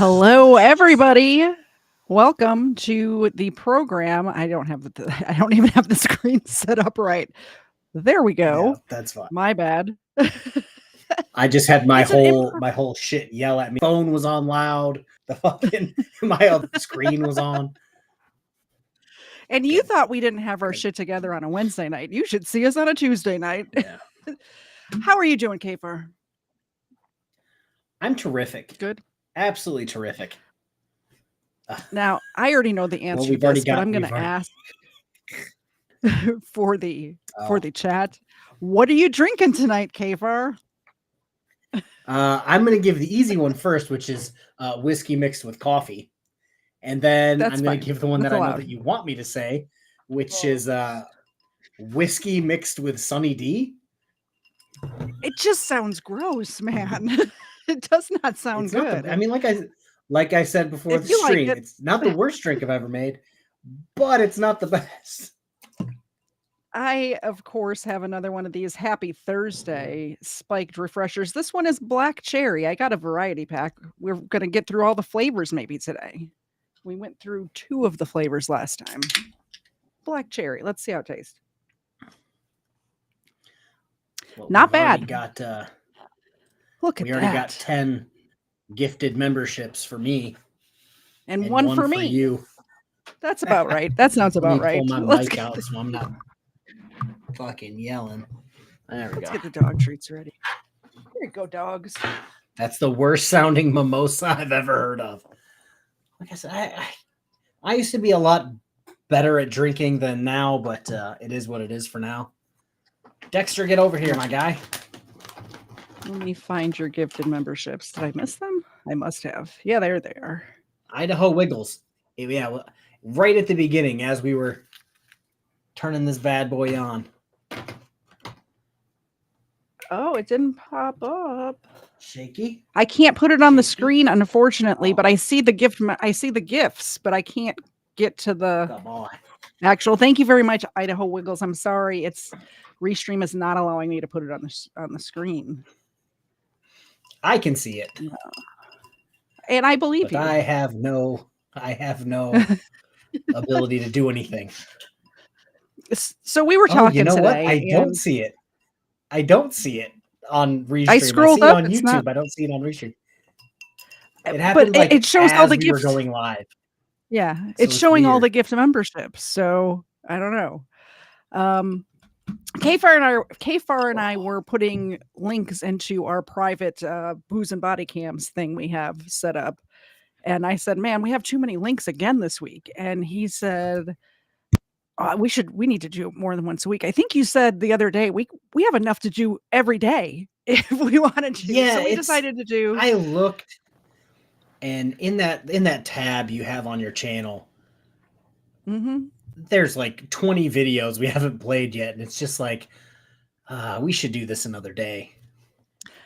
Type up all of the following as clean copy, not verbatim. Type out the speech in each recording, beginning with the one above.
Hello, everybody. Welcome to the program. I don't even have the screen set up right. There we go. Yeah, that's fine. My bad. I just had my whole shit yell at me. Phone was on loud. The fucking my other screen was on. And you thought we didn't have our shit together on a Wednesday night. You should see us on a Tuesday night. Yeah. How are you doing, KFARR? I'm terrific. Good. Absolutely terrific. Now, I already know the answer to this, but I'm going to ask for the chat. What are you drinking tonight, KFARR? I'm going to give the easy one first, which is whiskey mixed with coffee. And then I'm going to give the one that I know that you want me to say, which is whiskey mixed with Sunny D. It just sounds gross, man. It does not sound good. I mean, like I said before the stream, it's not the worst drink I've ever made, but it's not the best. I, of course, have another one of these Happy Thursday spiked refreshers. This one is black cherry. I got a variety pack. We're going to get through all the flavors maybe today. We went through 2 of the flavors last time. Black cherry. Let's see how it tastes. Well, not bad. We already got 10 gifted memberships for me. And one for me. You. That's about right. That sounds about right. Pull my mic out so I'm not fucking yelling. There we go. Let's get the dog treats ready. Here you go, dogs. That's the worst sounding mimosa I've ever heard of. Like I said, I used to be a lot better at drinking than now, but it is what it is for now. Dexter, get over here, my guy. Let me find your gifted memberships. Did I miss them? I must have. Yeah, there they are. Idaho Wiggles. Yeah, right at the beginning as we were turning this bad boy on. Oh, it didn't pop up. Shaky? I can't put it on the screen, unfortunately, but I see the gift. I see the gifts, but I can't get to the actual. Thank you very much, Idaho Wiggles. I'm sorry. Restream is not allowing me to put it on the screen. I can see it. And I believe you. I have no ability to do anything. So we were talking you know today. What? I don't see it. I don't see it on Restream. I scrolled up on YouTube. Not... I don't see it on Restream. It happened it shows all the gifts. We were going live. Yeah, so it's showing all the gift memberships. So I don't know. KFARR and I were putting links into our private booze and body cams thing we have set up. And I said, man, we have too many links again this week. And he said, we need to do it more than once a week. I think you said the other day, we have enough to do every day if we wanted to. Yeah, so we decided to do. I looked, and in that tab you have on your channel, there's like 20 videos we haven't played yet, and it's just like, we should do this another day.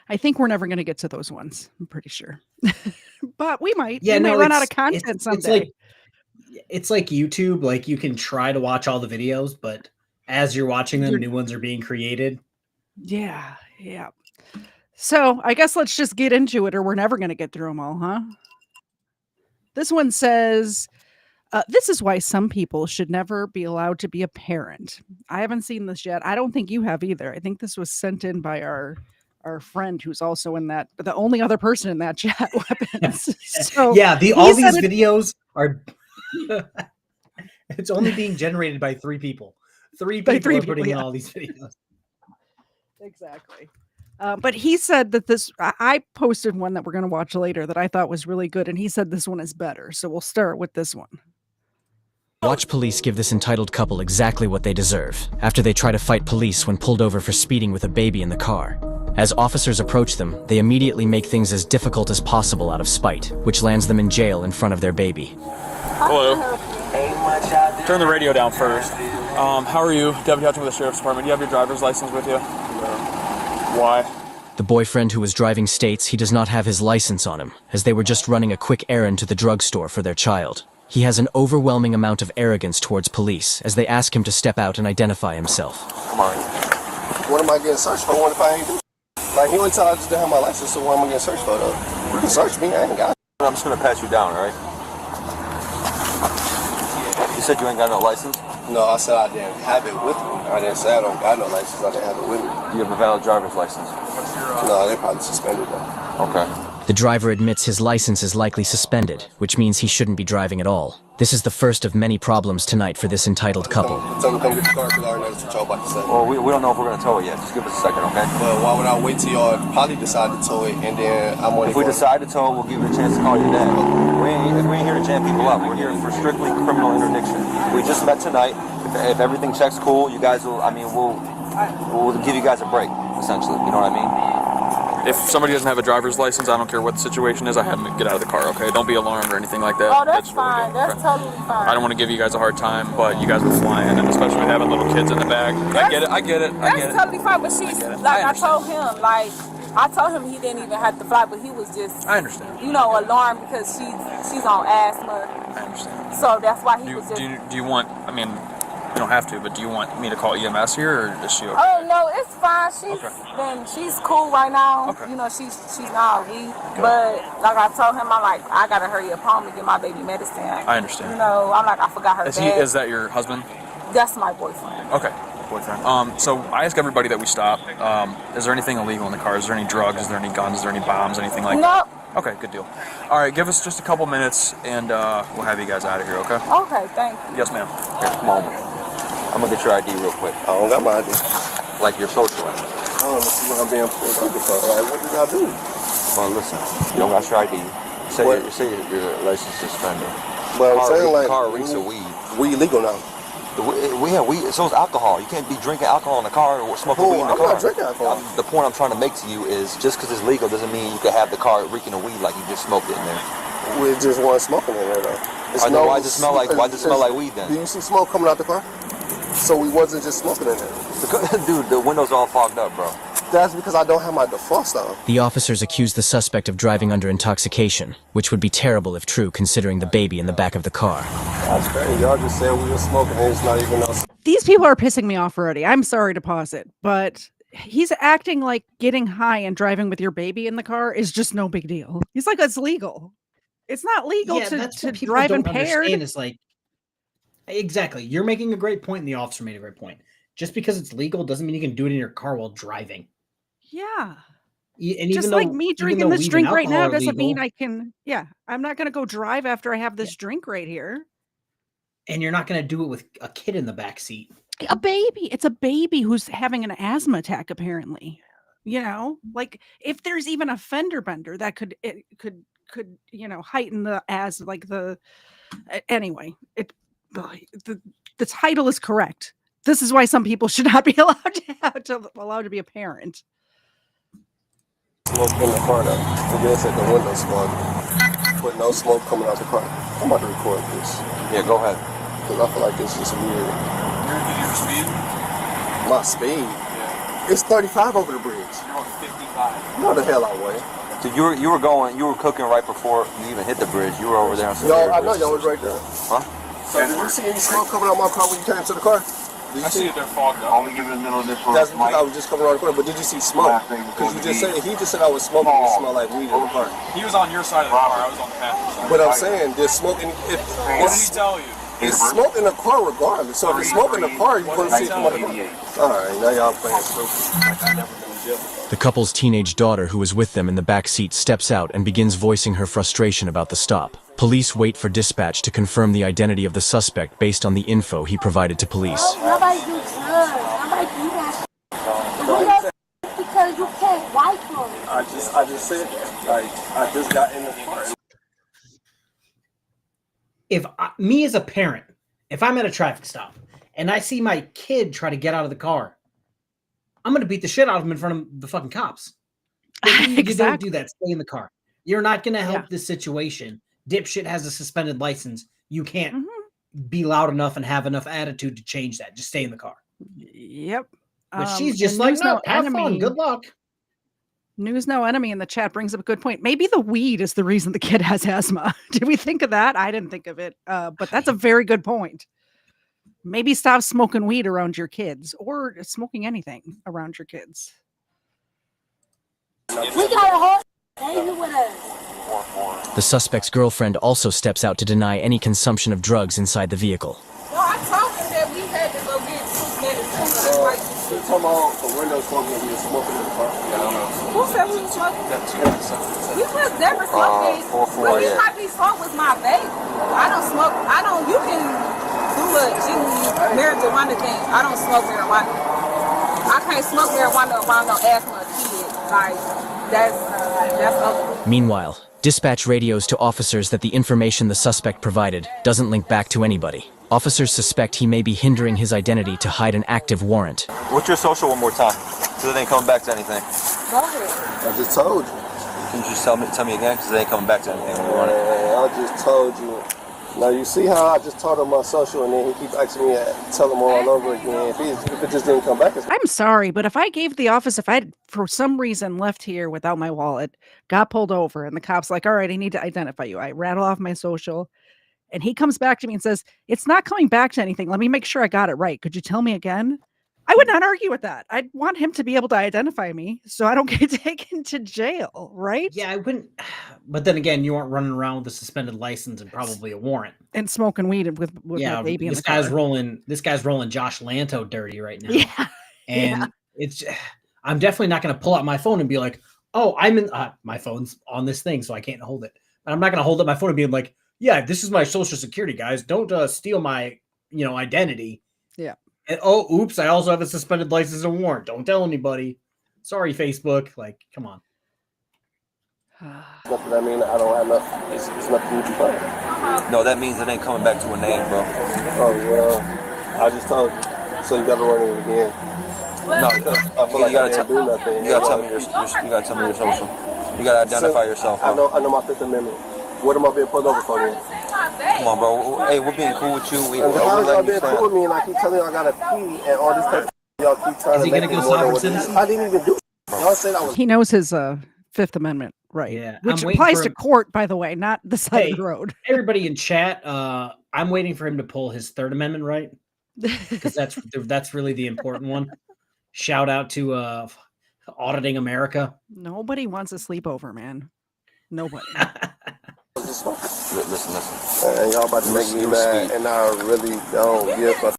I think we're never going to get to those ones. I'm pretty sure, but we might. Yeah, we might run out of content someday. It's like YouTube. Like you can try to watch all the videos, but as you're watching them, new ones are being created. Yeah. So I guess let's just get into it, or we're never going to get through them all, huh? This one says, this is why some people should never be allowed to be a parent. I haven't seen this yet. I don't think you have either. I think this was sent in by our friend who's also in that, the only other person in that chat. Weapons. So yeah, all these videos are. It's only being generated by 3 people. 3 people are putting in all these videos. Exactly. But he said that I posted one that we're going to watch later that I thought was really good, and he said this one is better. So we'll start with this one. Watch police give this entitled couple exactly what they deserve after they try to fight police when pulled over for speeding with a baby in the car. As officers approach them, they immediately make things as difficult as possible out of spite, which lands them in jail in front of their baby. Hello. Turn the radio down first. How are you? Deputy Hudson with the Sheriff's Department. Do you have your driver's license with you? No. Why? The boyfriend who was driving states he does not have his license on him, as they were just running a quick errand to the drugstore for their child. He has an overwhelming amount of arrogance towards police as they ask him to step out and identify himself. Come on. What am I getting searched for? What if I ain't do? Like, he wouldn't tell I just didn't have my license, so what am I getting searched for, though? You can search me, I ain't got it. I'm just gonna pat you down, all right? You said you ain't got no license? No, I said I didn't have it with me. I didn't say I don't got no license. I didn't have it with me. You have a valid driver's license? No, they probably suspended that. Okay. The driver admits his license is likely suspended, which means he shouldn't be driving at all. This is the first of many problems tonight for this entitled couple. Tell them to come get the car because I already know that's what y'all about to say. Well, we don't know if we're gonna tow it yet. Just give us a second, okay? But why would I wait till y'all probably decide to tow it and then I'm only If we decide to tow it, we'll give you a chance to call your dad. We ain't here to jam people up. We're here for strictly criminal interdiction. We just met tonight. If everything checks cool, you guys will, we'll give you guys a break, essentially. You know what I mean? If somebody doesn't have a driver's license, I don't care what the situation is, I have them get out of the car, okay? Don't be alarmed or anything like that. Oh, that's fine. That's totally fine. I don't want to give you guys a hard time, but you guys were flying, and especially with having little kids in the back. I get it. That's totally fine, but she's, I told him he didn't even have to fly, but he was just, I understand. Alarmed because she's on asthma. I understand. So that's why he was just... Do you want, you don't have to, but do you want me to call EMS here, or is she okay? Oh, no, it's fine. She's cool right now. Okay. She's not weak. But like I told him, I got to hurry up home and get my baby medicine. I understand. I forgot her bag. Is that your husband? That's my boyfriend. Okay. Boyfriend. So I ask everybody that we stop, is there anything illegal in the car? Is there any drugs? Is there any guns? Is there any bombs? Anything like that? Nope. Okay, good deal. All right, give us just a couple minutes, and we'll have you guys out of here, okay? Okay, thank you. Yes, ma'am. Here, come on. I'm gonna get your ID real quick. I don't got my ID. Like your social ID. I don't see what I'm being pulled over for. Like, what did I do? Well, listen, you don't got your ID. You say your license suspended. But I'm saying, like, car reeks of weed. We illegal now. So is alcohol. You can't be drinking alcohol in the car or smoking weed in the car. I'm not drinking alcohol. The point I'm trying to make to you is just because it's legal doesn't mean you can have the car reeking of weed like you just smoked it in there. We just weren't smoking in there though. Why does it smell like weed then? Do you see smoke coming out the car? So we wasn't just smoking in there. Dude, the windows all fogged up, bro. That's because I don't have my defrost on. The officers accuse the suspect of driving under intoxication, which would be terrible if true considering the baby in the back of the car. That's crazy. Y'all just said we were smoking and it's not even us. These people are pissing me off already. I'm sorry to pause it, but he's acting like getting high and driving with your baby in the car is just no big deal. He's like, it's legal. It's not legal to drive impaired. It's like, exactly. You're making a great point, and the officer made a great point. Just because it's legal doesn't mean you can do it in your car while driving. Yeah. And just like me drinking this drink right now doesn't mean I can. Yeah. I'm not going to go drive after I have this drink right here. And you're not going to do it with a kid in the back seat. A baby. It's a baby who's having an asthma attack, apparently. Like if there's even a fender bender that could heighten the anyway, the title is correct. This is why some people should not be allowed to be a parent. Smoke in the car though. And then said the window smoke. But no smoke coming out the car. I'm about to record this. Yeah, go ahead. Because I feel like it's just weird. Your speed? My speed? Yeah. It's 35 over the bridge. You're on 55. No, the hell I weigh. So you were cooking right before you even hit the bridge. You were over there. No, I know y'all was right there. Huh? So did you see any smoke coming out my car when you came to the car? I see it, they're fogged up. Only give it a middle of this one. That's because I was just coming around the corner. But did you see smoke? Because he just said I was smoking and it smelled like weed in the car. He was on your side of the car. I was on the passenger side. But I'm saying there's smoke in it. What did he tell you? It's smoke in the car regardless. So if it's smoke in the car, you're going to see it come out of the car. All right, now y'all playing stupid. Like I never been in jail. The couple's teenage daughter, who was with them in the back seat, steps out and begins voicing her frustration about the stop. Police wait for dispatch to confirm the identity of the suspect based on the info he provided to police. Nobody do drugs. Nobody do that. Because you can't wipe them. I just said that. Like I just got in the car. Me as a parent, if I'm at a traffic stop and I see my kid try to get out of the car, I'm going to beat the shit out of him in front of the fucking cops. You don't do that. Stay in the car. You're not going to help this situation. Dipshit has a suspended license. You can't be loud enough and have enough attitude to change that. Just stay in the car. Yep. But she's just like, no, have fun. Good luck. News No Enemy in the chat brings up a good point. Maybe the weed is the reason the kid has asthma. Did we think of that? I didn't think of it. But that's a very good point. Maybe stop smoking weed around your kids or smoking anything around your kids. We got a whole baby with us. The suspect's girlfriend also steps out to deny any consumption of drugs inside the vehicle. No, I told him that we had to go get two medicine. Like, You're talking about the window smoking and he was smoking in the car. who said we was smoking? We was never smoking. What he might be smoking was my baby. I don't smoke. You can do a marijuana thing. I don't smoke marijuana. I can't smoke marijuana around no asthma kid. Like, that's ugly. Meanwhile, dispatch radios to officers that the information the suspect provided doesn't link back to anybody. Officers suspect he may be hindering his identity to hide an active warrant. What's your social one more time? So they ain't coming back to anything. Go ahead. I just told you. Can you just tell me again? Because they ain't coming back to anything when we want it. I just told you. Now you see how I just told him my social and then he keeps asking me to tell him all over again. If it just didn't come back. I'm sorry, but if I gave the office, if I had for some reason left here without my wallet, got pulled over, and the cop's like, all right, I need to identify you. I rattle off my social, and he comes back to me and says, it's not coming back to anything. Let me make sure I got it right. Could you tell me again? I would not argue with that. I'd want him to be able to identify me so I don't get taken to jail, right? Yeah, I wouldn't. But then again, you aren't running around with a suspended license and probably a warrant. And smoking weed with my baby in the car. This guy's rolling Josh Lanto dirty right now. Yeah. And I'm definitely not going to pull out my phone and be like, oh, I'm in my phone's on this thing, so I can't hold it. But I'm not going to hold up my phone and be like, yeah, this is my social security, guys. Don't steal my, identity. Yeah. And oops, I also have a suspended license and warrant. Don't tell anybody. Sorry, Facebook. Like, come on. Nothing. I mean, I don't have nothing. It's nothing you can find. No, that means it ain't coming back to a name, bro. Oh well, I just told you. So you got to run it again. No, I feel like I didn't do nothing. You gotta tell me your social. You gotta identify yourself, bro. I know my Fifth Amendment. What am I being pulled over for then? Come on, bro. Hey, we're being cool with you. How is y'all being cool with me and I keep telling you I gotta pee and all this stuff? Y'all keep trying to make me sovereign citizen? I didn't even do it. Y'all said I was. He knows his Fifth Amendment, right? Yeah, which applies to court, by the way, not the side of the road. Everybody in chat, I'm waiting for him to pull his Third Amendment right, because that's really the important one. Shout out to Auditing America. Nobody wants a sleepover, man. Nobody. Listen. And y'all about to make me mad, and I really don't give a f***.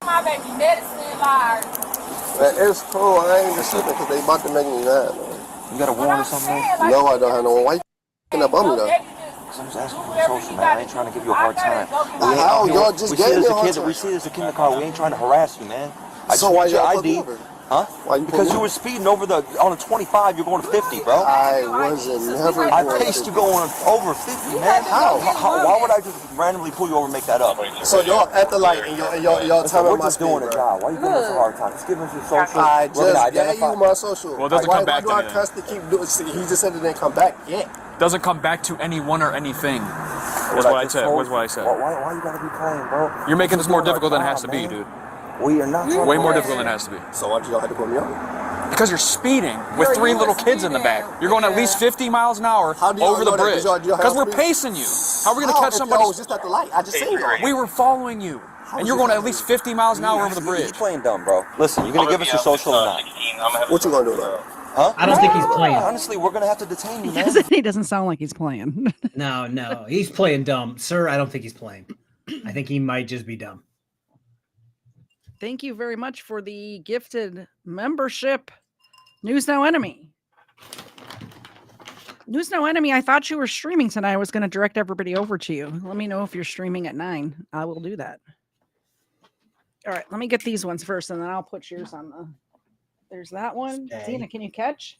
My baby medicine, like. It's cool. I ain't just sitting because they about to make me mad, man. You got a warrant or something? No, I don't have no. Why you up on me though? I'm just asking for your social, man. I ain't trying to give you a hard time. How? Y'all just gave me a hard time. We see there's a kid in the car. We ain't trying to harass you, man. So why your y'all ID? Huh? Because you were speeding on a 25, you're going to 50, bro. I wasn't never. I paced you going over 50, man. How? Why would I just randomly pull you over and make that up? So y'all at the light and y'all telling my speed, doing a job. Why are you giving us a hard time? Just give us your social. I just gave you my social. Well, it doesn't come back to why do I constantly keep doing? He just said it didn't come back yet. Doesn't come back to anyone or anything. Was what I said. Why you gotta be playing, bro? You're making this more difficult than it has to be, dude. We are not way more difficult than it has to be. So why'd y'all have to put me on? Because you're speeding with 3 little kids in the back. You're going at least 50 miles an hour over the bridge. Because we're pacing you. How are we going to catch somebody? I was just at the light. I just seen you. We were following you. And you're going at least 50 miles an hour over the bridge. He's playing dumb, bro. Listen, you're going to give us your social or not? What you going to do though? Huh? I don't think he's playing. Honestly, we're going to have to detain you, man. He doesn't sound like he's playing. No. He's playing dumb. Sir, I don't think he's playing. I think he might just be dumb. Thank you very much for the gifted membership. News Now Enemy. News Now Enemy, I thought you were streaming tonight. I was going to direct everybody over to you. Let me know if you're streaming at 9. I will do that. All right, let me get these ones first, and then I'll put yours on the... There's that one. Okay. Tina, can you catch?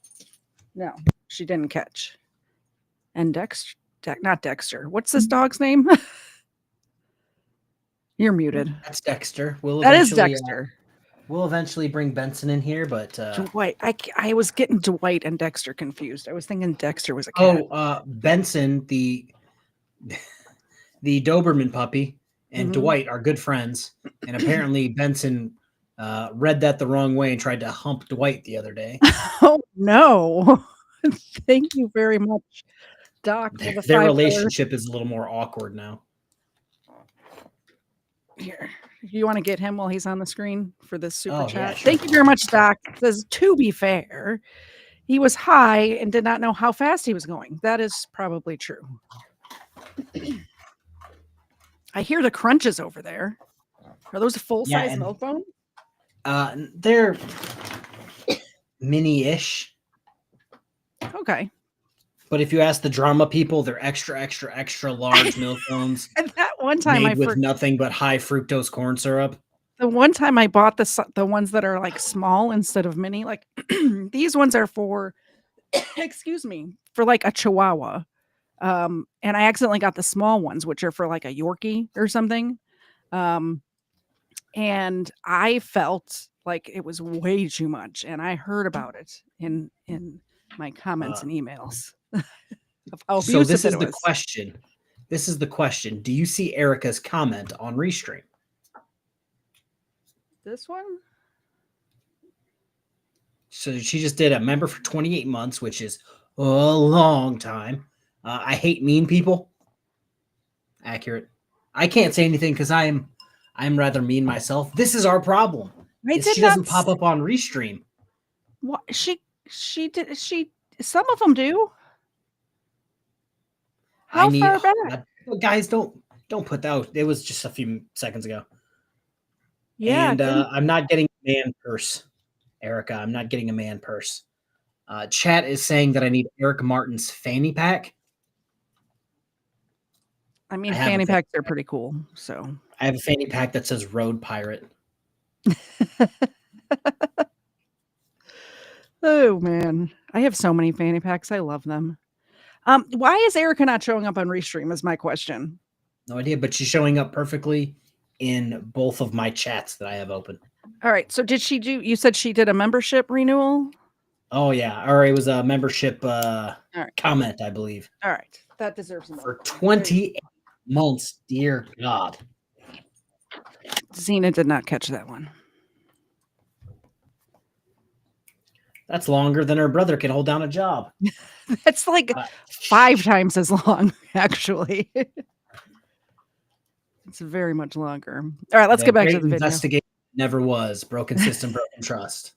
No, she didn't catch. And not Dexter. What's this dog's name? You're muted. That's Dexter. That is Dexter. We'll eventually bring Benson in here, but Dwight. I was getting Dwight and Dexter confused. I was thinking Dexter was a cat. Benson, the Doberman puppy, and Dwight are good friends. And apparently Benson read that the wrong way and tried to hump Dwight the other day. Oh no! Thank you very much, Doc. Their relationship is a little more awkward now. Here, you want to get him while he's on the screen for this super chat? Yeah, sure. Thank you very much, Doc. It says, to be fair, he was high and did not know how fast he was going. That is probably true. I hear the crunches over there. Are those full-size milk bone? They're mini-ish. Okay. But if you ask the drama people, they're extra, extra, extra large milk bones. And that one time made with nothing but high fructose corn syrup. The one time I bought the ones that are like small instead of mini, like these ones are for, excuse me, for like a Chihuahua. And I accidentally got the small ones, which are for like a Yorkie or something. And I felt like it was way too much. And I heard about it in my comments and emails. So this is the question. This is the question. Do you see Erica's comment on Restream? This one? So she just did a member for 28 months, which is a long time. I hate mean people. Accurate. I can't say anything because I'm rather mean myself. This is our problem. She doesn't pop up on Restream. What some of them do. How far back? Guys, don't put that out. It was just a few seconds ago. Yeah. And I'm not getting a man purse, Erica. I'm not getting a man purse. Chat is saying that I need Eric Martin's fanny pack. I mean, fanny packs are pretty cool. So I have a fanny pack that says Road Pirate. Oh man, I have so many fanny packs. I love them. Why is Erica not showing up on Restream is my question. No idea, but she's showing up perfectly in both of my chats that I have open. All right. So did she do, you said she did a membership renewal? Oh yeah. Or it was a membership comment, I believe. All right. That deserves more. For 28 months, dear God. Xena did not catch that one. That's longer than her brother can hold down a job. That's like 5 times as long, actually. It's very much longer. All right, let's get back to the video. Investigation never was. Broken system, broken trust.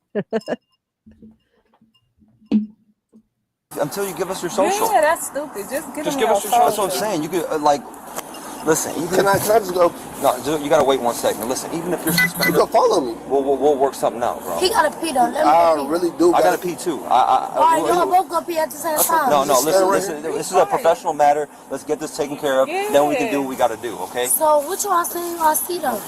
Until you give us your social. Yeah, that's stupid. Just give us your social. That's what I'm saying. You could listen. Can I just go? No, you gotta wait 1 second. Listen, even if you're suspected, You can follow me. we'll work something out, bro. He gotta pee though. I really do. I gotta pee too. Alright, y'all both gonna pee at the same time. No, listen. This is a professional matter. Let's get this taken care of. Then we can do what we gotta do. Okay. So what y'all saying y'all see though?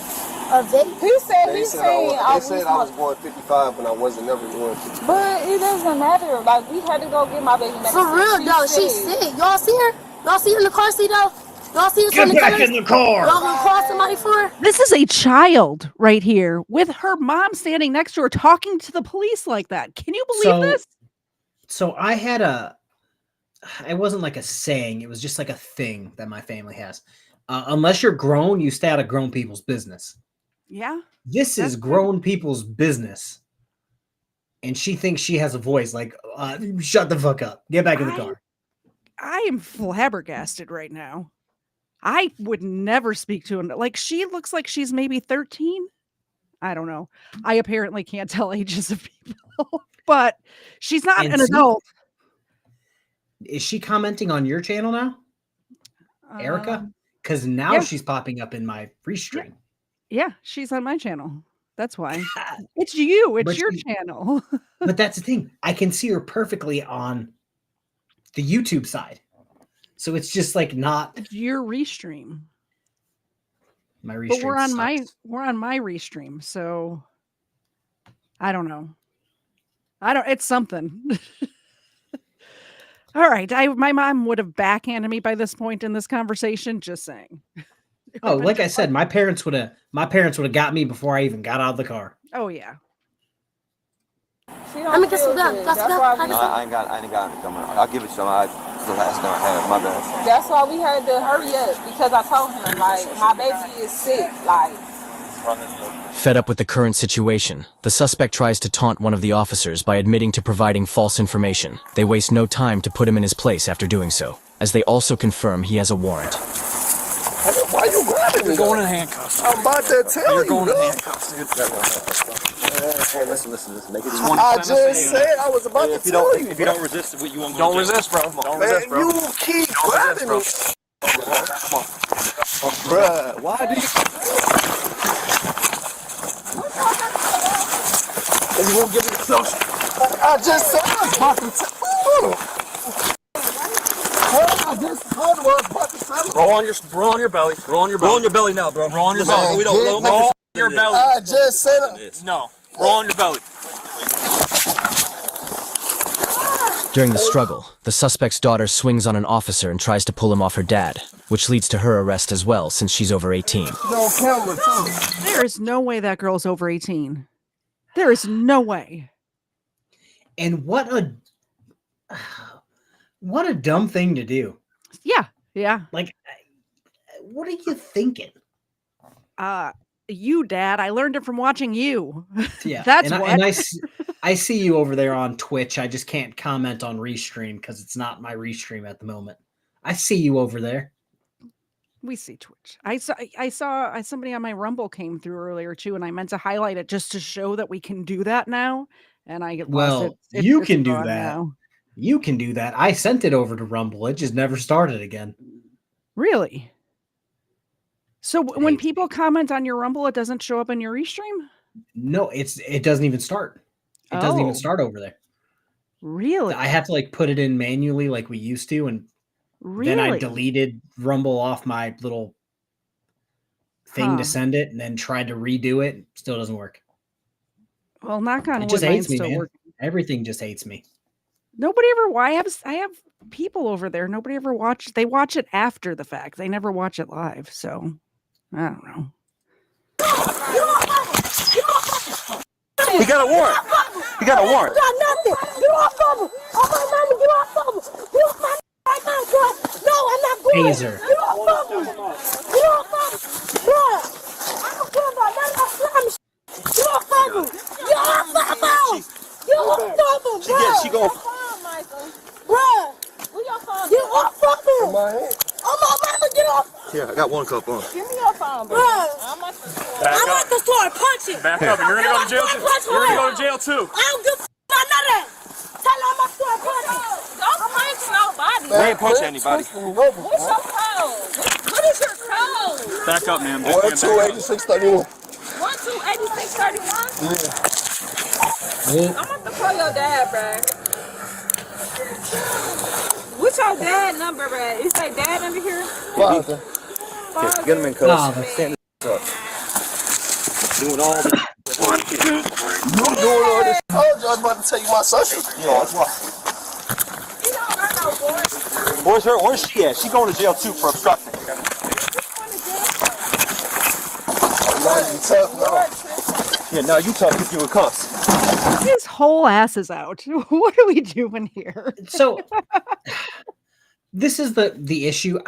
A vape? He said They said I was born 55 when I wasn't never born 55. But it doesn't matter. Like, we had to go get my baby medicine. For real though, she's sick. Y'all see her? Y'all see her in the car seat though? Y'all see her Get back in the car. Y'all gonna call somebody for her? This is a child right here with her mom standing next to her talking to the police like that. Can you believe this? So I had it wasn't like a saying. It was just like a thing that my family has. Unless you're grown, you stay out of grown people's business. Yeah. This is grown people's business. And she thinks she has a voice like, shut the fuck up. Get back in the car. I am flabbergasted right now. I would never speak to him. Like, she looks like she's maybe 13. I don't know. I apparently can't tell ages of people, but she's not an adult. Is she commenting on your channel now, Erica? Because now she's popping up in my Restream. Yeah, she's on my channel. That's why. It's you. It's your channel. But that's the thing. I can see her perfectly on the YouTube side. So it's just like not it's your Restream. My Restream. But we're on my Restream, so I don't know. It's something. All right. My mom would have backhanded me by this point in this conversation, just saying. Oh, like I said, my parents would have got me before I even got out of the car. Oh yeah. Let me get some gun. I ain't got it coming. I'll give it to him. The last thing I had, my bad. That's why we had to hurry up, because I told him, like, my baby is sick. Like, Fed up with the current situation, the suspect tries to taunt one of the officers by admitting to providing false information. They waste no time to put him in his place after doing so, as they also confirm he has a warrant. Why you grab You're going in handcuffs. I'm about to tell You're you. going in dog. handcuffs, dude. Hey, listen. Make it easy. I just said I was about to tell you. If you don't resist, you won't go. Don't resist, bro. Don't resist, bro. Man, you keep grabbing me. Bruh, why do you... You won't give me the social. I just said I was about to tell you. I just told you I was about to tell you. Roll on your belly. Roll on your belly. Roll on your belly now, bro. Roll on your belly. Man, We don't get- Roll on your belly. I just said No. Roll on your belly. During the struggle, the suspect's daughter swings on an officer and tries to pull him off her dad, which leads to her arrest as well since she's over 18. no camera too. There is no way that girl's over 18. There is no way. And what a dumb thing to do. Yeah. Yeah. Like, what are you thinking? You, Dad. I learned it from watching you. Yeah, That's and what. I see you over there on Twitch. I just can't comment on Restream because it's not my Restream at the moment. I see you over there. We see Twitch. I saw somebody on my Rumble came through earlier too, and I meant to highlight it just to show that we can do that now. And I lost Well, it. you It's can do gone that. now. You can do that. I sent it over to Rumble. It just never started again. Really? So when Hey. people comment on your Rumble, it doesn't show up in your Restream? No, it doesn't even start. It doesn't even Oh. start over there. Really? I have to like put it in manually like we used to, and then I Really? deleted Rumble off my little thing Huh. to send it, and then tried to redo it. Still doesn't work. Well, knock on It wood, just hates mine's me, still man. working. Everything just hates me. Nobody ever. Why I have people over there. Nobody ever watch. They watch it after the fact. They never watch it live. So I don't know. He got a warrant. He got a warrant. got nothing. Get off of him. Oh, my mama, get off of him. Get off my right now, bro. No, I'm not going. Taser. Get off of him. Get off of him. Bro, I don't care about none of that slimy shit. Get off of him. Get off of him. Get off of him, bro. She go. Bro, get off of him. My hand. Oh, my mama, get off. Here, I got one cup on. Give me your phone, bro. I'm Back at up. the store punching. Back up. You're gonna go to jail too. You're gonna go to jail too. I don't give a about none of that. Tell her I'm at the store punching. Don't punch nobody. We ain't punch anybody. What's your code? What is your code? Back up, man. 128631. 128631. I'm about to call your dad, bro. What's your dad number, bro? You say dad under here? Father. Here, get him in No, cuffs. that's- Stand up. Doing all the. You doing all this? I was about to tell you my social. Yeah, that's why. He don't got no voice. Where's she at? She going to jail too for obstruction. Now you tough, no. Yeah, no, you tough if you in cuffs. His whole ass is out. What are we doing here? So this is the issue.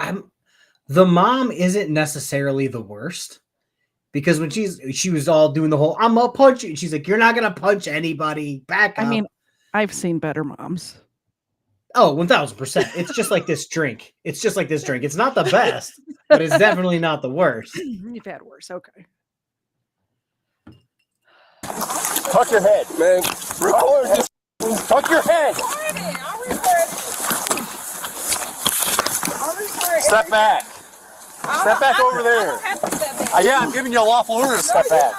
The mom isn't necessarily the worst, because when she was all doing the whole "I'm gonna punch you," she's like, "You're not gonna punch anybody." Back up. I mean, I've seen better moms. Oh, 1000%. It's just like this drink. It's just like this drink. It's not the best, but it's definitely not the worst. You've had worse. Okay. Tuck your head. Man, record this. Tuck your head. Step back. Step back over there. Yeah, I'm giving you a lawful order to step back.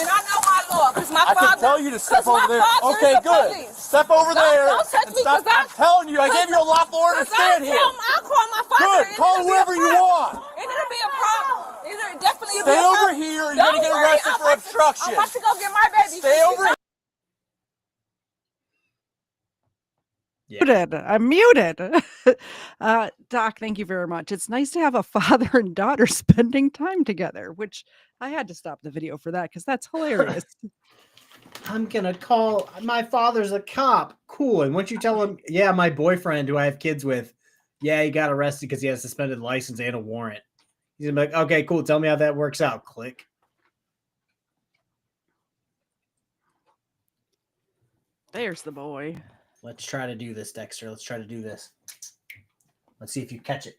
I can tell you to step over there. Okay, good. Step over there. Don't touch me, Stop. 'cause I'm telling you, I gave you a lawful order to stand here. I'll call my father. Good. Call whoever you want. And it'll be a problem. It'll definitely be Stay a over problem. here and you're Don't going to get worry, arrested for obstruction. I'm about to go get my baby. Stay over here. Muted. I'm muted. Doc, thank you very much. It's nice to have a father and daughter spending time together, which I had to stop the video for that because that's hilarious. I'm gonna call my father's a cop. Cool. And once you tell him, yeah, my boyfriend who I have kids with, yeah, he got arrested because he has a suspended license and a warrant. He's gonna be like, okay, cool. Tell me how that works out. Click. There's the boy. Let's try to do this, Dexter. Let's try to do this. Let's see if you catch it.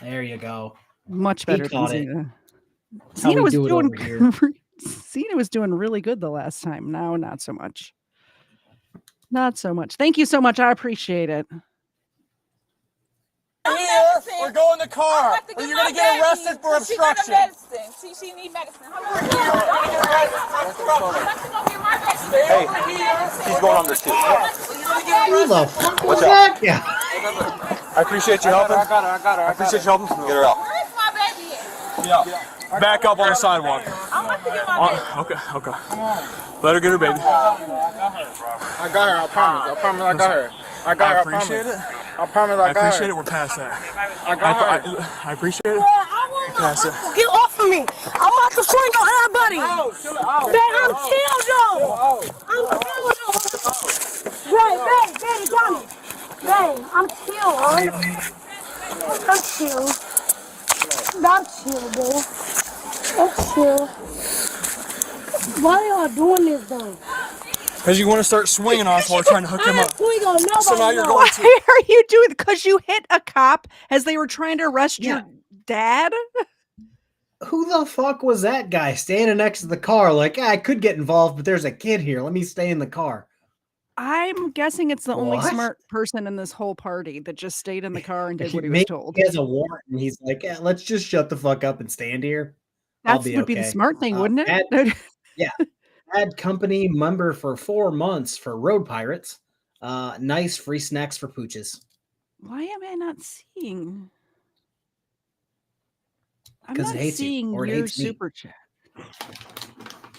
There you go. Much better than caught it. Xena. That's how Xena we was do it doing over here. Xena was doing really good the last time. Now, not so much. Not so much. Thank you so much. I appreciate it. Here, we're going to car. Or you're going to get arrested for obstruction. She need medicine. Hey, he's going on this too. Who the fuck was Watch out. that? Yeah. I appreciate you helping. I got her. I appreciate you helping. Get her out. Where's my baby at? Yeah. Back up on the sidewalk. I'm about to get my baby. Okay. Let her get her baby. I got her. I promise. I promise I got her. I got her. I appreciate it. I promise I got her. I appreciate it. We're past that. I got her. I appreciate it. Pass it. Get off of me. I'm about to swing on everybody. Man, I'm chill, though. I'm chill, though. Right, baby, Johnny. Babe, I'm chill, right? I'm chill. I'm chill, babe. I'm chill. Why y'all doing this, though? Because you want to start swinging on us while we're trying to hook him up. Swing on nobody. So now you're going Why to. are you doing? Because you hit a cop as they were trying to arrest your dad. Who the fuck was that guy standing next to the car? Like, I could get involved, but there's a kid here. Let me stay in the car. I'm guessing it's the only What? smart person in this whole party that just stayed in the car and did what he was Maybe told. he has a warrant, and he's like, yeah, let's just shut the fuck up and stand here. That would be the smart thing, wouldn't it? Bad company member for 4 months for Road Pirates. Nice free snacks for pooches. Why am I not seeing? I'm 'Cause not it hates you, seeing or it your hates me. super chat.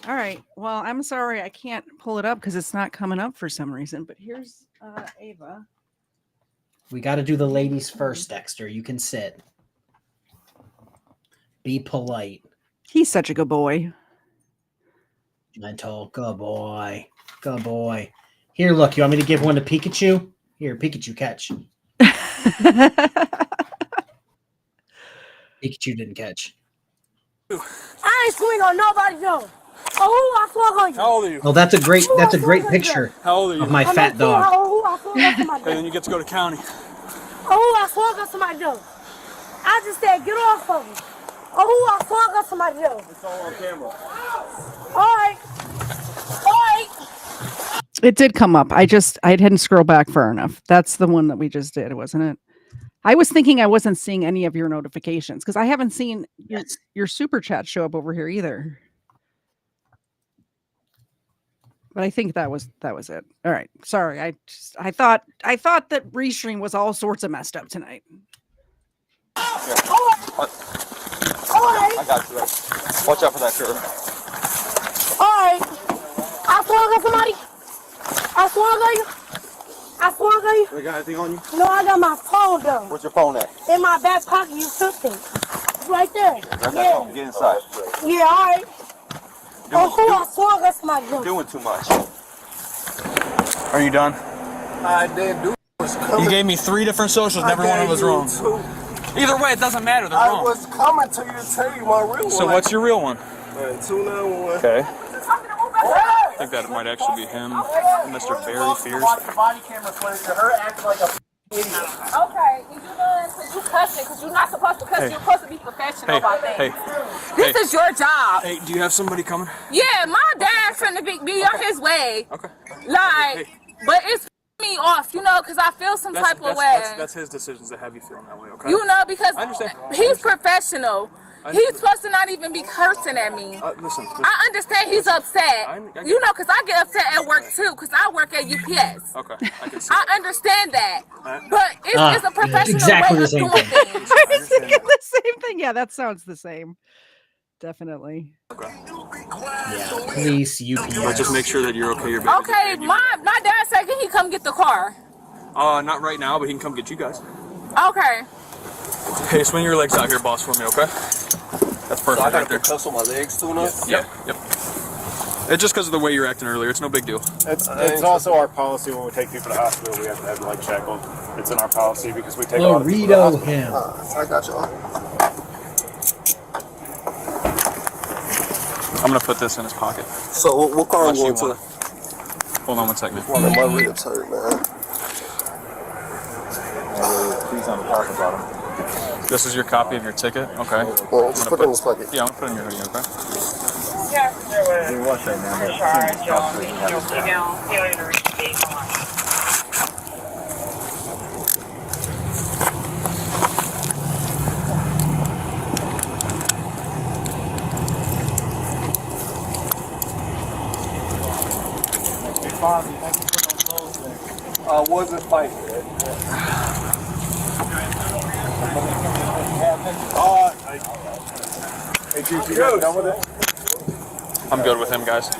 All right. Well, I'm sorry I can't pull it up because it's not coming up for some reason. But here's Ava. We got to do the ladies first, Dexter. You can sit. Be polite. He's such a good boy. Gentle. Good boy. Good boy. Here, look. You want me to give one to Pikachu? Here, Pikachu, catch. Pikachu didn't catch. I ain't swing on nobody, though. Oh, I swung on you. How old are you? Oh, that's a great picture How old are you? of my fat dog. Oh, I swung on somebody. Okay, then you get to go to county. Oh, I swung on somebody, though. I just said, get off of me. Oh, I swung on somebody, though. It's all on camera. All right. It did come up. I didn't scroll back far enough. That's the one that we just did, wasn't it? I was thinking I wasn't seeing any of your notifications because I haven't seen your super chat show up over here either. But I think that was it. All right. Sorry. I thought that Restream was all sorts of messed up tonight. All right. I got you. Watch out for that curve. All right. I swung on somebody. I swung on you. I swung on you. You got anything on you? No, I got my phone, though. Where's your phone at? In my back pocket, you took it. It's right there. Grab that phone. Get inside. Yeah, all right. I swung on somebody, though. Doing too much. Are you done? I didn't do it. You gave me 3 different socials and every one of them was wrong. Either way, it doesn't matter. They're I wrong. was coming to you to tell you my real one. So what's your real one? 291. Okay. I think that might actually be him, Mr. Barry Fierce. Bodycam footage of her acting like a idiot. Okay, you done because you cussing because you're not supposed to cuss. Hey. You're supposed to be professional about that. Hey. This is your job. Hey, do you have somebody coming? Yeah, my dad's finna be on his way. Okay. Like, but it's me off, you know, because I feel some type of way. That's his decisions that have you feeling that way, okay? You know, because I understand. he's professional. He's supposed to not even be cursing at me. Listen. I understand he's upset. You know, because I get upset at work too, because I work at UPS. Okay, I can see I understand that. But it's a professional exactly way the of same doing thing. things. I was thinking the same thing. Yeah, that sounds the same. Definitely. Yeah, police, UPS. But just make sure that you're okay. Your baby. Okay, my dad said, can he come get the car? Not right now, but he can come get you guys. Okay. Hey, swing your legs out here, boss, for me, okay? That's perfect. So I gotta right there. put cuffs on my legs too now? Yep. It's just because of the way you're acting earlier. It's no big deal. It's also our policy when we take people to hospital. We have to have like check them. It's in our policy because we take a lot of people to Burrito hospital. him. I got y'all. I'm gonna put this in his pocket. So what car are we going to? Hold on 1 second. One of my ribs hurt, man. Please on the talk about him. This is your copy of your ticket? Okay. Well, just put it in this pocket. Yeah, I'm gonna put it in your hoodie, okay? Wasn't spicy. Hey, dude, you guys done with it? I'm good with him, guys.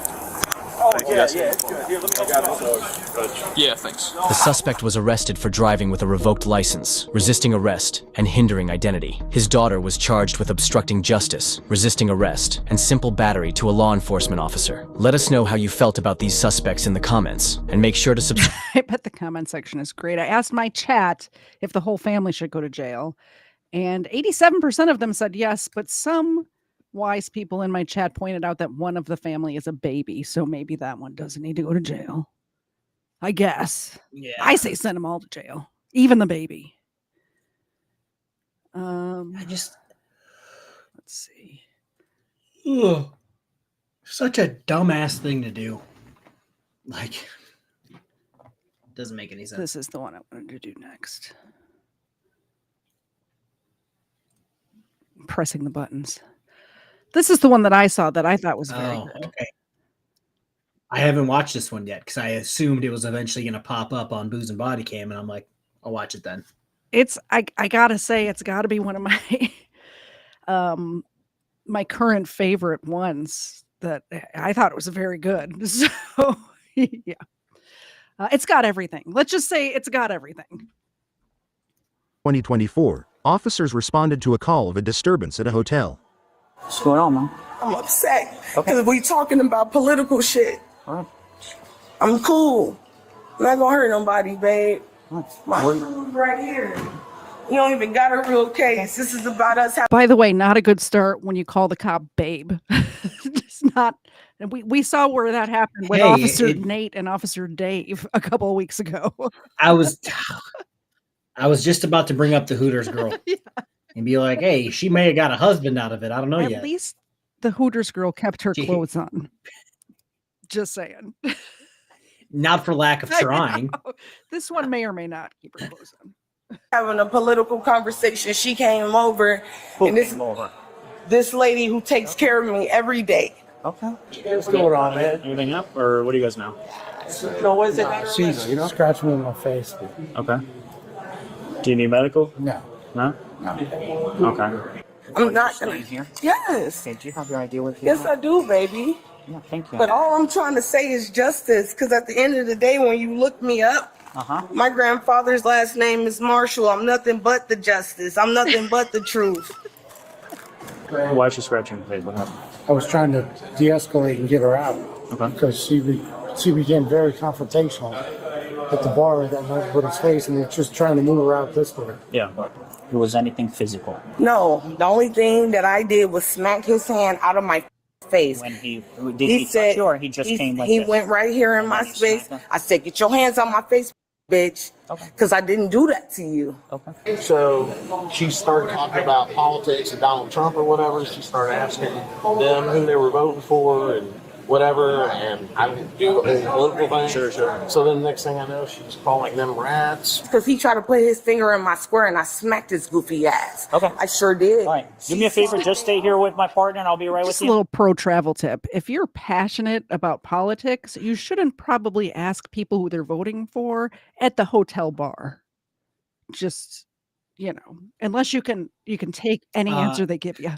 Oh, Thank you, yeah, guys. yeah, it's good. Here, let me got it. Yeah, thanks. The suspect was arrested for driving with a revoked license, resisting arrest, and hindering identity. His daughter was charged with obstructing justice, resisting arrest, and simple battery to a law enforcement officer. Let us know how you felt about these suspects in the comments, and make sure to subscribe. I bet the comment section is great. I asked my chat if the whole family should go to jail, and 87% of them said yes, but some wise people in my chat pointed out that one of the family is a baby, so maybe that one doesn't need to go to jail. I guess. Yeah. I say send them all to jail, even the baby. Let's see. Ugh. Such a dumbass thing to do. Like, doesn't make any sense. This is the one I wanted to do next. I'm pressing the buttons. This is the one that I saw that I thought was very good. Okay. I haven't watched this one yet because I assumed it was eventually going to pop up on Booze and Bodycam, and I'm like, I'll watch it then. I gotta say, it's got to be one of my my current favorite ones. That I thought it was very good. So yeah, it's got everything. Let's just say it's got everything. 2024, officers responded to a call of a disturbance at a hotel. What's going on, man? I'm upset because we talking about political shit. All right. I'm cool. I'm not gonna hurt nobody, babe. Right. My food's right here. You don't even got a real case. This is about us. By the way, not a good start when you call the cop babe. It's not. And we saw where that happened with Officer Nate and Officer Dave a couple of weeks ago. I was just about to bring up the Hooters girl. Yeah. And be like, hey, she may have got a husband out of it. I don't know yet. At least the Hooters girl kept her clothes on. Just saying. Not for lack of trying. This one may or may not keep her clothes on. Having a political conversation. She came over, and this lady who takes care of me every day. Okay. What's going on, man? Anything up, or what do you guys know? No, what is it? She's scratching me in my face. Okay. Do you need medical? No. No? No. Okay. I'm not gonna. Here? Yes. Okay, do you have your ID with you? Yes, I do, baby. Yeah, thank you. But all I'm trying to say is justice, because at the end of the day, when you look me up, my grandfather's last name is Marshall. I'm nothing but the justice. I'm nothing but the truth. Why is she scratching your face? What happened? I was trying to de-escalate and get her out. Okay. Because she became very confrontational at the bar at everybody's face, and they're just trying to move her out this way. Yeah. Was anything physical? No, the only thing that I did was smack his hand out of my face. When he touch you, or he just came like he this? went right here in my space. I said, get your hands on my face, bitch. Okay. Because I didn't do that to you. Okay. So she started talking about politics and Donald Trump or whatever. She started asking them who they were voting for and whatever, and I would do a political thing. Sure. So then the next thing I know, she's calling them rats. Because he tried to put his finger in my square, and I smacked his goofy ass. Okay. I sure did. All right. Do me a favor, just stay here with my partner, and I'll be right Just with a you. little pro travel tip. If you're passionate about politics, you shouldn't probably ask people who they're voting for at the hotel bar. Just, unless you can take any answer they give you.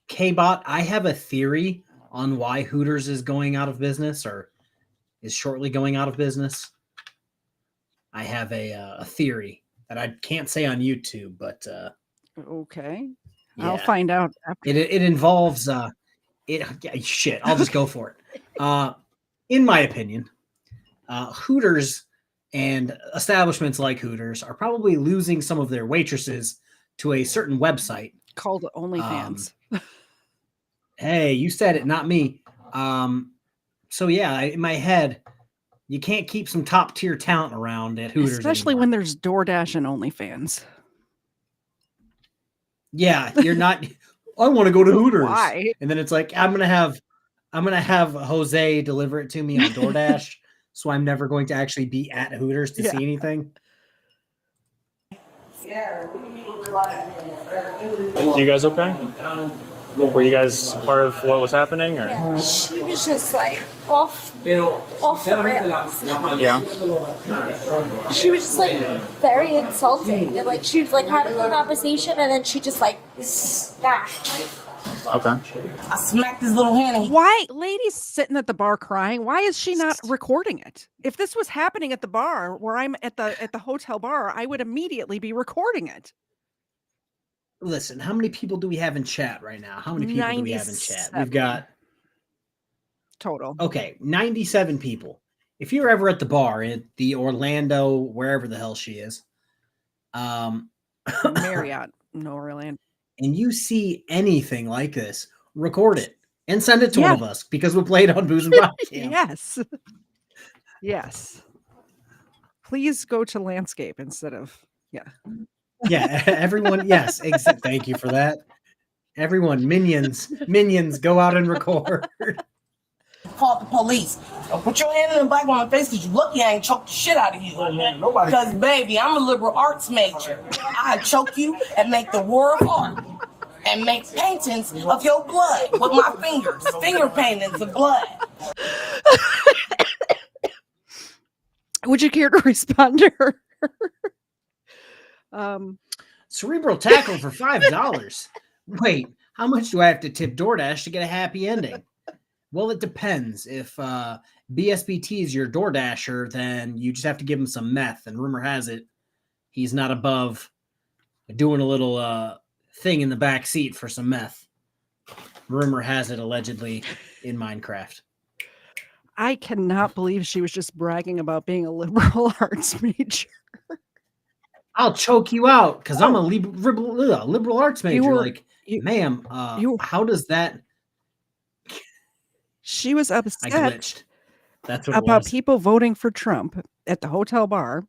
K-Bot, I have a theory on why Hooters is going out of business or is shortly going out of business. I have a theory that I can't say on YouTube, but Okay. yeah. I'll find out after. It involves shit. I'll just go for it. In my opinion, Hooters and establishments like Hooters are probably losing some of their waitresses to a certain website Called OnlyFans. Hey, you said it, not me. So yeah, in my head, you can't keep some top tier talent around at Hooters, especially anymore. when there's DoorDash and OnlyFans. Yeah, you're not. I want to go to Hooters. Why? And then it's like I'm gonna have Jose deliver it to me on DoorDash, so I'm never going to actually be at Hooters to see anything. You guys okay? Were you guys part of what was happening, or? She was just like off the rails. Yeah. She was just like very insulting, and like she was like having a conversation, and then she just like smacked. Okay. I smacked his little hand. Why, lady's sitting at the bar crying? Why is she not recording it? If this was happening at the bar where I'm at the hotel bar, I would immediately be recording it. Listen, how many people do we have in chat right now? How many people do we have in chat? 97. We've got total. Okay, 97 people. If you're ever at the bar at the Orlando, wherever the hell she is, Marriott, no Orlando, and you see anything like this, record it and send it to one of us because we'll play it on Booze and Bodycam. Yes. Yes. Please go to landscape instead of Yeah, everyone. Yes, thank you for that. Everyone, minions, go out and record. Call the police. Put your hand in the black woman's face because you lucky I ain't choked the shit out of you. Because, baby, I'm a liberal arts major. I choke you and make the war of art and make paintings of your blood with my fingers. Finger paintings of blood. Would you care to respond to her? Cerebral tackle for $5. Wait, how much do I have to tip DoorDash to get a happy ending? Well, it depends. If BSBT is your DoorDasher, then you just have to give him some meth. And rumor has it, he's not above doing a little thing in the back seat for some meth. Rumor has it, allegedly, in Minecraft. I cannot believe she was just bragging about being a liberal arts major. I'll choke you out because I'm a liberal arts major. Ma'am, how does that? She was upset. I glitched. That's what about people voting for Trump at the hotel bar,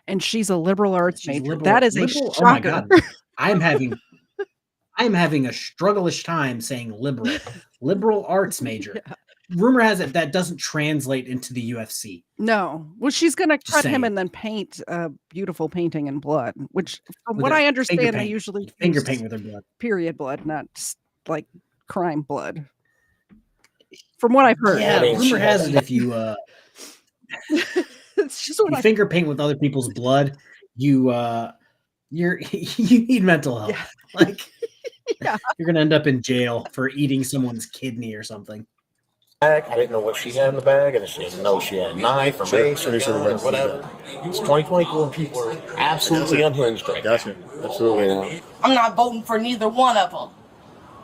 and she's a liberal arts major. That is a shocker. Oh my God. I'm having a struggle-ish time saying liberal arts major. Yeah. Rumor has it that doesn't translate into the UFC. No. Well, she's going to cut him and then paint a beautiful painting in blood, which from what I understand, they usually finger paint with her blood. Period blood, not like crime blood. From what I've heard. Yeah, rumor has it if you it's just what finger paint with other people's blood, you need mental health. Yeah. Like you're going to end up in jail for eating someone's kidney or something. I didn't know what she had in the bag, and she didn't know she had a knife or mace or whatever. It's 2024, and people are absolutely unhinged right now. Gotcha. Absolutely. I'm not voting for neither one of them.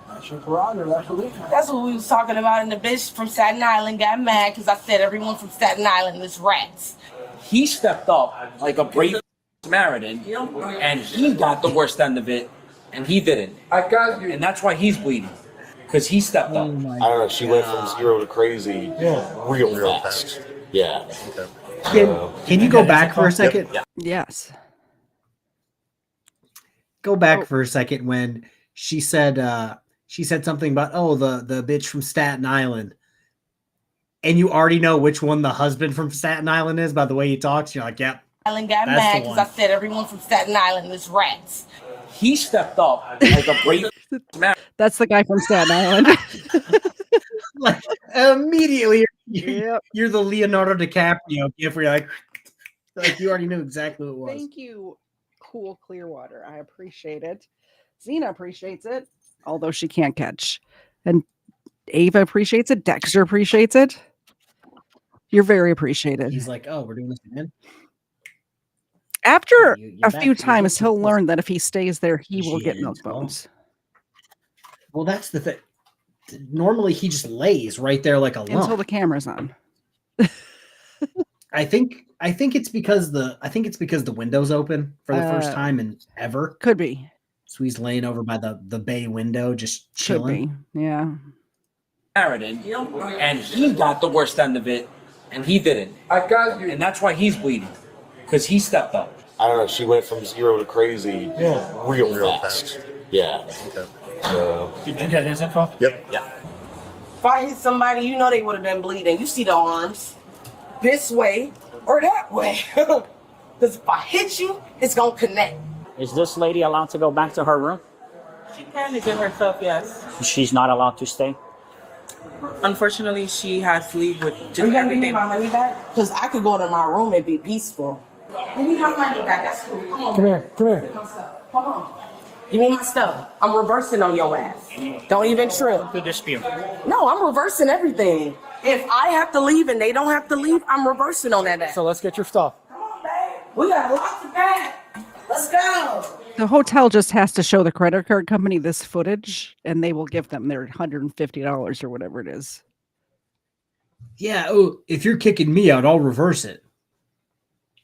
That's your prerogative. That's what we was talking about, and the bitch from Staten Island got mad because I said everyone from Staten Island is rats. He stepped up like a brave Samaritan, and he got the worst end of it, and he didn't. I got you. And that's why he's bleeding. Because he stepped up. I don't know. She went from zero to crazy real fast. Yeah. Can you go back for a second? Yes. Go back for a second when she said something about the bitch from Staten Island, and you already know which one the husband from Staten Island is by the way he talks. You're like, yep. Island got mad because I said everyone from Staten Island is rats. He stepped up like a brave Samaritan. That's the guy from Staten Island. Like immediately, you're the Leonardo DiCaprio gift where you're like you already knew exactly what it was. Thank you, Cool Clearwater. I appreciate it. Zena appreciates it, although she can't catch. And Ava appreciates it. Dexter appreciates it. You're very appreciated. He's like, oh, we're doing this again. After a few times, he'll learn that if he stays there, he will get milk bones. Well, that's the thing. Normally, he just lays right there like a lump until the camera's on. I think it's because the window's open for the first time in ever. Could be. So he's laying over by the bay window, just chilling. Could be. Yeah. Samaritan, and he got the worst end of it, and he didn't. I got you. And that's why he's bleeding, because he stepped up. I don't know. She went from 0 to crazy real fast. Yeah. Okay. Did you get his info? Yep. Yeah. If I hit somebody, you know they would have been bleeding. You see the arms this way or that way. Because if I hit you, it's going to connect. Is this lady allowed to go back to her room? She can defend herself, yes. She's not allowed to stay? Unfortunately, she has to leave with just everything. Are you going to give me my money back? Because I could go to my room and be peaceful. Give me my money back. That's cool. Come on. Come here. Come on. Give me my stuff. I'm reversing on your ass. Don't even trip. The dispute. No, I'm reversing everything. If I have to leave and they don't have to leave, I'm reversing on that ass. So let's get your stuff. Come on, babe. We got lots of bags. Let's go. The hotel just has to show the credit card company this footage, and they will give them their $150 or whatever it is. Yeah. Oh, if you're kicking me out, I'll reverse it.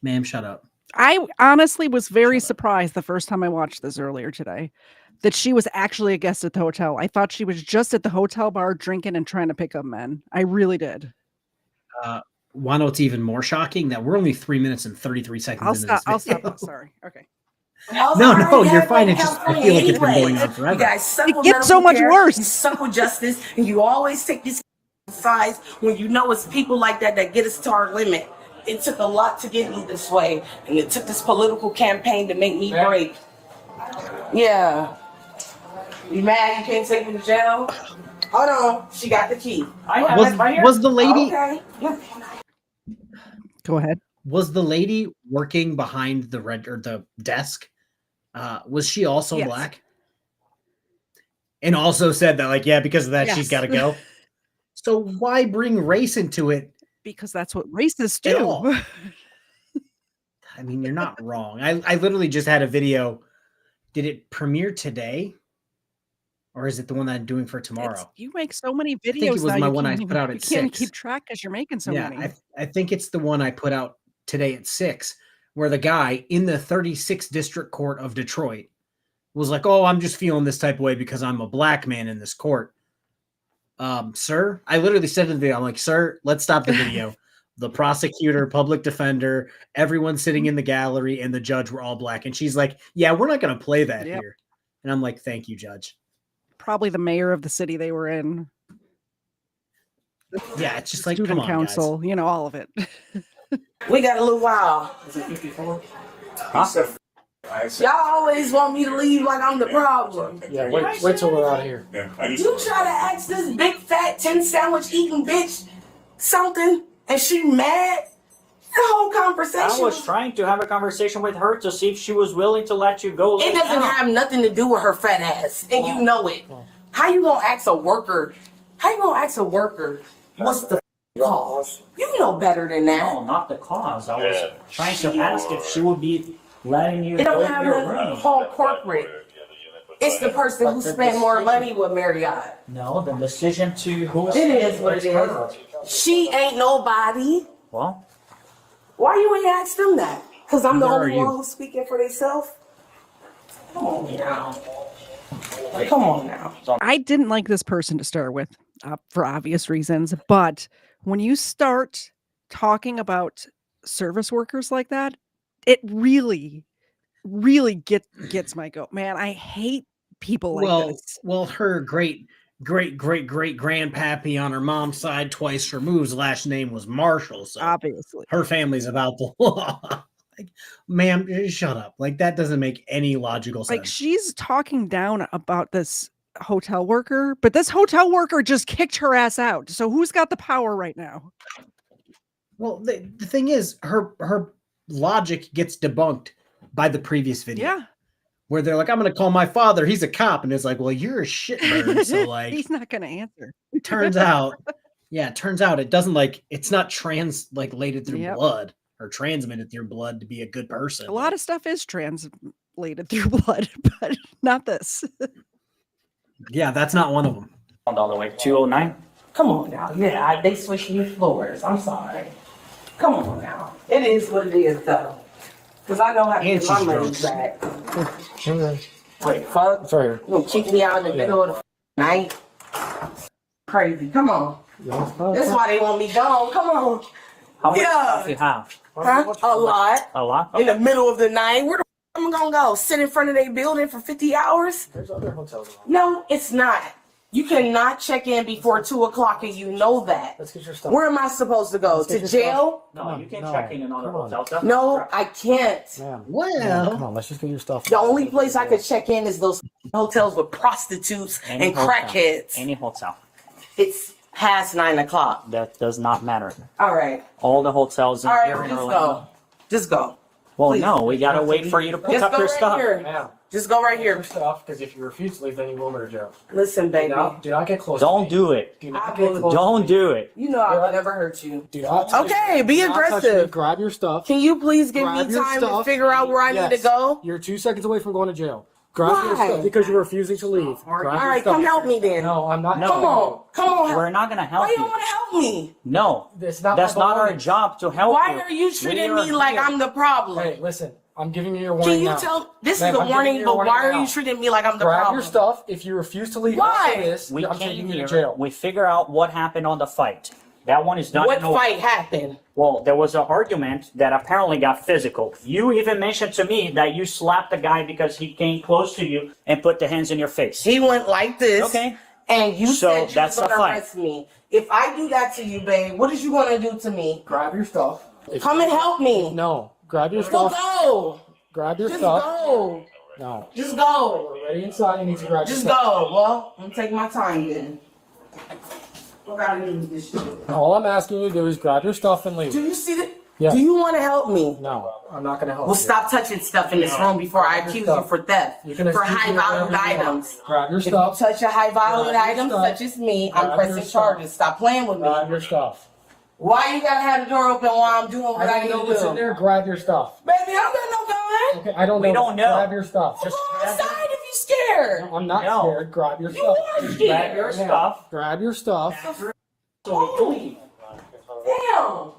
Ma'am, shut up. I honestly was very surprised the first time I watched this earlier today that she was actually a guest at the hotel. I thought she was just at the hotel bar drinking and trying to pick up men. I really did. Why know it's even more shocking that we're only 3 minutes and 33 seconds into this I'll video. stop. Sorry. Okay. No, you're fine. It's just, I feel like it's been going on forever. You guys suck It with gets so medical much care, worse. You suck with justice, and you always take these sides when you know it's people like that that get us to our limit. It took a lot to get me this way, and it took this political campaign to make me break. Yeah. You mad you can't take me to jail? Hold on. She got the key. Was the lady... Okay. Yeah. Go ahead. Was the lady working behind the the desk? Was she also Yes. black? And also said that, like, yeah, because of that, Yes. she's got to go. So why bring race into it? Because that's what racists At do. all. I mean, you're not wrong. I literally just had a video. Did it premiere today? Or is it the one that I'm doing for tomorrow? You make so many videos. I think it was now, my you one I can't put out you at can't 6. keep track because you're making so Yeah, many. I think it's the one I put out today at 6, where the guy in the 36th District Court of Detroit was like, oh, I'm just feeling this type of way because I'm a black man in this court. Sir, I literally said in the video, I'm like, sir, let's stop the video. The prosecutor, public defender, everyone sitting in the gallery, and the judge were all black. And she's like, yeah, we're not going to play that here. And I'm like, thank you, judge. Probably the mayor of the city they were in. Yeah, it's just like, Student come on, council, guys. you know, all of it. We got a little while. Y'all always want me to leave like I'm the problem. Yeah, wait till we're out of here. You try to ask this big fat 10 sandwich eating bitch something and she mad? The whole conversation. I was trying to have a conversation with her to see if she was willing to let you go. It doesn't have nothing to do with her fat ass, and you know it. How you gonna ask a worker? What's the cause? You know better than that. No, not the cause. I was trying to ask if she would be letting you It go don't to have your nothing room. whole corporate. It's the person who spent more money with Marriott. No, the decision to who It is what it is. She ain't nobody. Well, why you ain't ask them that? Because I'm the Where only are you? one who's speaking for themselves? Come on now. Come on now. I didn't like this person to start with for obvious reasons, but when you start talking about service workers like that, it really gets my goat. Man, I hate people like this. Well, her great grandpappy on her mom's side, twice removed, last name was Marshall. So obviously her family's about the law. Like, ma'am, shut up. Like, that doesn't make any logical sense. Like, she's talking down about this hotel worker, but this hotel worker just kicked her ass out. So who's got the power right now? Well, the thing is, her logic gets debunked by the previous video. Yeah. Where they're like, I'm going to call my father. He's a cop. And it's like, well, you're a shitbird. So, like, he's not going to answer. turns out it doesn't, like, it's not translated through blood or transmitted through blood to be a good person. A lot of stuff is translated through blood, but not this. Yeah, that's not one of them. all the way 209. Come on now. Yeah, they switching your floors. I'm sorry. Come on now. It is what it is, though. Because I know how to get my money back. Wait, fuck? Sorry. You gonna kick me out in the middle of the night? Crazy. Come on. That's why they want me gone. Come on. How much stuff you have? Huh? A lot. A lot? In the middle of the night. Where the f am I gonna go? Sit in front of their building for 50 hours? There's other hotels. No, it's not. You cannot check in before 2 o'clock, and you know that. Let's get your stuff. Where am I supposed to go? To jail? No, you can check in other hotels. That's No, I can't. Ma'am. Well, Come on, let's just get your stuff. The only place I could check in is those hotels with prostitutes Any and hotel. crackheads. Any hotel. It's past 9 o'clock. That does not matter. All right. All the hotels in All right, here in just Orlando. go. Just go. Well, Please. no, we gotta wait for you to pick Just up go your right stuff. here. Ma'am. Just go right Your here. stuff, because if you refuse to leave, then you will go to jail. Listen, baby. Do not get close. Don't do it. Do not get close. Don't do it. You know I would never hurt you. Do not. Okay, be do not touch me. aggressive. Grab your stuff. Can you please give Grab me your time to stuff. figure out where I need to go? You're 2 seconds away from going to jail. Grab your Why? stuff because you're refusing to leave. Grab All your right, stuff. come help me then. No, I'm not. No. Come on. Come on. We're not gonna help Why you you. don't want to help me? No, It's not that's my not our belongings. job to help Why you. are you treating We me are like here. I'm the problem? Hey, listen. I'm giving you your warning Can you now. tell? This Ma'am, is a I'm giving warning, you but your warning why are now. you treating me like I'm the Grab problem? your stuff. If you refuse to leave Why? after this, We I'm came taking you here. to jail. We figure out what happened on the fight. That one is not. What fight happened? Well, there was an argument that apparently got physical. You even mentioned to me that you slapped the guy because he came close to you and put the hands in your face. He went like this. Okay. And you So said you that's was a gonna fight. arrest me. If I do that to you, babe, what is you gonna do to me? Grab your stuff. Come and help me. No. Grab your Well, stuff. go. Grab your Just stuff. go. No. Just go. We're ready inside. You need to grab Just your stuff. go. Well, I'm taking my time then. What gotta do with this shit? All I'm asking you to do is grab your stuff and leave. Do you see that? Yes. Do you want to help me? No, I'm not going to help Well, you. stop touching stuff in this room before I accuse you for theft. You can For accuse high me of valued whatever you want. items. Grab your If you stuff. touch a high valued Grab your item stuff. such as me, I'm Grab your pressing stuff. charges. Stop playing with me. Grab your stuff. Why you gotta have the door open while I'm doing what I I need don't know to what's in do? there. Grab your stuff. Baby, I don't got no gun. Okay, I don't know. We don't know. Grab your stuff. Go outside if you scared. I'm not No. scared. Grab your You stuff. are Grab scared. your Ma'am, stuff. Grab your stuff. Holy. Damn.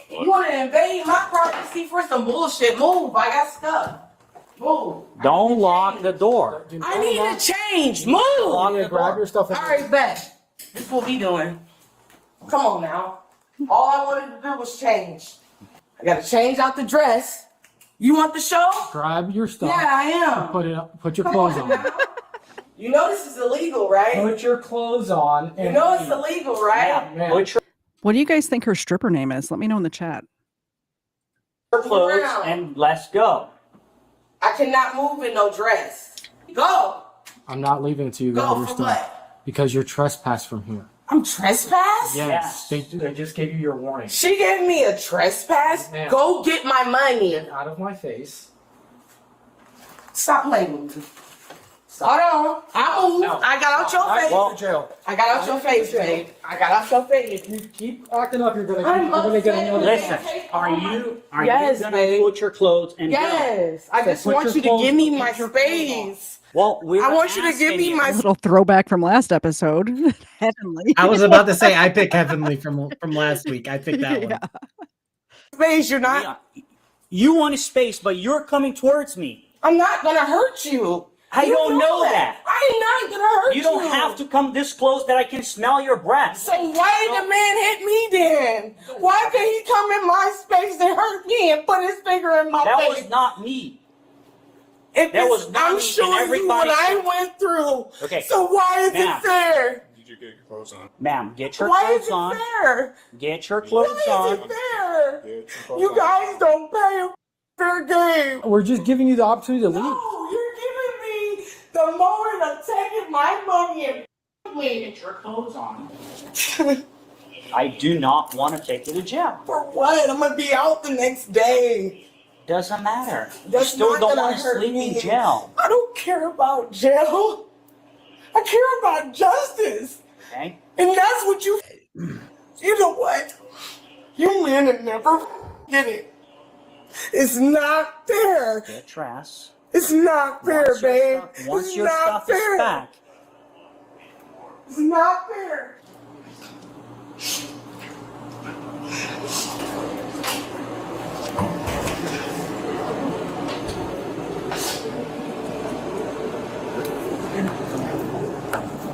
You want to invade my privacy for some bullshit? Move. I got stuff. Move. Don't lock the door. I need to change. Move. Grab your stuff. All right, bet. This is what we doing. Come on now. All I wanted to do was change. I gotta change out the dress. You want the show? Grab your stuff. Yeah, I am. Put it up. Put your Come clothes on on. now. You know this is illegal, right? Put your clothes on. You know it's illegal, right? Man. Put your What do you guys think her stripper name is? Let me know in the chat. clothes and let's go. I cannot move in no dress. Go. I'm not leaving until you Go grab your for stuff. what? Because you're trespassed from here. I'm trespassed? Yes. They just gave you your warning. She gave me a trespass? Ma'am. Go get my money. Get out of my face. Stop playing with me. Hold on. I moved. No. I got out your face. Well, jail. I got out your face, babe. I got out your face. If you keep acting up, you're gonna get upset. another. Listen, are you Yes, gonna babe. put your clothes and go? Yes. I just Put want your you to clothes- give me put my your clothes space. Well, we I want you to give me my Little throwback from last episode. Heavenly. I was about to say I picked Heavenly from last week. I picked that one. space. You're not. You want space, but you're coming towards me. I'm not gonna hurt you. I You don't know that. I'm not gonna hurt you. You don't have to come this close that I can smell your breath. So why did the man hit me then? Why did he come in my space and hurt me and put his finger in my That face? was not me. If that it's- was not I'm me, showing and you everybody what I said- went through. Okay. So why is Ma'am. it fair? Did you get your clothes on? Ma'am, get your Why clothes is it on. fair? Get your clothes Why on. is it fair? Get your clothes You on. guys don't pay a fair game. We're just giving you the opportunity to leave. No, you're giving me the moment of taking my money and me. Get your clothes on. I do not want to take you to jail. For what? I'm gonna be out the next day. Doesn't matter. That's you still not don't gonna want to hurt sleep me. in jail. I don't care about jail. I care about justice. Okay? And that's what you. You know what? You men have never get it. It's not fair. Get your ass. It's not fair, Once your babe. stuff- Once It's your not stuff fair. is back, It's not fair.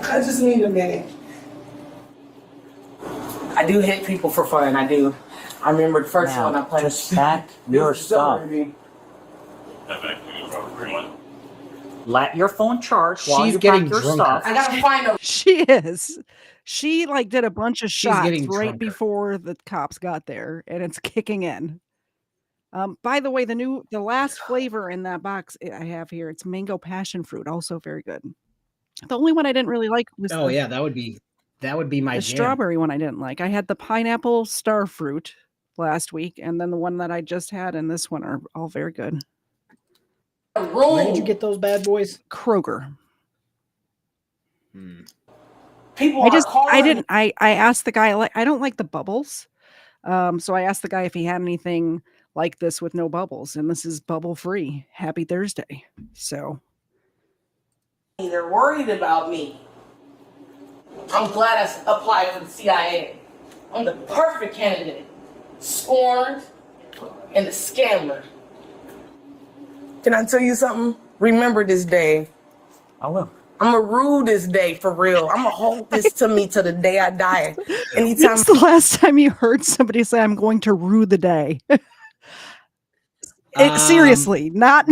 I just need a minute. I do hit people for fun. I do. I remember the first one I played. Just pack your stuff. Let your phone charge while She's you getting pack your drunker. stuff. I gotta find them. She is. She like did a bunch of shots getting right drunker. before the cops got there, and it's kicking in. By the way, the last flavor in that box I have here, it's mango passion fruit, also very good. The only one I didn't really like was Oh yeah, that would be my the jam. strawberry one I didn't like. I had the pineapple star fruit last week, and then the one that I just had and this one are all very good. Where did you get those bad boys? Kroger. People I asked the guy, like, I don't like the bubbles. So I asked the guy if he had anything like this with no bubbles, and this is bubble free. Happy Thursday. So they're worried about me. I'm glad I applied for the CIA. I'm the perfect candidate. Scorned and a scammer. Can I tell you something? Remember this day. I will. I'm gonna rule this day for real. I'm gonna hold this to me till the day I die. Anytime. when's the last time you heard somebody say, I'm going to rue the day? Seriously, not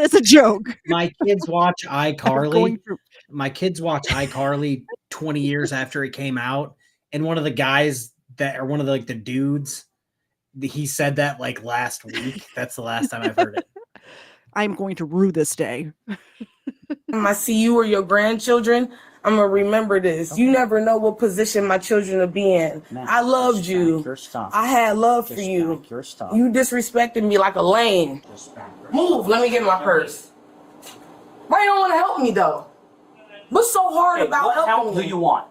as a joke. My kids watch iCarly. My kids watch iCarly 20 years after it came out, and one of the guys the dudes, he said that like last week. That's the last time I've heard it. I'm going to rue this day. I see you or your grandchildren, I'm gonna remember this. Okay. You never know what position my children will be in. Man, I loved you. I had love for you. You disrespected me like a lame. Move, let me get my purse. Why you don't want to help me though? What's so hard about helping help me? do you want?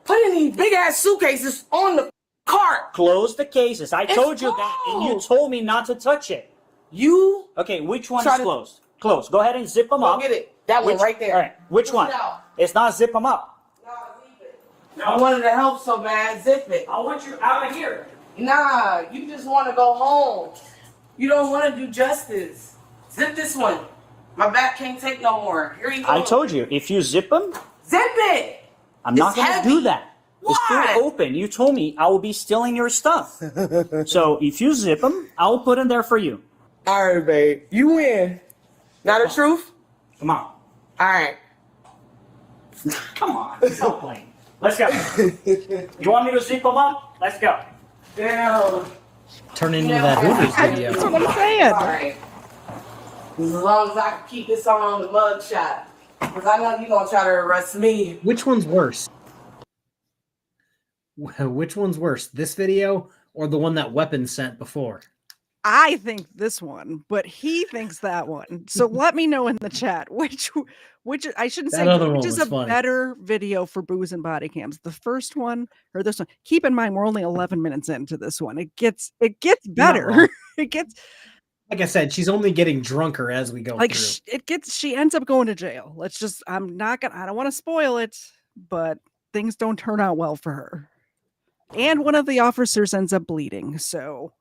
Put in these big ass suitcases on the cart. Close the cases. I told you that, and you told me not to touch it. You? Okay, which one is closed? Closed. Go ahead and zip them up. Go get it. That one right there. All right. Which one? It's not zip them up. No, zip it. No. I wanted to help so bad. Zip it. I want you out of here. Nah, you just want to go home. You don't want to do justice. Zip this one. My back can't take no more. Here you go. I told you, if you zip them, zip it. I'm not going to do that. Why? It's still open. You told me I will be stealing your stuff. So if you zip them, I'll put them there for you. All right, babe. You win. Not the truth? Come on. All right. Come on. Stop playing. Let's go. You want me to zip them up? Let's go. Damn. Turn into that Hooters video. That's what I'm saying. All right. As long as I can keep this on the mug shot. Because I know you're going to try to arrest me. Which one's worse? Which one's worse? This video or the one that Weapon sent before? I think this one, but he thinks that one. So let me know in the chat which I shouldn't say which is a better video for booze and body cams. The first one or this one. Keep in mind we're only 11 minutes into this one. It gets better. It gets, like I said, she's only getting drunker as we go through. She ends up going to jail. I don't want to spoil it, but things don't turn out well for her. And one of the officers ends up bleeding, so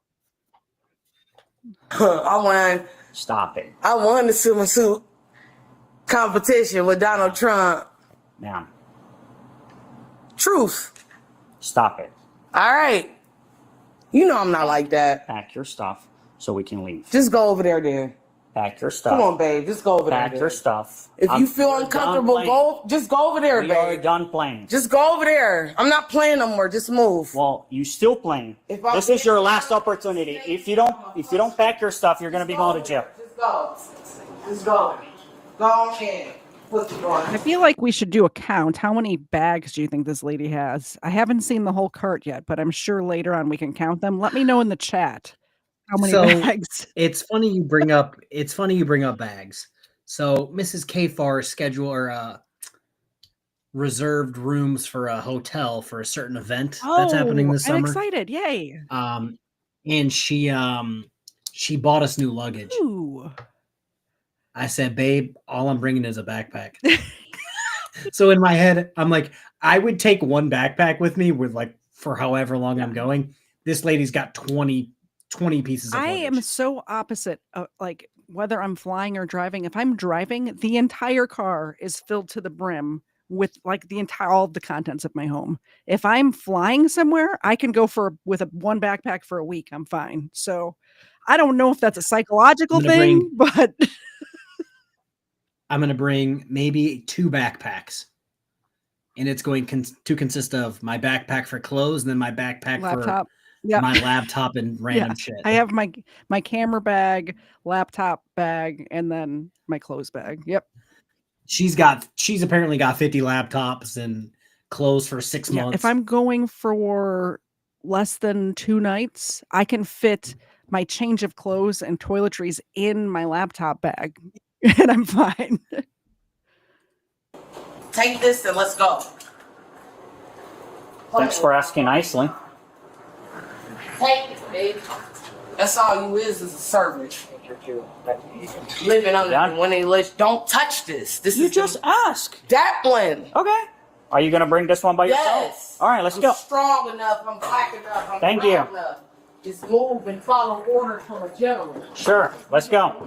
I won. Stop it. I won the suit competition with Donald Trump. Ma'am. Truth. Stop it. All right. You know I'm not like that. Pack your stuff so we can leave. Just go over there then. Pack your stuff. Come on, babe. Just go over there. Pack your stuff. If you feel uncomfortable, just go over there, babe. We are done playing. Just go over there. I'm not playing no more. Just move. Well, you still playing. This is your last opportunity. If you don't pack your stuff, you're gonna be going to jail. Just go. Just go. Go on in. I feel like we should do a count. How many bags do you think this lady has? I haven't seen the whole cart yet, but I'm sure later on we can count them. Let me know in the chat. How many bags? It's funny you bring up bags. So Mrs. KFARR reserved rooms for a hotel for a certain event that's happening this summer. I'm excited. Yay. And she bought us new luggage. Ooh. I said, babe, all I'm bringing is a backpack. So in my head, I'm like, I would take one backpack with me for however long I'm going. This lady's got 20 pieces of luggage. I am so opposite of whether I'm flying or driving. If I'm driving, the entire car is filled to the brim with like all the contents of my home. If I'm flying somewhere, I can go with one backpack for a week. I'm fine. So I don't know if that's a psychological thing, but I'm going to bring maybe 2 backpacks. And it's going to consist of my backpack for clothes and then my backpack laptop. for my laptop and random shit. I have my camera bag, laptop bag, and then my clothes bag. Yep. She's apparently got 50 laptops and clothes for 6 months. If I'm going for less than 2 nights, I can fit my change of clothes and toiletries in my laptop bag, and I'm fine. Take this and let's go. Thanks for asking nicely. Take it, baby. That's all you is a servant. Living under when they let don't touch this. This you is just ask. That one. Okay. Are you gonna bring this one by yourself? Yes. All right, let's I'm go. Strong enough. I'm black enough. I'm Thank you. enough. Just move and follow orders from a general. Sure. Let's go.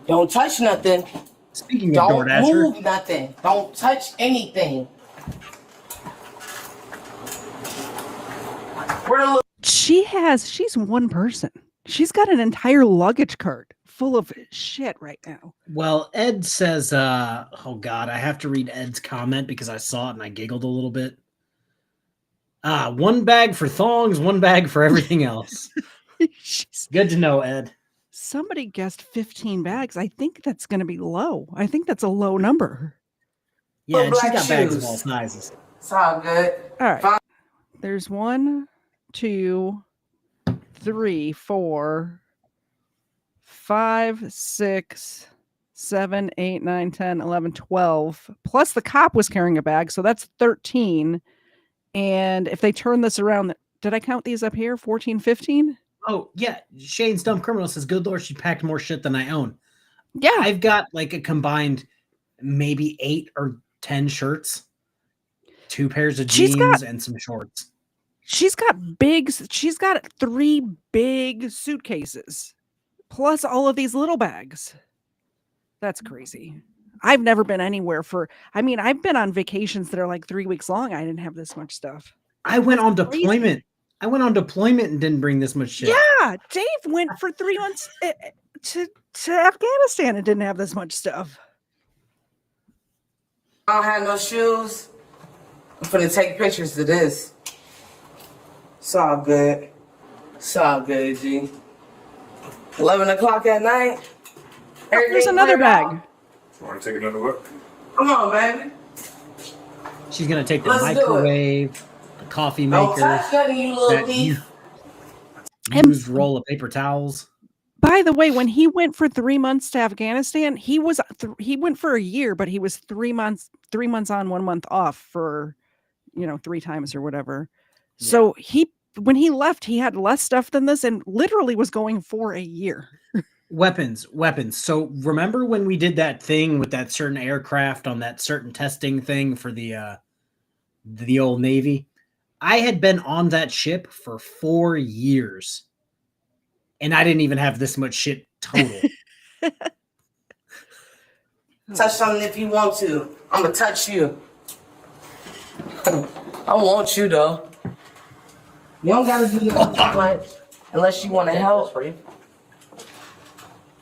Don't touch nothing. Speaking of don't DoorDasher, move nothing. Don't touch anything. She's one person. She's got an entire luggage cart full of shit right now. well, Ed says, oh God, I have to read Ed's comment because I saw it and I giggled a little bit. 1 bag for thongs, 1 bag for everything else. Good to know, Ed. Somebody guessed 15 bags. I think that's going to be low. I think that's a low number. Yeah, and she's got bags of shoes. all sizes. It's all good. All right. There's 1, 2, 3, 4, 5, 6, 7, 8, 9, 10, 11, 12. Plus the cop was carrying a bag, so that's 13. And if they turn this around, did I count these up here? 14, 15? Oh, yeah. Shane's Dumb Criminal says, good Lord, she packed more shit than I own. Yeah. I've got like a combined maybe 8 or 10 shirts, 2 pairs of jeans, and some shorts. She's got 3 big suitcases, plus all of these little bags. That's crazy. I've never been anywhere I've been on vacations that are like 3 weeks long. I didn't have this much stuff. I went on deployment. I went on deployment and didn't bring this much shit. Yeah, Dave went for 3 months to Afghanistan and didn't have this much stuff. I don't have no shoes. I'm finna take pictures of this. It's all good. It's all good, G. 11 o'clock at night. There's another bag. Want to take another look? Come on, baby. She's going to take the Let's microwave, the coffee maker, Don't touch nothing, you little thief. used roll of paper towels. By the way, when he went for 3 months to Afghanistan, he went for a year, but he was 3 months on, 1 month off for, 3 times or whatever. Yeah. So when he left, he had less stuff than this and literally was going for a year. Weapons. So remember when we did that thing with that certain aircraft on that certain testing thing for the old Navy? I had been on that ship for 4 years. And I didn't even have this much shit total. Touch something if you want to. I'm going to touch you. I want you, though. You don't got to do that unless you want to help. For you.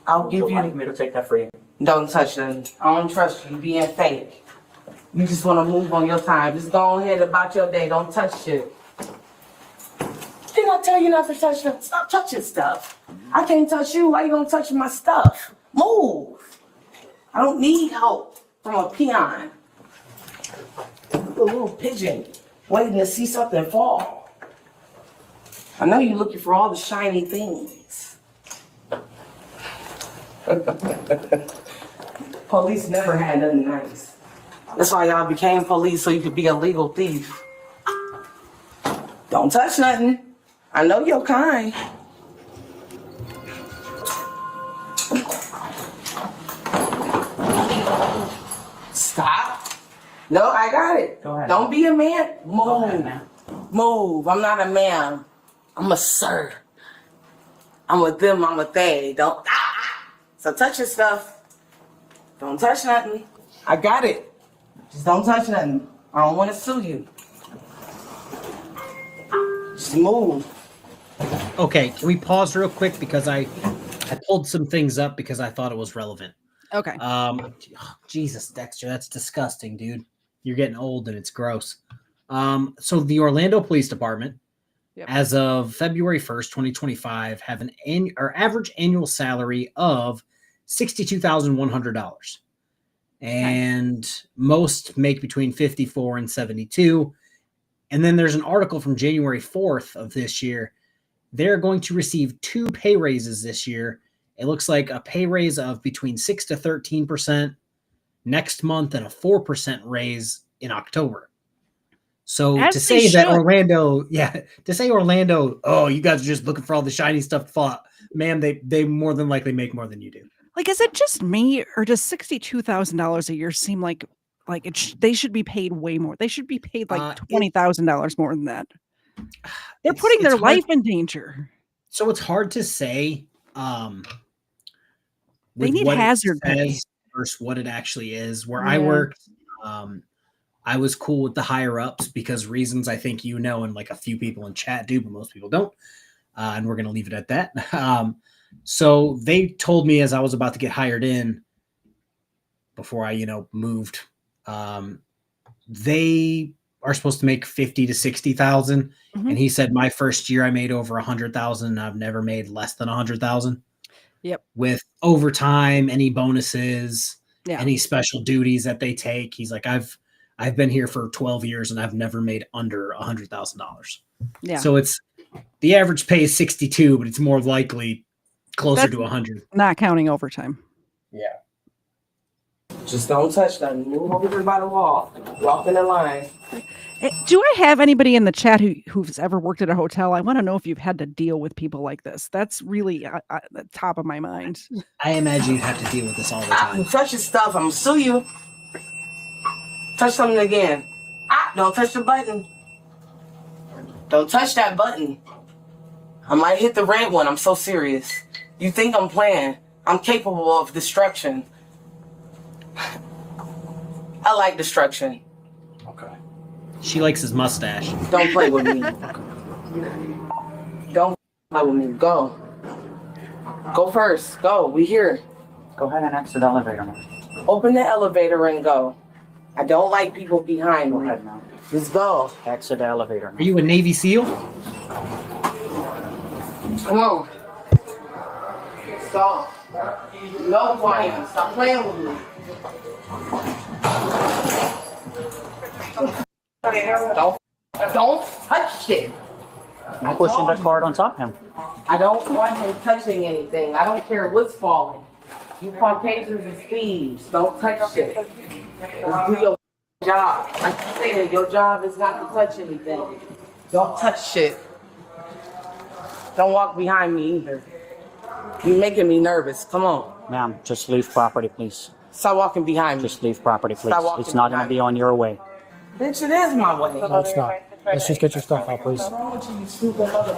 I'll give you. Me to take that for you. Don't touch them. I don't trust you being fake. You just want to move on your time. Just go ahead about your day. Don't touch shit. Didn't I tell you not to touch them? Stop touching stuff. I can't touch you. Why you gonna touch my stuff? Move. I don't need help from a peon. A little pigeon waiting to see something fall. I know you're looking for all the shiny things. Police never had nothing nice. That's why y'all became police, so you could be a legal thief. Don't touch nothing. I know your kind. Stop. No, I got it. Go ahead. Don't be a man. Move. Move. I'm not a man. I'm a sir. I'm with them. I'm with they. Don't. So touch your stuff. Don't touch nothing. I got it. Just don't touch nothing. I don't want to sue you. Just move. Okay, can we pause real quick because I pulled some things up because I thought it was relevant. Okay. Jesus, Dexter, that's disgusting, dude. You're getting old and it's gross. So the Orlando Police Department, as of February 1st, 2025, have an average annual salary of $62,100. And most make between 54 and 72. And then there's an article from January 4th of this year. They're going to receive 2 pay raises this year. It looks like a pay raise of between 6 to 13% next month and a 4% raise in October. So As to they say that should. Orlando, oh, you guys are just looking for all the shiny stuff, man, they more than likely make more than you do. Like, is it just me, or does $62,000 a year seem like they should be paid way more? They should be paid like $20,000 more than that. They're putting their life in danger. So it's hard to say. They need hazard pay versus what it actually is. Where I worked, I was cool with the higher ups because reasons I think and like a few people in chat do, but most people don't. And we're going to leave it at that. So they told me as I was about to get hired in before I, moved, they are supposed to make 50 to 60,000. Mm-hmm. And he said, my first year I made over 100,000. I've never made less than 100,000. Yep. With overtime, any bonuses, Yeah. any special duties that they take. He's like, I've been here for 12 years and I've never made under $100,000. Yeah. So it's the average pay is 62, but it's more likely closer to 100. Not counting overtime. Yeah. Just don't touch nothing. Move over there by the wall. Walk in the line. Do I have anybody in the chat who's ever worked at a hotel? I want to know if you've had to deal with people like this. That's really the top of my mind. I imagine you'd have to deal with this all the time. Touch your stuff. I'm going to sue you. Touch something again. Don't touch the button. Don't touch that button. I might hit the red one. I'm so serious. You think I'm playing. I'm capable of destruction. I like destruction. Okay. She likes his mustache. Don't play with me. Don't play with me. Go. Go first. Go. We here. Go ahead and exit the elevator now. Open the elevator and go. I don't like people behind me. Go ahead now. Just go. Exit the elevator now. Are you a Navy SEAL? Come on. Stop. No playing. Stop playing with me. Don't touch it. I'm pushing the card on top of him. I don't want him touching anything. I don't care what's falling. You Caucasians and thieves. Don't touch shit. Just do your job. Like you said, your job is not to touch anything. Don't touch shit. Don't walk behind me either. You're making me nervous. Come on. Ma'am, just leave property, please. Stop walking behind me. Just leave property, please. Stop walking It's not going to behind be on your way. Bitch, it is my way. No, it's not. Let's just get your stuff out, please. What's wrong with you, you stupid mother?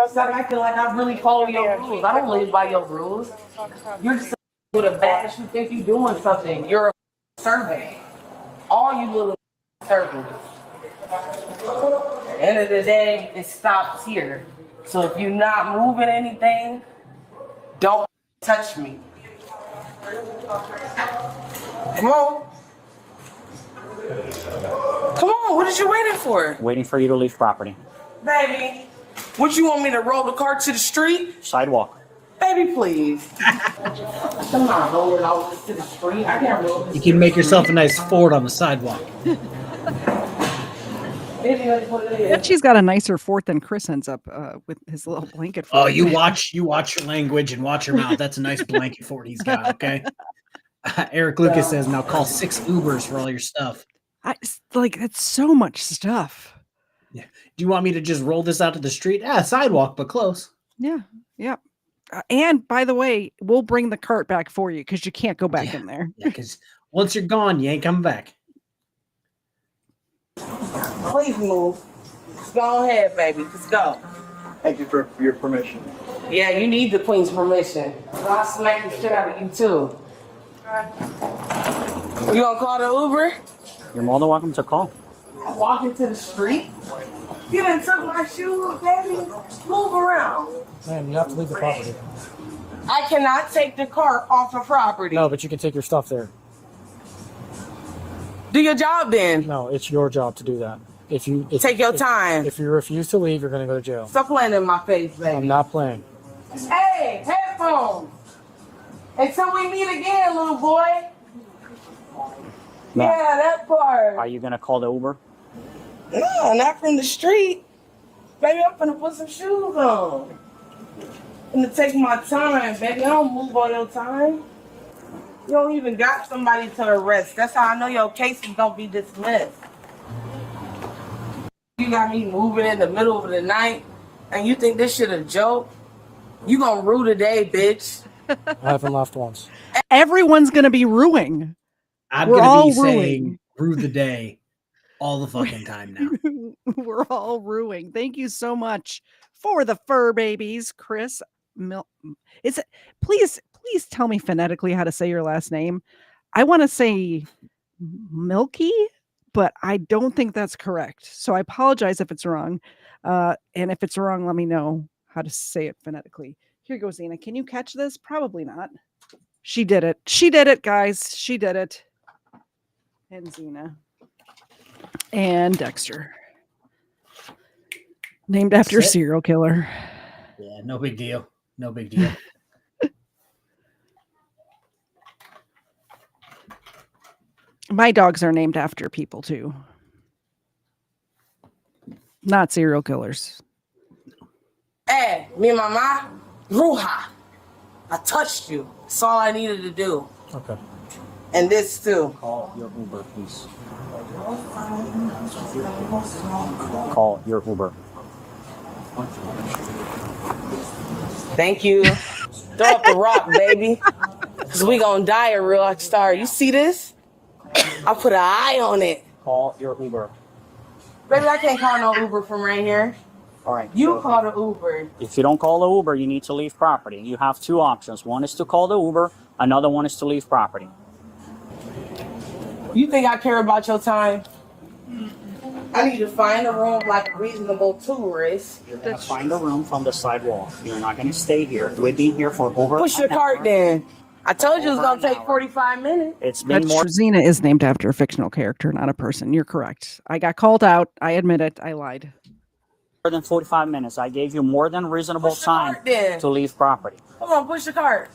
Stop acting like I really follow your rules. I don't live by your rules. You're just with a badge. You think you're doing something. You're a servant. All you little servants. At the end of the day, it stops here. So if you're not moving anything, don't touch me. Come on. Come on, what is you waiting for? Waiting for you to leave property. Baby, what you want me to roll the car to the street? Sidewalk. Baby, please. I'm not rolling all this to the street. I can't roll this. You can make yourself a nice Ford on the sidewalk. And she's got a nicer fort than Chris ends up with his little blanket fort. Oh, you watch your language and watch your mouth. That's a nice blanket fort he's got, okay? Eric Lucas says, now call 6 Ubers for all your stuff. It's so much stuff. Yeah. Do you want me to just roll this out to the street? Sidewalk, but close. Yeah. Yeah. And by the way, we'll bring the cart back for you because you can't go back in there. Yeah, because once you're gone, you ain't coming back. Please move. Just go ahead, baby. Just go. Thank you for your permission. Yeah, you need the queen's permission. I'll smack the shit out of you, too. You gonna call the Uber? You're more than welcome to call. I'm walking to the street. You done took my shoes, baby. Move around. Man, you have to leave the property. I cannot take the cart off the property. No, but you can take your stuff there. Do your job then. No, it's your job to do that. Take your time. If you refuse to leave, you're going to go to jail. Stop playing in my face, baby. I'm not playing. Hey, headphones. Until we meet again, little boy. No. Yeah, that part. Are you gonna call the Uber? No, not from the street. Baby, I'm finna put some shoes on. I'm gonna take my time, baby. I don't move all your time. You don't even got somebody to arrest. That's how I know your case is gonna be dismissed. You got me moving in the middle of the night, and you think this shit a joke? You gonna rue the day, bitch. I haven't left once. Everyone's gonna be ruining. We're gonna be saying "rue the day" all the fucking time now. We're all ruining. Thank you so much for the fur babies, Chris. Please tell me phonetically how to say your last name. I want to say Milky, but I don't think that's correct. So I apologize if it's wrong. And if it's wrong, let me know how to say it phonetically. Here goes Zena. Can you catch this? Probably not. She did it. She did it, guys. She did it. And Zena. And Dexter. Named after a serial killer. Yeah, no big deal. No big deal. My dogs are named after people too. Not serial killers. Hey, mi mamá, Ruja. I touched you. That's all I needed to do. Okay. And this too. Call your Uber, please. Call your Uber. Thank you. Throw up the rock, baby. Because we gonna die a real rock star. You see this? I put an eye on it. Call your Uber. Baby, I can't call no Uber from right here. All right. You call the Uber. If you don't call the Uber, you need to leave property. You have two options. One is to call the Uber. Another one is to leave property. You think I care about your time? I need to find a room like a reasonable tourist. You're going to find a room from the sidewalk. You're not going to stay here. We've been here for over Push your cart then. I told you it was going to take 45 minutes. It's been more. Zena is named after a fictional character, not a person. You're correct. I got called out. I admit it. I lied. More than 45 minutes. I gave you more than reasonable time to leave property. Come on, push the cart.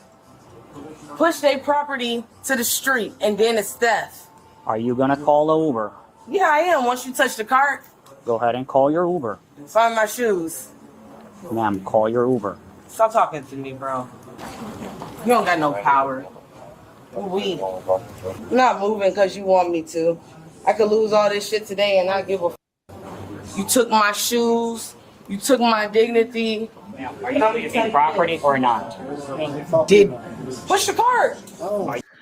Push their property to the street, and then it's death. Are you going to call the Uber? Yeah, I am. Once you touch the cart, Go ahead and call your Uber. find my shoes. Ma'am, call your Uber. Stop talking to me, bro. You don't got no power. We not moving because you want me to. I could lose all this shit today and not give a f. You took my shoes. You took my dignity. Ma'am, are you leaving property or not? Push the cart.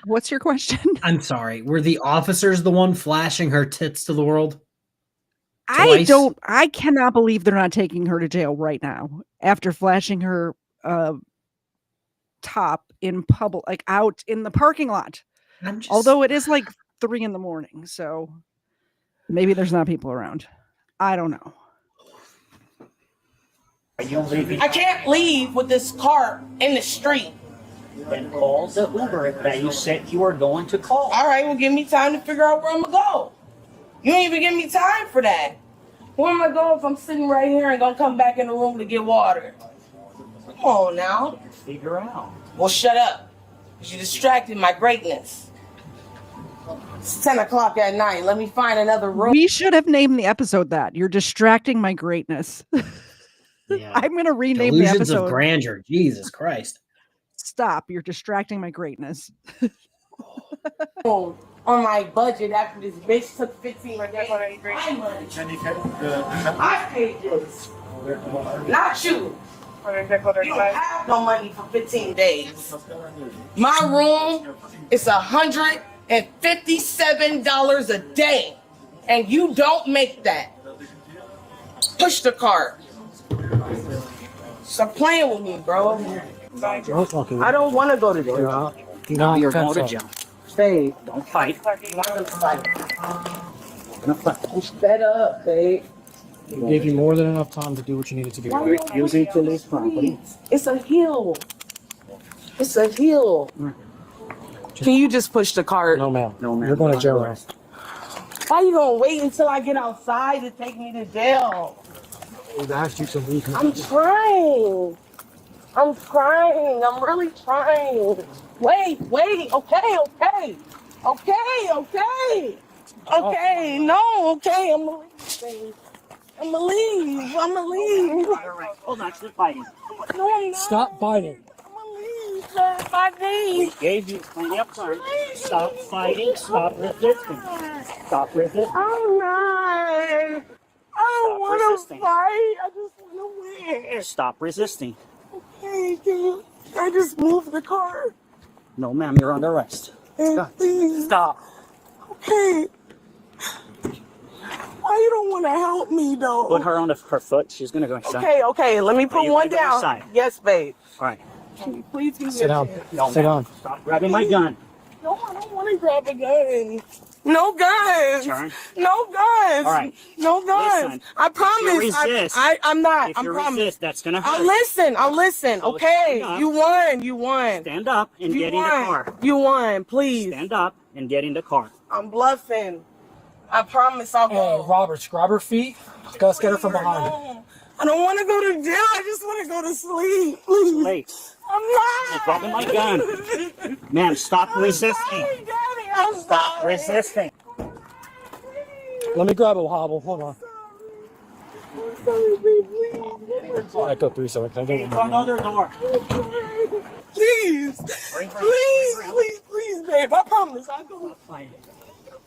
What's your question? I'm sorry. Were the officers the one flashing her tits to the world? I cannot believe they're not taking her to jail right now after flashing her top in public, like out in the parking lot. Although it is like 3 a.m, so maybe there's not people around. I don't know. Are you leaving? I can't leave with this cart in the street. Then call the Uber that you said you were going to call. All right, well, give me time to figure out where I'm going to go. You ain't even give me time for that. Where am I going if I'm sitting right here and going to come back in the room to get water? Come on now. Figure out. Well, shut up. Because you distracted my greatness. It's 10 o'clock at night. Let me find another room. We should have named the episode that. You're distracting my greatness. Yeah. I'm going to rename Delusions the episode. of grandeur. Jesus Christ. Stop. You're distracting my greatness. On my budget after this bitch took 15 days. My money. I paid this. Not you. You don't have no money for 15 days. My room is $157 a day. And you don't make that. Push the cart. Stop playing with me, bro. I don't want to go to jail. You're going to jail. Babe, don't fight. I'm not gonna fight. I'm fed up, babe. We gave you more than enough time to do what you needed to do. Why are you refusing to leave property? It's a hill. It's a hill. Can you just push the cart? No, ma'am. No, ma'am. You're going to jail now. Why you gonna wait until I get outside to take me to jail? We've asked you to leave. I'm trying. I'm trying. I'm really trying. Wait. Okay. Okay. No. Okay. I'm gonna leave. I'm gonna leave. All right. Hold on. Stop fighting. No, I'm not. Stop fighting. I'm gonna leave. My We gave you plenty of time. Stop fighting. Stop resisting. Stop resisting. I'm not. I don't want to fight. I just want to win. Stop resisting. Okay, can I just move the car? No, ma'am. You're under arrest. Stop. Please. Stop. Okay. Why you don't want to help me though? Put her on her foot. She's gonna go inside. Okay. Let me put one go down. inside? Yes, babe. All right. Can you please give me Sit a down. chance? No, Sit ma'am. down. Stop grabbing my gun. No, I don't want to grab a gun. No guns. Turn. No guns. All right. No guns. Listen, I promise. If you resist, I'm not. If I you promise. resist, that's gonna hurt. I'll listen. So Okay. stand up. You won. Stand up and You get in the won. car. You won. Please. Stand up and get in the car. I'm bluffing. I promise I'll go. Hey, Robert, grab her feet. Let's get her from behind. No. I don't want to go to jail. I just want to go to sleep. It's late. I'm not. You're grabbing my gun. Ma'am, stop resisting. Sorry, Daddy. I'm Stop sorry. resisting. Let me grab a hobble. Hold on. I'm sorry, babe. Please. I go through so I can get Go another door. Please, babe. I promise I'll go.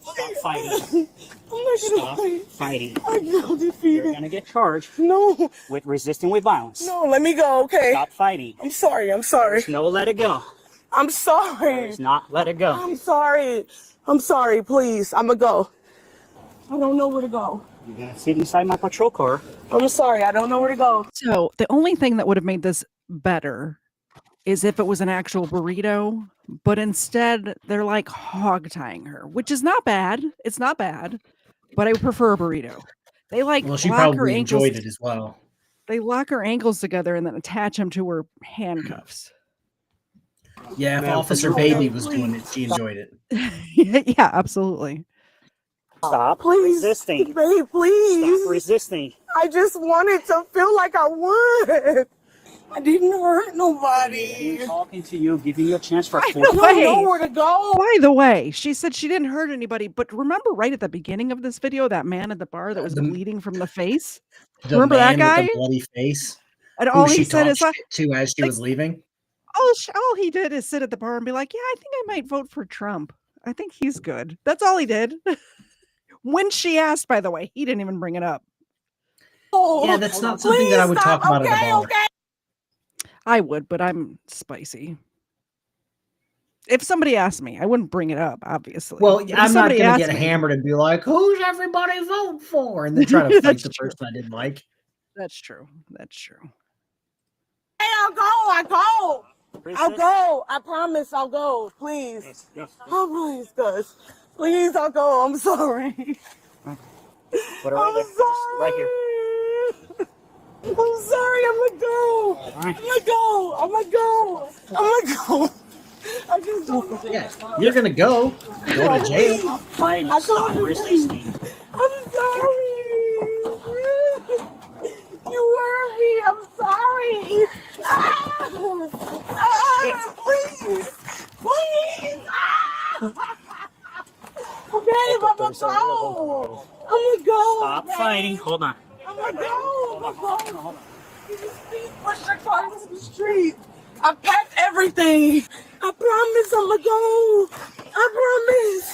Stop fighting. I'm not gonna Stop fight. fighting. I feel You're defeated. gonna get charged No, with resisting with violence. no, let me go, okay? Stop fighting. I'm sorry. There's no let it go. I'm sorry. There's not let it go. I'm sorry, please. I'ma go. I don't know where to go. You're gonna sit inside my patrol car. I'm sorry, I don't know where to go. So the only thing that would have made this better is if it was an actual burrito, but instead they're like hog tying her, which is not bad. It's not bad, but I prefer a burrito. They like Well, she lock her probably ankles. enjoyed it as well. They lock her ankles together and then attach them to her handcuffs. Yeah, if Ma'am, Officer Baby was doing it, she enjoyed it. Yeah, absolutely. Stop Please, resisting. babe, please. Stop resisting. I just wanted to feel like I won. I didn't hurt nobody. I'm talking to you, giving you a chance for By a the I don't know where to go. By the way, she said she didn't hurt anybody, but remember right at the beginning of this video, that man at the bar that was bleeding from the face? The Remember that man guy? with the bloody face. And Who all she he said talked is like, shit to as she was leaving. all he did is sit at the bar and be like, yeah, I think I might vote for Trump. I think he's good. That's all he did. When she asked, by the way, he didn't even bring it up. Yeah, that's not something that I would talk about at a bar. I would, but I'm spicy. If somebody asked me, I wouldn't bring it up, obviously. Well, But if I'm not somebody going to asked get me- hammered and be like, who's everybody vote for? And then try to fight That's the true. person I didn't like. That's true. That's true. Hey, I'll go. I'll go. I promise I'll go. Please. Oh, please, Gus. Please, I'll go. I'm sorry. Put it right here. Right here. I'm sorry. I'm gonna go. right. I'm gonna go. I just don't know. Yeah, you're going to go to jail. Fine. I Stop told you. resisting. I'm sorry. You hurt me. I'm sorry. Please. Okay, I'm gonna go. Stop fighting. Hold on. I'm gonna go. You just please push your car into the street. I packed everything. I promise I'm gonna go. I promise.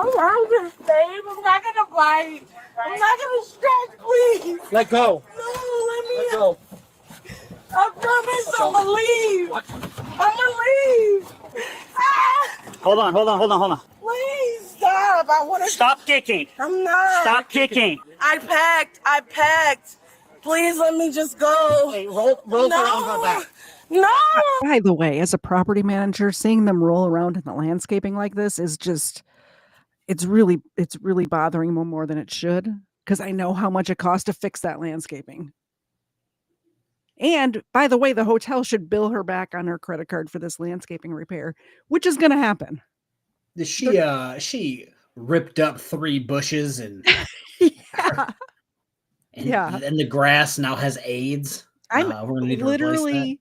Babe. I'm not gonna bite. I'm not gonna stretch, please. Let go. No, let me. Let go. I promise I'm gonna leave. I'm gonna leave. Hold on. Please stop. I want to Stop kicking. I'm not. Stop kicking. I packed. Please let me just go. Hey, roll around her back. No. By the way, as a property manager, seeing them roll around in the landscaping like this is just, it's really bothering me more than it should, because I know how much it costs to fix that landscaping. And by the way, the hotel should bill her back on her credit card for this landscaping repair, which is going to happen. She ripped up 3 bushes and and the grass now has AIDS. I'm we're gonna need to replace that. literally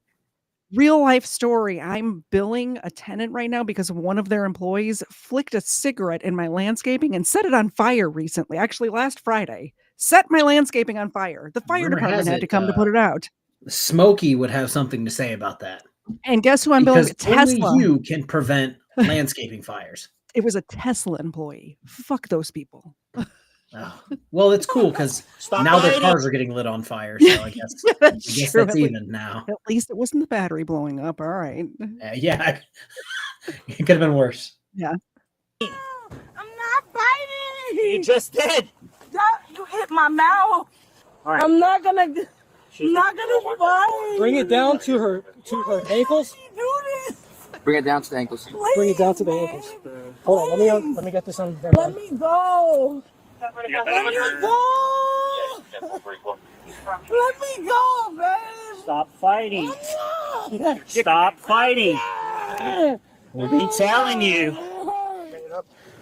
real life story. I'm billing a tenant right now because one of their employees flicked a cigarette in my landscaping and set it on fire recently. Actually, last Friday, set my landscaping on fire. The fire Rumor department has had to it, come to put it out. Smokey would have something to say about that. And guess who I'm billing? Because Tesla. only you can prevent landscaping fires. It was a Tesla employee. Fuck those people. Oh. Well, it's cool because now their cars are getting lit on fire. So I guess that's even now. At least it wasn't the battery blowing up. All right. Yeah, it could have been worse. Yeah. I'm not biting. You just did. You hit my mouth. All right. I'm not gonna bite. Bring it down to her ankles. Bring it down to the ankles. Bring it down to the ankles. Hold on, let me get this on. Let me go. Let me go. Let me go, babe. Stop fighting. Stop fighting. We've been telling you.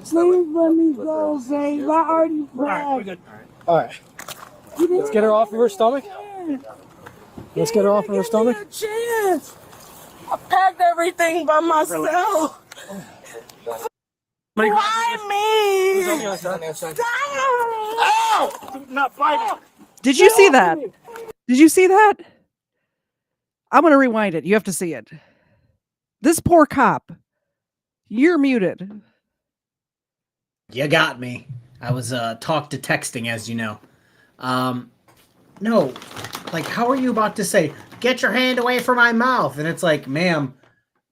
Please let me go, babe. I already cried. All right. Let's get her off of her stomach. Let's get her off of her stomach. Chance. I packed everything by myself. Why me? Ow! Not fighting. Did you see that? Did you see that? I'm going to rewind it. You have to see it. This poor cop. You're muted. You got me. I was talk to texting, as you know. No, like, how are you about to say, get your hand away from my mouth? And it's like, ma'am,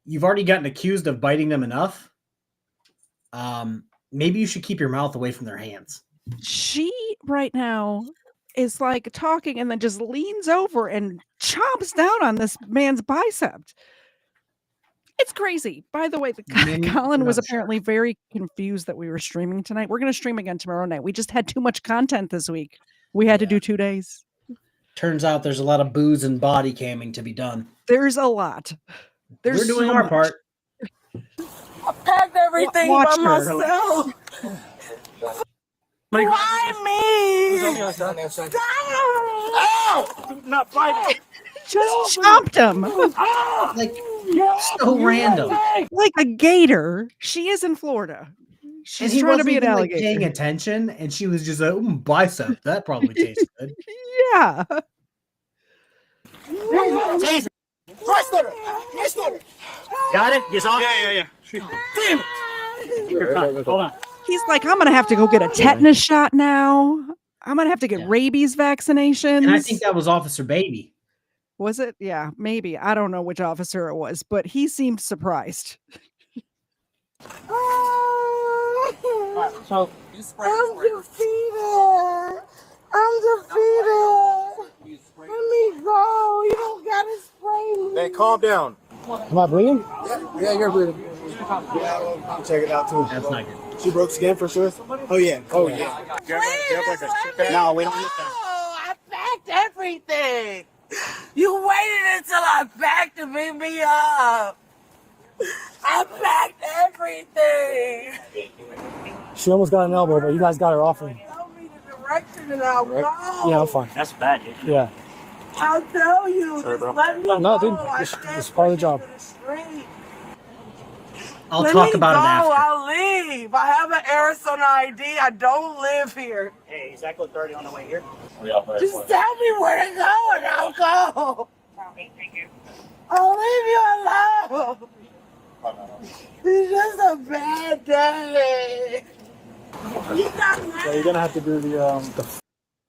you've already gotten accused of biting them enough. Maybe you should keep your mouth away from their hands. She right now is like talking and then just leans over and chomps down on this man's bicep. It's crazy. By the way, Colin was apparently very confused that we were streaming tonight. We're going to stream again tomorrow night. We just had too much content this week. We had to do 2 days. Turns out there's a lot of booze and body camming to be done. There's a lot. We're doing our part. I packed everything by myself. Why me? Ow! Not fighting. Just chomped him. Like, so random. Like a gator. She is in Florida. She's trying to be an alligator. Like, paying attention, and she was just like, bicep. That probably tastes good. Yeah. Got it? He's on? Yeah. Damn it. Hold on. He's like, I'm going to have to go get a tetanus shot now. I'm going to have to get rabies vaccinations. And I think that was Officer Baby. Was it? Yeah, maybe. I don't know which officer it was, but he seemed surprised. So I'm defeated. Let me go. You don't gotta spray me. Hey, calm down. Am I bleeding? Yeah, you're bleeding. Yeah, I'll check it out too. That's not good. She broke skin for sure? Oh, yeah. Oh, yeah. No, we don't need I packed everything. You waited until I packed to pick me up. I packed everything. She almost got an elbow, but you guys got her off her. Tell me the direction and I'll go. Yeah, I'm fine. that's bad, dude. Yeah. I'll tell you. Sorry, bro. Let me go. No, dude. I It's can't part of the stay job. to the street. I'll Let talk me about go. it after. I'll leave. I have an Arizona ID. I don't live here. Hey, is Echo 30 on the way here? Just tell me where to go and I'll go. I'll leave you alone. It's just a bad day. So you're gonna have to do the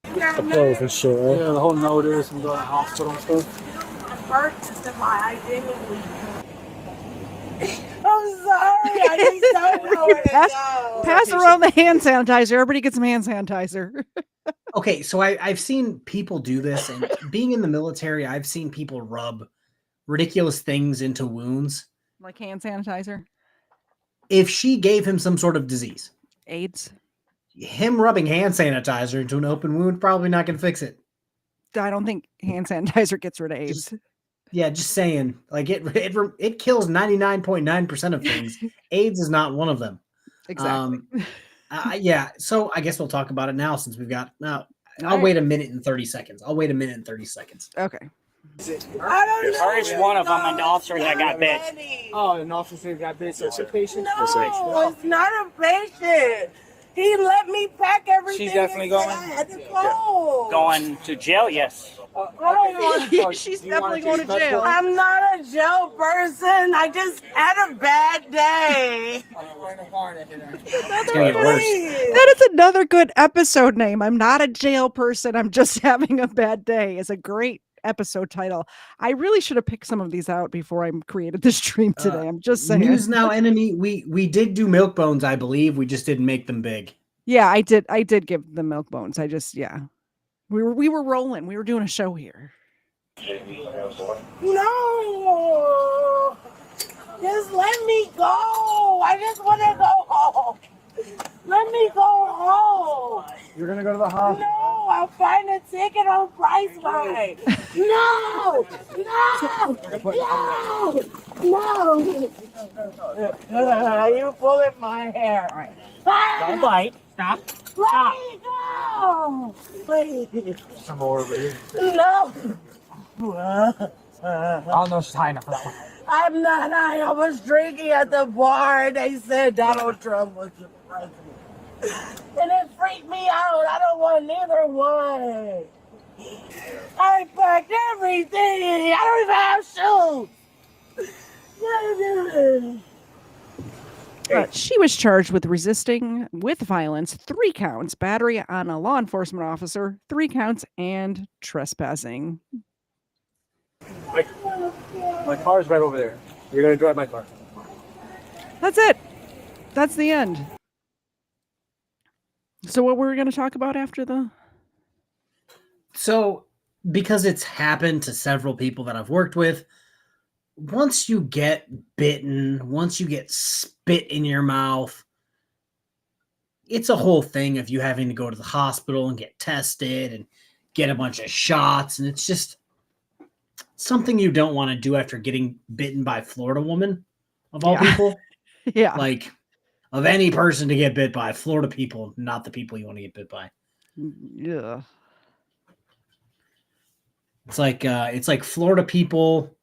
clothes and shit, right? Yeah, the whole notice and go to the hospital and stuff. Purchased in my identity. I'm sorry. I just don't know where to go. Pass around the hand sanitizer. Everybody gets some hand sanitizer. Okay, so I've seen people do this, and being in the military, I've seen people rub ridiculous things into wounds. Like hand sanitizer, If she gave him some sort of disease, AIDS. him rubbing hand sanitizer into an open wound probably not going to fix it. I don't think hand sanitizer gets rid of AIDS. Just saying. Like it kills 99.9% of things. AIDS is not one of them. Exactly. Yeah. So I guess we'll talk about it now since we've got now. I'll right. wait a minute and 30 seconds. Okay. I don't know. Or is one of them an officer that got bit? Oh, an officer got bit. So it's a patient. No, it's not a patient. He let me pack everything. She's definitely and going? said I had to go. Going to jail? Yes. She's definitely going to jail. I'm not a jail person. I just had a bad day. It's gonna get worse. That is another good episode name. I'm not a jail person. I'm just having a bad day. Is a great episode title. I really should have picked some of these out before I created this stream today. I'm just saying. News now, enemy. We did do milk bones, I believe. We just didn't make them big. Yeah, I did give the milk bones. We were rolling. We were doing a show here. No. Just let me go. I just want to go home. Let me go home. You're gonna go to the hospital. No, I'll find a ticket on Priceline. No. You pulling my hair. All right. Don't bite. Stop. Let me go. Please. Some more over here. No. Oh no, she's high enough for that one. I'm not high. I was drinking at the bar. They said Donald Trump was the president. And it freaked me out. I don't want neither one. I packed everything. I don't even have shoes. She was charged with resisting with violence, 3 counts, battery on a law enforcement officer, 3 counts, and trespassing. My car's right over there. You're gonna drive my car. That's it. That's the end. So what were we going to talk about after the... So, because it's happened to several people that I've worked with, once you get bitten, once you get spit in your mouth, it's a whole thing of you having to go to the hospital and get tested and get a bunch of shots. And it's just something you don't want to do after getting bitten by a Florida woman, of all people. Yeah. Like, of any person to get bit by, Florida people, not the people you want to get bit by. Yeah. It's like Florida people,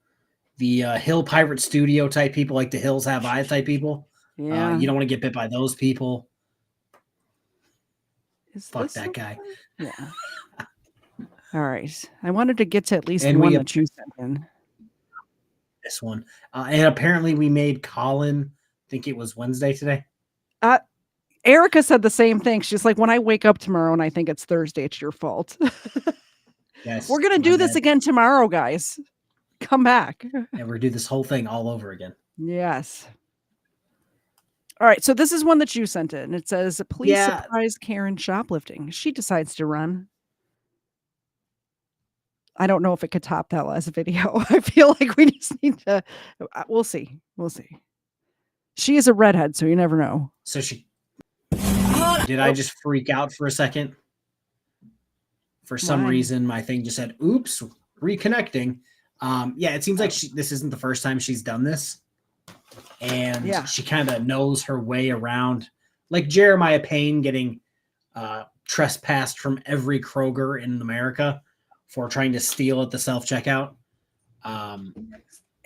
the Hill Pirate Studio type people, like the Hills Have Eyes type people. Yeah. You don't want to get bit by those people. Fuck this that guy. Yeah. All right. I wanted to get to at least And one we- that you sent in. This one. And apparently we made Colin think it was Wednesday today. Erica said the same thing. She's like, when I wake up tomorrow and I think it's Thursday, it's your fault. Yes. We're going to do this again tomorrow, guys. Come back. And we're going to do this whole thing all over again. Yes. All right. So this is one that you sent in. It says, police surprise Karen shoplifting. She decides to run. I don't know if it could top that last video. I feel like we just need to, we'll see. We'll see. She is a redhead, so you never know. So did I just freak out for a second? For some Why? reason, my thing just said, oops, reconnecting. Yeah, it seems like this isn't the first time she's done this. And she kind of knows her way around. Like Jeremiah Payne getting trespassed from every Kroger in America for trying to steal at the self-checkout.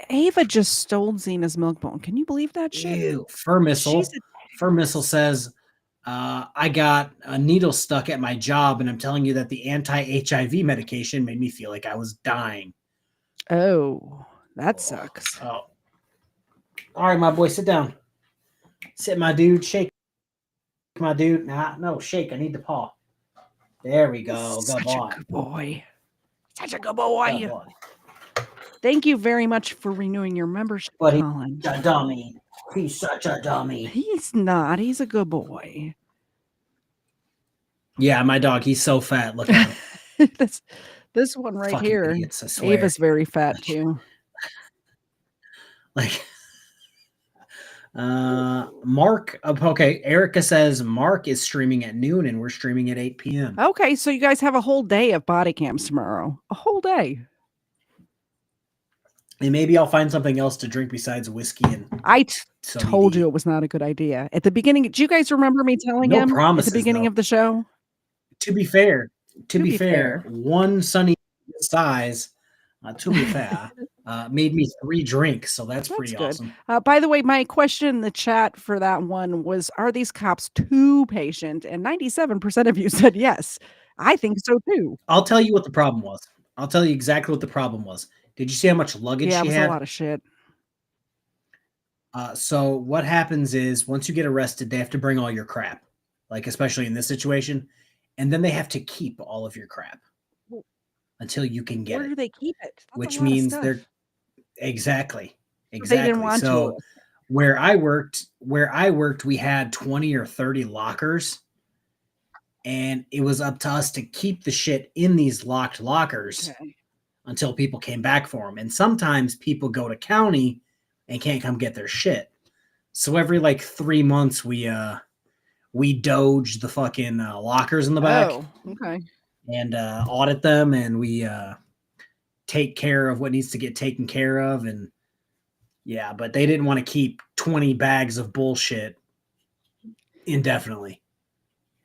Ava just stole Zena's milk bone. Can you believe that shit? Ew. Fur Missile says, I got a needle stuck at my job, and I'm telling you that the anti-HIV medication made me feel like I was dying. Oh, that sucks. Oh. All right, my boy, sit down. Sit, my dude. Shake, my dude. Nah, no, shake. I need the paw. There we go. Such Good boy. a good boy. Such a good boy. Thank you very much for renewing your membership, Colin. He's a dummy. He's such a dummy. He's not. He's a good boy. Yeah, my dog, he's so fat. Look at him. This one right Fucking here. idiots, I swear. Ava's very fat too. Like, Mark, okay, Erica says Mark is streaming at noon and we're streaming at 8 p.m. Okay, so you guys have a whole day of body cams tomorrow. A whole day. And maybe I'll find something else to drink besides whiskey. And I told you it was not a good idea. At the beginning, do you guys remember me telling him at the beginning of the show? To be fair, one sunny size, to be fair, made me 3 drinks, so that's pretty good. awesome. By the way, my question in the chat for that one was, are these cops too patient? And 97% of you said yes. I think so too. I'll tell you what the problem was. I'll tell you exactly what the problem was. Did you see how much luggage Yeah, it she was had? a lot of shit. So what happens is once you get arrested, they have to bring all your crap, like especially in this situation, and then they have to keep all of your crap until you can get Where do they keep it? That's which a lot of means stuff. they're exactly. They didn't want So to. where I worked, we had 20 or 30 lockers, and it was up to us to keep the shit in these locked lockers until people came back for them. And sometimes people go to county and can't come get their shit. So every like 3 months we doge the fucking lockers in the back. Oh, okay. And audit them, and we take care of what needs to get taken care of. And yeah, but they didn't want to keep 20 bags of bullshit indefinitely.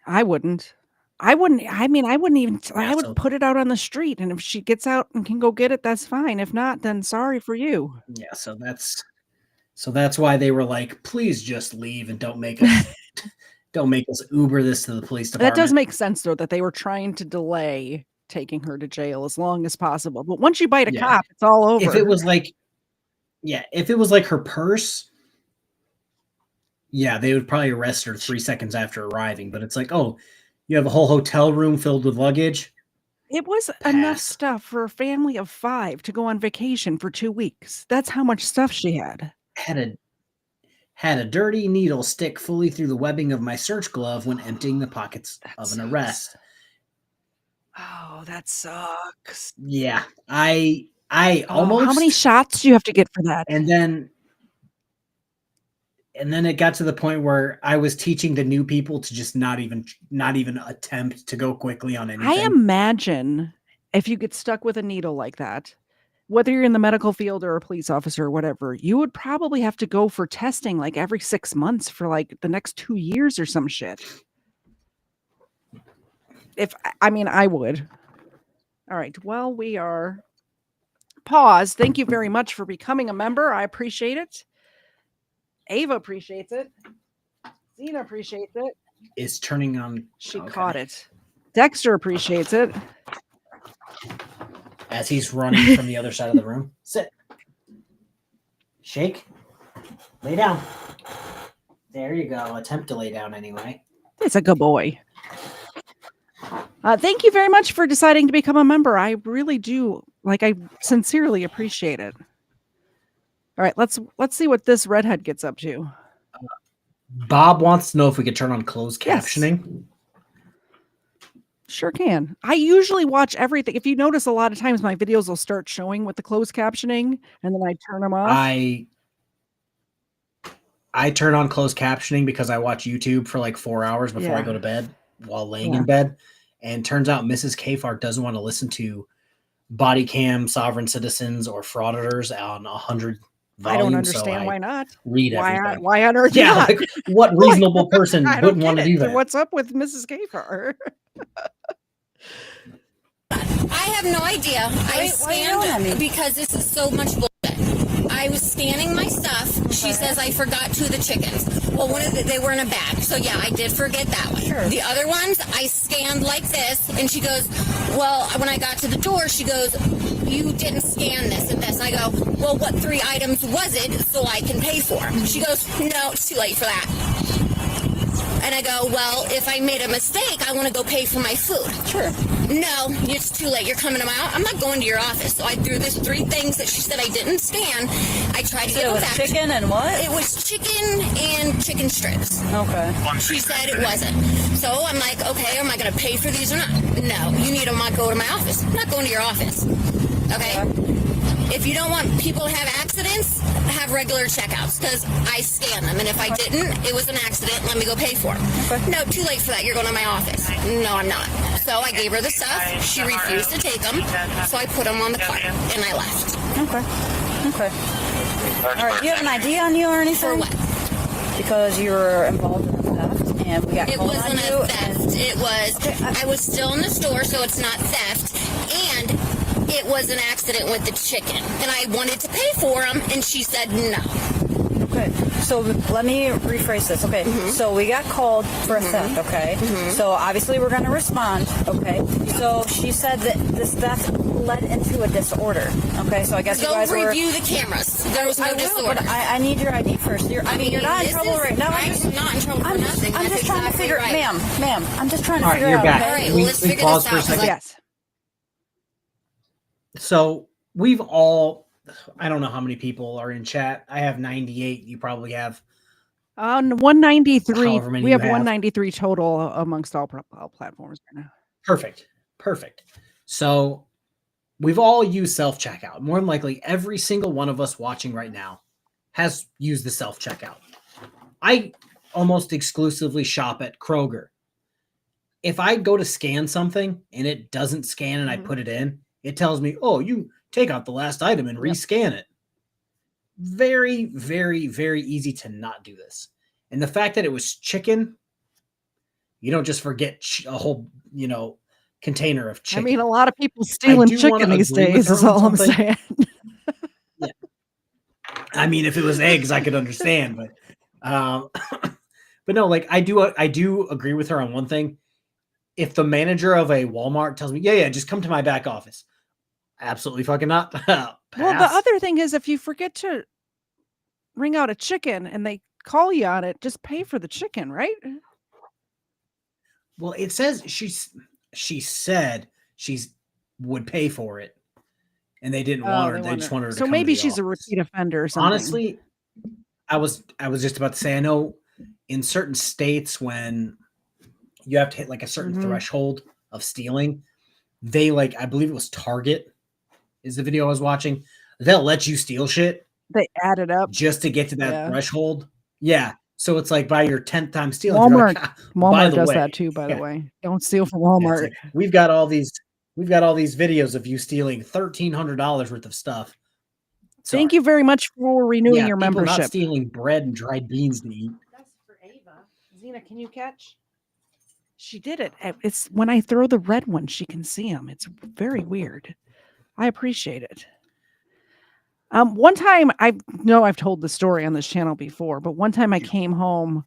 I wouldn't. I wouldn't even. I would so- put it out on the street, and if she gets out and can go get it, that's fine. If not, then sorry for you. Yeah, so that's why they were like, please just leave and don't make us Uber this to the police department. That does make sense, though, that they were trying to delay taking her to jail as long as possible. But once you bite a cop, it's all over. If it was like her purse, yeah, they would probably arrest her 3 seconds after arriving. But it's like, oh, you have a whole hotel room filled with luggage. It was enough stuff for a family of 5 to go on vacation for 2 weeks. That's how much stuff she had. Had a dirty needle stick fully through the webbing of my search glove when emptying the pockets of an arrest. Oh, that sucks. Yeah, I almost. How many shots do you have to get for that? And then it got to the point where I was teaching the new people to just not even attempt to go quickly on anything. I imagine if you get stuck with a needle like that, whether you're in the medical field or a police officer or whatever, you would probably have to go for testing like every 6 months for like the next 2 years or some shit. I would. All right. Well, we are paused. Thank you very much for becoming a member. I appreciate it. Ava appreciates it. Zena appreciates it. It's turning on. She caught it. Dexter appreciates it. As he's running from the other side of the room. Sit. Shake. Lay down. There you go. Attempt to lay down anyway. It's a good boy. Thank you very much for deciding to become a member. I really do. I sincerely appreciate it. All right, let's see what this redhead gets up to. Bob wants to know if we could turn on closed captioning. Sure can. I usually watch everything. If you notice, a lot of times my videos will start showing with the closed captioning, and then I turn them off. I turn on closed captioning because I watch YouTube for like 4 hours before I go to bed while laying in bed. And turns out Mrs. KFARR doesn't want to listen to Bodycam, Sovereign Citizens, or Frauditors on 100 volumes. I don't understand why not. Read everything. Why on earth? Yeah, not? like, what reasonable person wouldn't want to do that? What's up with Mrs. KFARR? I have no idea. I scanned because this is so much bullshit. I was scanning my stuff. Okay. She says I forgot 2 of the chickens. Well, they were in a bag, so yeah, I did forget that one. Sure. The other ones I scanned like this, and she goes, well, when I got to the door, she goes, you didn't scan this and this. And I go, well, what 3 items was it so I can pay for? She goes, no, it's too late for that. And I go, well, if I made a mistake, I want to go pay for my food. Sure. no, it's too late. You're coming to my office. I'm not going to your office. So I threw this 3 things that she said I didn't scan. I tried to get them back. Chicken and what? It was chicken and chicken strips. Okay. She said it wasn't. So I'm like, okay, am I going to pay for these or not? No, you need them. I go to my office. I'm not going to your office. Okay? If you don't want people to have accidents, have regular checkouts because I scan them. And if I didn't, it was an accident. Let me go pay for it. No, too late for that. You're going to my office. No, I'm not. So I gave her the stuff. She refused to take them. So I put them on the cart and I left. Okay. Okay. All right. Do you have an ID on you or anything? For what? Because you were involved in a theft and we got It called on wasn't you. a theft. It was, I was still in the store, so it's not theft. And it was an accident with the chicken. And I wanted to pay for them, and she said no. Okay, so let me rephrase this. Okay, so we got called for a theft, okay? So obviously we're going to respond, okay? So she said that this theft led into a disorder, okay? So I guess you guys Go review the cameras. There was no disorder. But I need your ID first. You're not in trouble right now. I'm not in trouble for nothing. I'm just trying to figure, ma'am, I'm just trying to All right, figure you're out. back. All right, We let's figure pause this for a out. second. Yes. So we've all, I don't know how many people are in chat. I have 98. You probably have. On 193, However many we you have have. 193 total amongst all platforms right now. Perfect. Perfect. So we've all used self-checkout. More than likely, every single one of us watching right now has used the self-checkout. I almost exclusively shop at Kroger. If I go to scan something and it doesn't scan and I put it in, it tells me, oh, you take out the last item and rescan it. Very, very, very easy to not do this. And the fact that it was chicken, you don't just forget a whole, container of chicken. I mean, a lot of people stealing chicken these days is all I'm saying. Yeah. I mean, if it was eggs, I could understand, but but no, like I do agree with her on one thing. If the manager of a Walmart tells me, yeah, just come to my back office. Absolutely fucking not. Well, the other thing is if you forget to ring out a chicken and they call you on it, just pay for the chicken, right? Well, it says she said would pay for it, and they didn't want her. They just wanted her to So come maybe to the she's a office. repeat offender or something. Honestly, I was just about to say, I know in certain states when you have to hit like a certain threshold of stealing, they I believe it was Target is the video I was watching. They'll let you steal shit. They add it up just to get to that threshold. Yeah. So it's like by your 10th time stealing, Walmart, Walmart does that too, by the way. Don't steal from Walmart. We've got all these videos of you stealing $1,300 worth of stuff. Thank you very much for renewing your people membership. not stealing bread and dried beans to eat. That's for Ava. Zena, can you catch? She did it. It's when I throw the red one, she can see them. It's very weird. I appreciate it. One time, I know I've told the story on this channel before, but one time I came home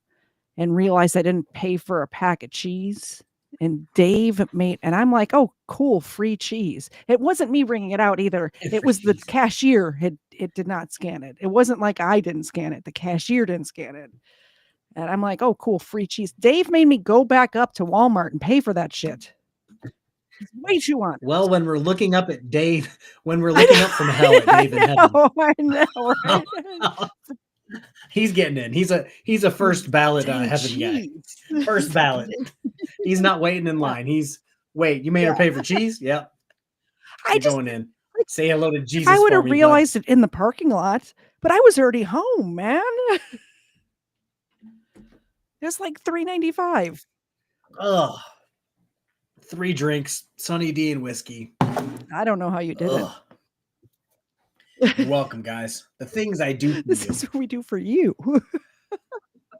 and realized I didn't pay for a pack of cheese, and Dave made, and I'm like, oh, cool, free cheese. It wasn't me bringing it out either. It was the cashier it did not scan it. It wasn't like I didn't scan it. The cashier didn't scan it. And I'm like, oh, cool, free cheese. Dave made me go back up to Walmart and pay for that shit. He's way too honest. Well, when we're looking up at Dave, when we're looking up from hell at Dave in heaven, I know, right? he's getting in. He's a first ballot heaven guy. First ballot. He's not waiting in line. Wait, you made her pay for cheese? Yep. You're going in. Say hello to Jesus. I would have realized it in the parking lot, but I was already home, man. It's like $3.95. Ugh. 3 drinks, Sunny D and whiskey. I don't know how you did it. You're welcome, guys. The things I do. This is what we do for you.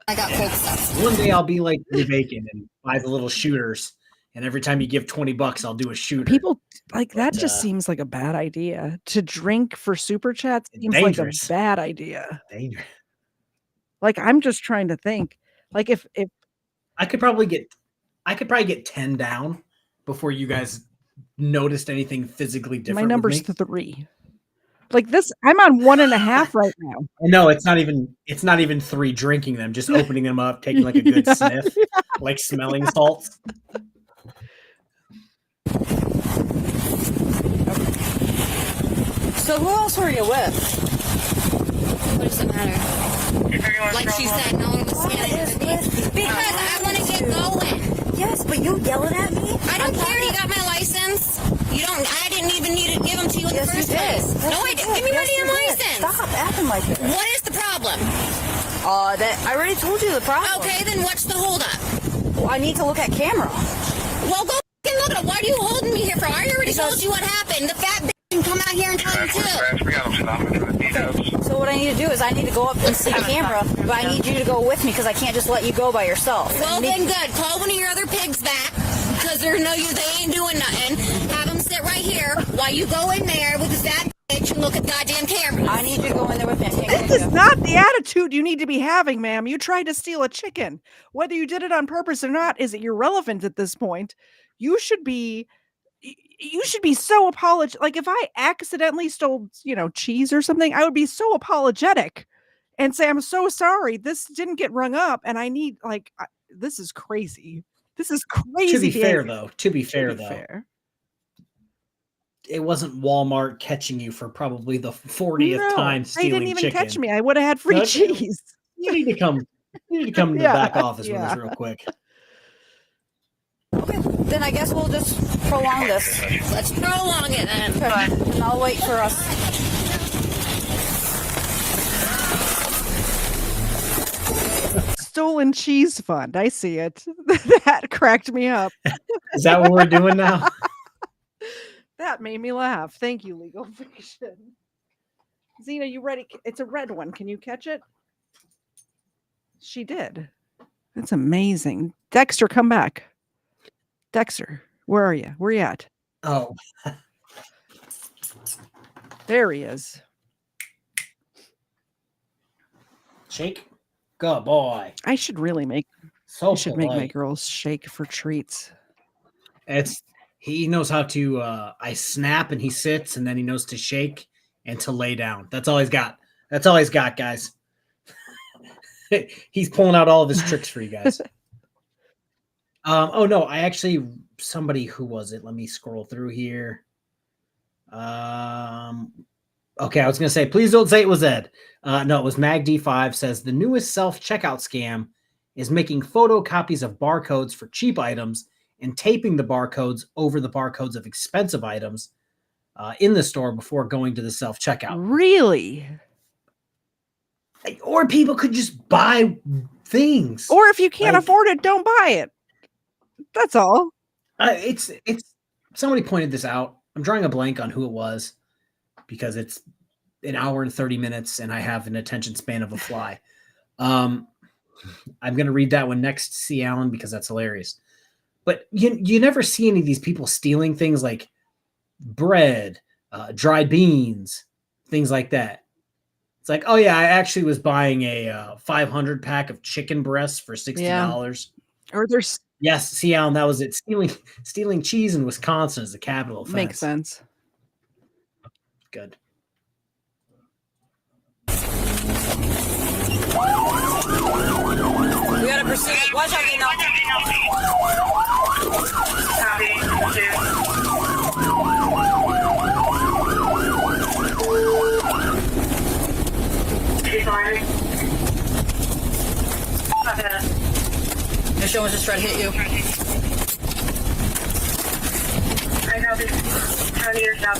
I got cold stuff. One day I'll be like Bacon and buy the little shooters, and every time you give $20, I'll do a shooter. People that just seems like a bad idea. To drink for super chats seems dangerous. Like a bad idea. Dangerous. Like I'm just trying to think. Like if I could probably get 10 down before you guys noticed anything physically different. My number's 3. Like this, I'm on 1.5 right now. No, it's not even 3 drinking them, just opening them up, taking like a good sniff, like smelling salts. So who else were you with? What does it matter? Like she said, no one was standing with me. Because I want to get going. Yes, but you yelling at me? I don't care. You got my license. You don't. I didn't even need to give them to you in the first place. Yes, No, I didn't. Give me my damn license. Stop acting like this. What is the problem? That I already told you the problem. Okay, then what's the holdup? Well, I need to look at camera. Well, go and look at it. Why are you holding me here for? I already told you what happened. The fat bitch can come out here and tell you too. So what I need to do is I need to go up and see camera, but I need you to go with me because I can't just let you go by yourself. Well, then good. Call one of your other pigs back because they ain't doing nothing. Have them sit right here while you go in there with the fat bitch and look at goddamn cameras. I need you to go in there with me. This is not the attitude you need to be having, ma'am. You tried to steal a chicken. Whether you did it on purpose or not is irrelevant at this point. You should be so apologetic. Like if I accidentally stole, cheese or something, I would be so apologetic and say, I'm so sorry. This didn't get rung up. And I need this is crazy. This is crazy. To be fair though, it wasn't Walmart catching you for probably the 40th time stealing they didn't even chicken. catch me. I would have had free cheese. You need to come to the back office with us real quick. Okay, then I guess we'll just prolong this. Let's prolong it then. Okay. And I'll wait for us. Stolen cheese fund. I see it. That cracked me up. Is that what we're doing now? That made me laugh. Thank you, Legal Fiction. Zena, you ready? It's a red one. Can you catch it? She did. That's amazing. Dexter, come back. Dexter, where are you? Where you at? Oh. There he is. Shake. Good boy. I should really make make my girls shake for treats. He knows how to I snap and he sits and then he knows to shake and to lay down. That's all he's got. That's all he's got, guys. He's pulling out all of his tricks for you guys. Oh no, somebody, who was it? Let me scroll through here. Okay, I was gonna say, please don't say it was Ed. No, it was MagD5 says the newest self-checkout scam is making photocopies of barcodes for cheap items and taping the barcodes over the barcodes of expensive items in the store before going to the self-checkout. Really? Or people could just buy things. Or if you can't afford it, don't buy it. That's all. It's somebody pointed this out. I'm drawing a blank on who it was because it's an hour and 30 minutes and I have an attention span of a fly. I'm going to read that one next to see Alan because that's hilarious. But you never see any of these people stealing things like bread, dried beans, things like that. It's like, oh yeah, I actually was buying a 500 pack of chicken breasts for $60. Yeah. Or there's yes, see, Alan, that was it. Stealing cheese in Wisconsin is a capital offense. Makes sense. Good. We gotta proceed. Watch out, you know. Michelle was just trying to hit you. I know this. How do you stop?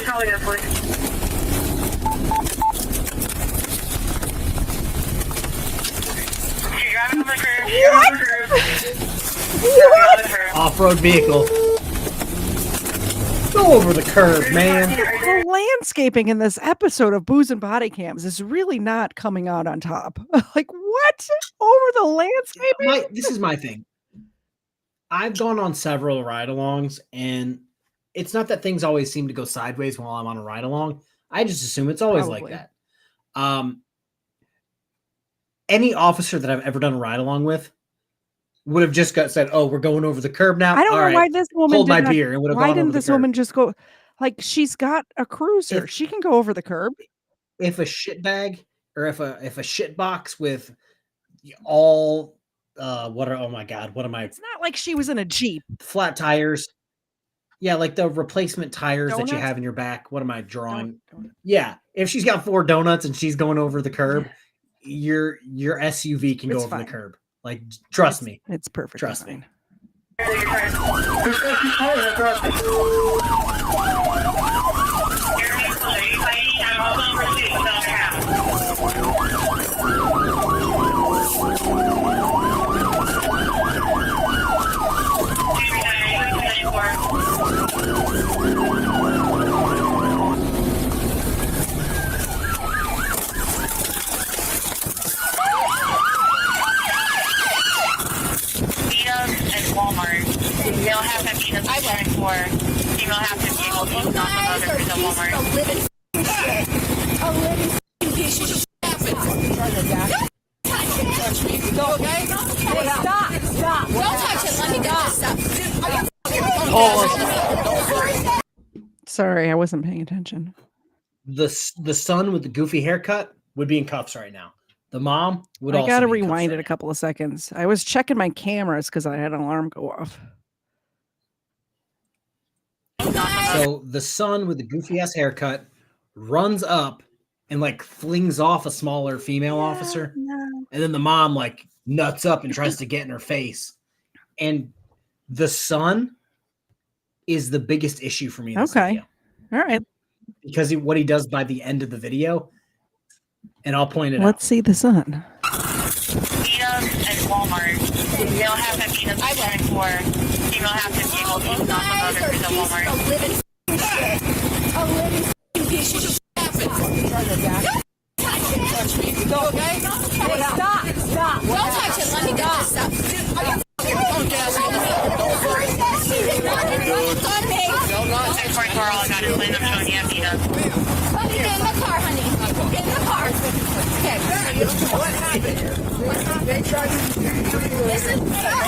Calling it, please. What? Off-road vehicle. Go over the curb, man. The landscaping in this episode of Booze and Bodycams is really not coming out on top. Like, what? Over the landscaping? This is my thing. I've gone on several ride-alongs, and it's not that things always seem to go sideways while I'm on a ride-along. I just assume it's always like that. Any officer that I've ever done a ride-along with would have just said, "Oh, we're going over the curb now." I don't know why this woman hold my did not, beer. And would have why gone didn't over this the curb. woman just go? Like, she's got a cruiser. She can go over the curb. If a shit bag or if a shit box with all oh my god, what am I? It's not like she was in a Jeep. Flat tires. Yeah, like the replacement tires that you Donuts? have in your back. What am I drawing? Yeah, if she's got 4 donuts and she's going over the curb, your SUV can go It's over fine. the curb. Like, trust me. It's perfect. Trust me. Walmart. They'll have that peanuts I went for. You will have to be able to use on the Walmart. A living piece of shit. Touch me. Go, okay? Hey, stop. Don't touch it. Let me go. Stop. Sorry, I wasn't paying attention. The son with the goofy haircut would be in cuffs right now. The mom would also I gotta be in cuffs rewind right it a couple of seconds. I was checking my cameras because I had an alarm go off. So the son with the goofy ass haircut runs up and like flings off a smaller female officer. And then the mom like nuts up and tries to get in her face. And the son is the biggest issue for me in this video. All right. Because what he does by the end of the video, and I'll point it out. Let's see the sun. Peanuts at Walmart. They'll have that peanuts I went for. You will have to be able to use on the Walmart. A living piece of shit. Touch me. Go, okay? Hey, stop. Don't touch it. Let me go. Stop. I got it. I'm showing you peanuts. Let me get in the car, honey. Get in the car. Okay. What happened? They tried to Listen. Stop.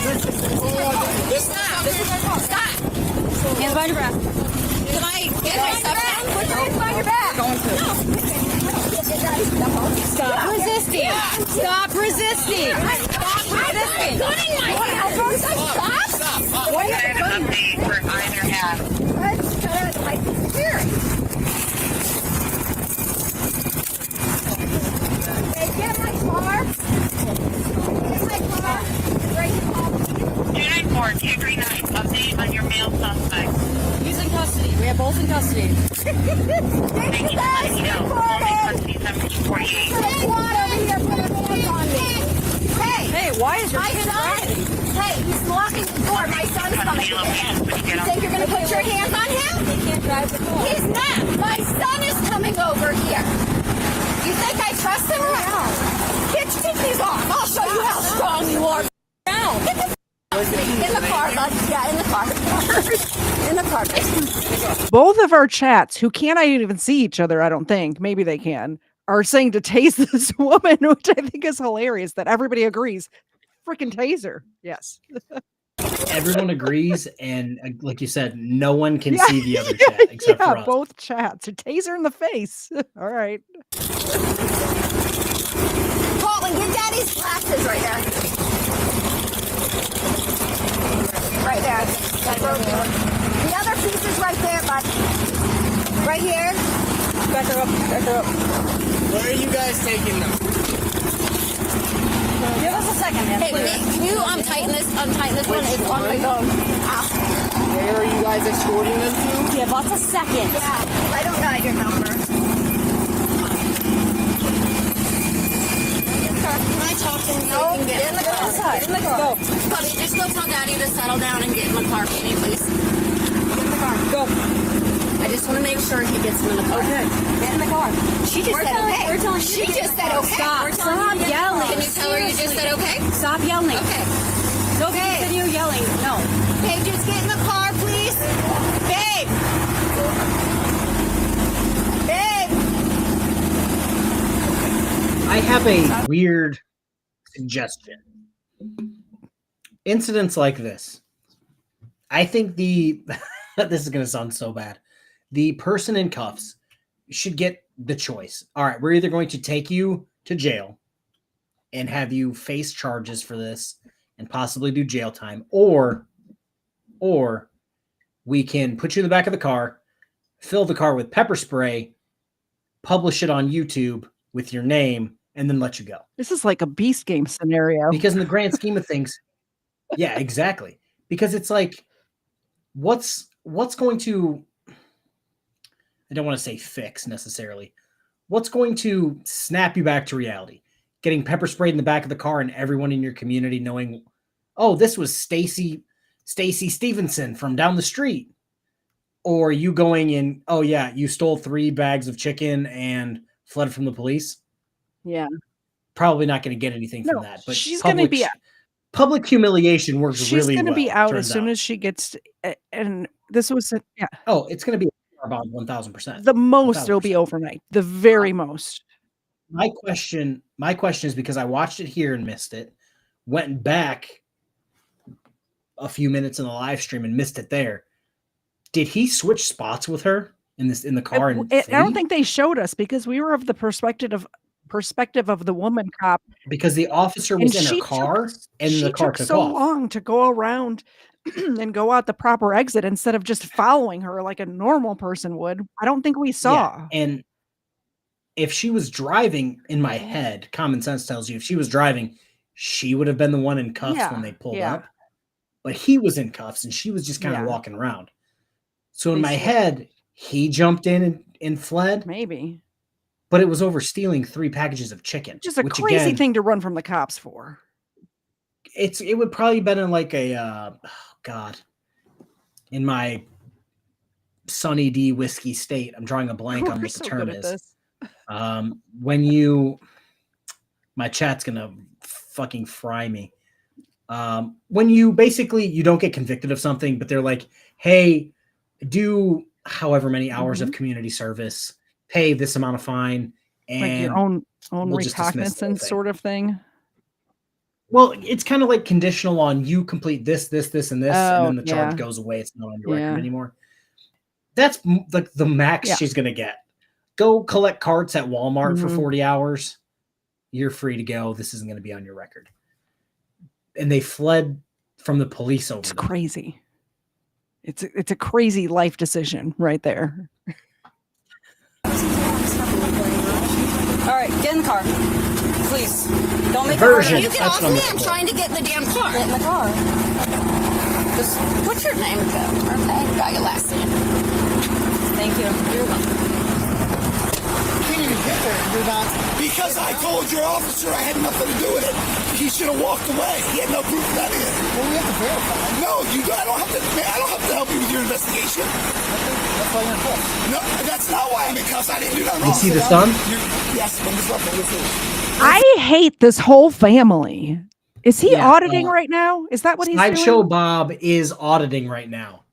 Hands behind your back. Can I get my stuff down? Put your hands behind your back. Going to. Stop resisting. Stop resisting. Putting my hands. Stop. What is an update for either half? My spirit. Hey, get my car. Get my car. Right. 294-239. Update on your male suspect. He's in custody. We have both in custody. Thank you for letting me know. Custody 1748. Hey, why is your my kid son? Hey, he's locking the door. My son's coming. You think you're going to put your hands on him? He can't drive the car. He's not. My son is coming over here. You think I trust him? Bitch, take these off. I'll show you how strong you are. Down. Get the in the car, bud. Yeah, in the car. In the car. Both of our chats, who can't even see each other, I don't think, maybe they can, are saying to tase this woman, which I think is hilarious that everybody agrees. Freaking taser. Yes. Everyone agrees, and like you said, no one can see the other chat except for us. Both chats. A taser in the face. All right. Colin, get daddy's glasses right there. Right there. That's broken. The other piece is right there, bud. Right here. Back her up. Back her up. Where are you guys taking them? Give us a second, man. Hey, can you untighten this one? It's on my phone. Where are you guys escorting them to? Give us a second. Yeah, I don't got your number. Can I talk to him? No, get in the car. Get in the car. Go. Buddy, just go tell Daddy to settle down and get in the car, can you, please? Get in the car. Go. I just want to make sure he gets him in the car. Okay. Get in the car. She just said okay. We're telling you She to get just in the said car. okay. Stop. Stop yelling. Can you tell her you just said okay? Stop yelling. Okay. No video yelling. No. Hey, just get in the car, please. Babe. Babe. I have a weird suggestion. Incidents like this, I think this is going to sound so bad. The person in cuffs should get the choice. All right, we're either going to take you to jail and have you face charges for this and possibly do jail time, or we can put you in the back of the car, fill the car with pepper spray, publish it on YouTube with your name, and then let you go. This is like a Beast Game scenario. Because in the grand scheme of things, yeah, exactly. Because it's like, what's going to, I don't want to say fix necessarily. What's going to snap you back to reality? Getting pepper sprayed in the back of the car and everyone in your community knowing, oh, this was Stacy Stevenson from down the street. Or you going in, oh yeah, you stole 3 bags of chicken and fled from the police. Yeah. Probably not going to get anything from that. But she's going to be public humiliation works really well. She's going to be out as soon as she gets, and this was, yeah. Oh, it's going to be about 1,000%. The most 1,000%. It'll be overnight. The very most. My question is because I watched it here and missed it, went back a few minutes in the live stream and missed it there. Did he switch spots with her in the car? I don't think they showed us because we were of the perspective of the woman cop. Because the officer was in her car and the car took so off. long to go around and go out the proper exit instead of just following her like a normal person would. I don't think we saw. Yeah, and if she was driving, in my head, common sense tells you if she was driving, she would have been the one in cuffs when they pulled up. But he was in cuffs and she was just kind of walking around. So in my head, he jumped in and fled. Maybe. But it was over stealing 3 packages of chicken. Just a crazy thing to run from the cops for. It would probably been in like a, in my Sunny D whiskey state. I'm drawing a blank on what the term is. My chat's going to fucking fry me. When you don't get convicted of something, but they're like, hey, do however many hours of community service, pay this amount of fine, and like your own recognizance sort of thing. Well, it's kind of like conditional on you complete this, and this, and then the charge goes away. It's not on your record anymore. That's like the max she's gonna get. Go collect carts at Walmart for 40 hours. You're free to go. This isn't going to be on your record. And they fled from the police over. It's crazy. It's a crazy life decision right there. All right, get in the car, please. Don't make it. You get off me. I'm trying to get in the damn car. Get in the car. Just what's your name, Joe? Okay, got your last name. Thank you. You're welcome. Because I told your officer I had nothing to do with it. He should have walked away. He had no proof of that either. Well, we have to verify. No, I don't have to help you with your investigation. That's why you're in cuffs. No, that's not why I'm in cuffs. I didn't do nothing wrong. You see the son? Yes, I'm disrupting. I hate this whole family. Is he auditing right now? Is that what he's doing? Sideshow Bob is auditing right now.